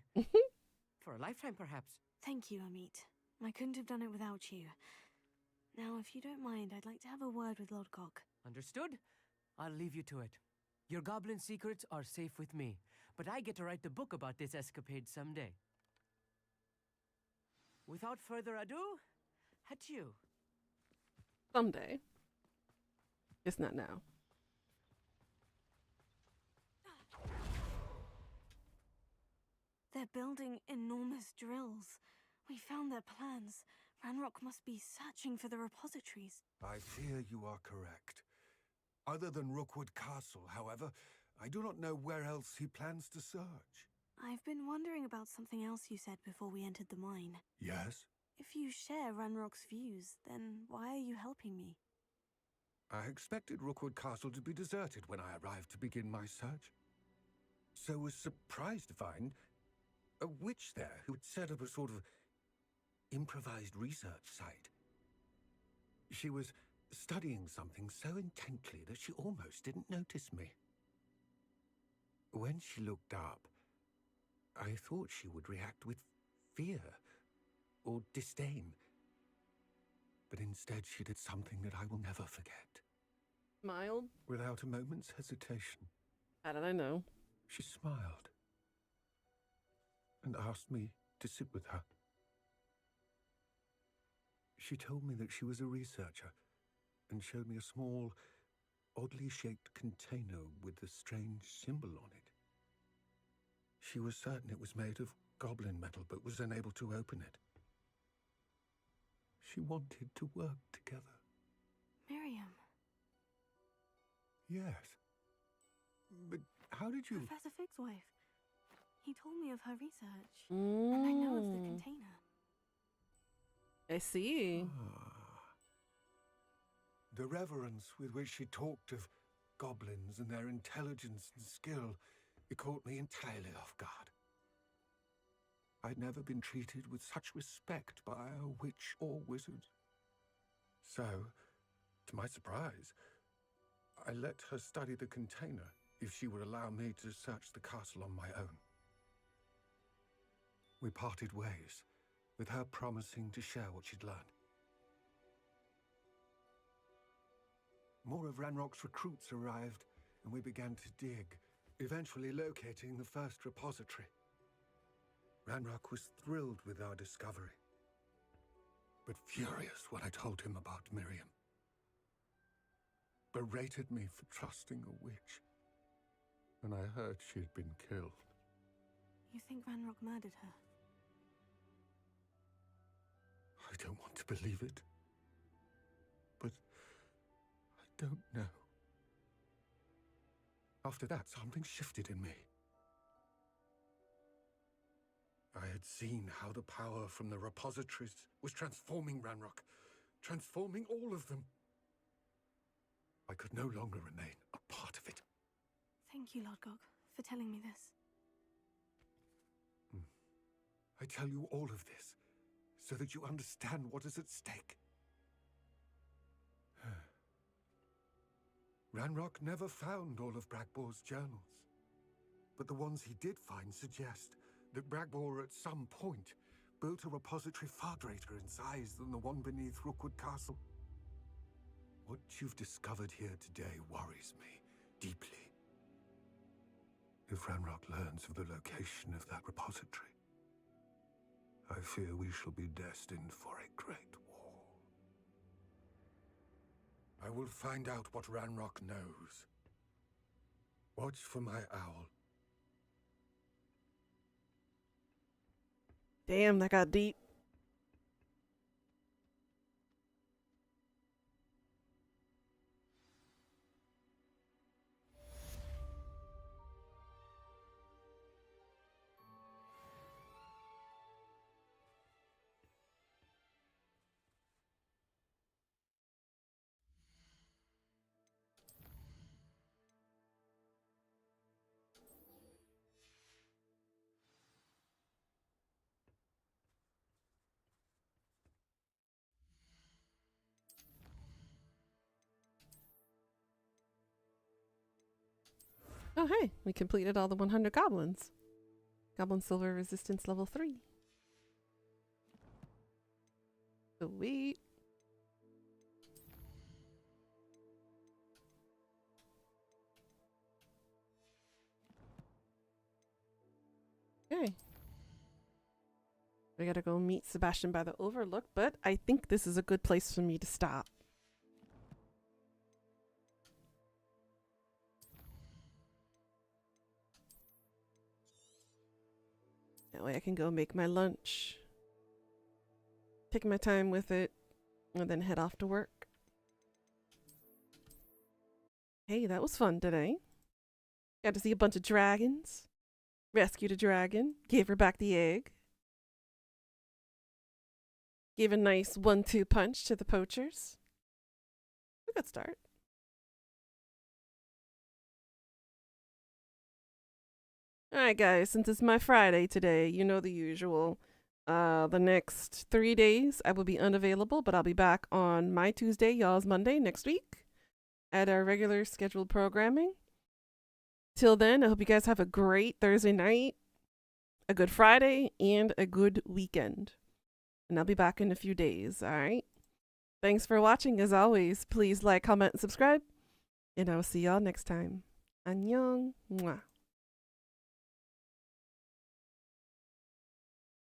For a lifetime, perhaps. Thank you, Amit. I couldn't have done it without you. Now, if you don't mind, I'd like to have a word with Lodgok. Understood? I'll leave you to it. Your goblin secrets are safe with me, but I get to write the book about this escapade someday. Without further ado, adieu. Someday. It's not now. They're building enormous drills. We found their plans. Ranrock must be searching for the repositories. I fear you are correct. Other than Rookwood Castle, however, I do not know where else he plans to search. I've been wondering about something else you said before we entered the mine. Yes? If you share Ranrock's views, then why are you helping me? I expected Rookwood Castle to be deserted when I arrived to begin my search. So was surprised to find a witch there who had set up a sort of improvised research site. She was studying something so intently that she almost didn't notice me. When she looked up, I thought she would react with fear or disdain. But instead she did something that I will never forget. Smiled? Without a moment's hesitation. How did I know? She smiled and asked me to sit with her. She told me that she was a researcher and showed me a small, oddly shaped container with a strange symbol on it. She was certain it was made of goblin metal, but was unable to open it. She wanted to work together. Miriam. Yes. But how did you... Professor Fig's wife. He told me of her research. And I know of the container. I see. The reverence with which she talked of goblins and their intelligence and skill, it caught me entirely off guard. I'd never been treated with such respect by a witch or wizard. So, to my surprise, I let her study the container if she would allow me to search the castle on my own. We parted ways, with her promising to share what she'd learned. More of Ranrock's recruits arrived, and we began to dig, eventually locating the first repository. Ranrock was thrilled with our discovery, but furious when I told him about Miriam. Berated me for trusting a witch, and I heard she had been killed. You think Ranrock murdered her? I don't want to believe it, but I don't know. After that, something shifted in me. I had seen how the power from the repositories was transforming Ranrock, transforming all of them. I could no longer remain a part of it. Thank you, Lord Gog, for telling me this. I tell you all of this so that you understand what is at stake. Ranrock never found all of Bragbor's journals, but the ones he did find suggest that Bragbor at some point built a repository far greater in size than the one beneath Rookwood Castle. What you've discovered here today worries me deeply. If Ranrock learns of the location of that repository, I fear we shall be destined for a great war. I will find out what Ranrock knows. Watch for my owl. Damn, that got deep. Oh, hey, we completed all the 100 goblins. Goblin Silver Resistance level 3. Sweet. Okay. We gotta go meet Sebastian by the Overlook, but I think this is a good place for me to stop. That way I can go make my lunch, take my time with it, and then head off to work. Hey, that was fun today. Got to see a bunch of dragons, rescued a dragon, gave her back the egg, gave a nice 1-2 punch to the poachers. A good start. Alright guys, since it's my Friday today, you know the usual. The next 3 days I will be unavailable, but I'll be back on my Tuesday, y'all's Monday next week at our regular scheduled programming. Till then, I hope you guys have a great Thursday night, a good Friday, and a good weekend. And I'll be back in a few days, alright? Thanks for watching as always. Please like, comment, and subscribe. And I will see y'all next time. Annyeong. Mwah.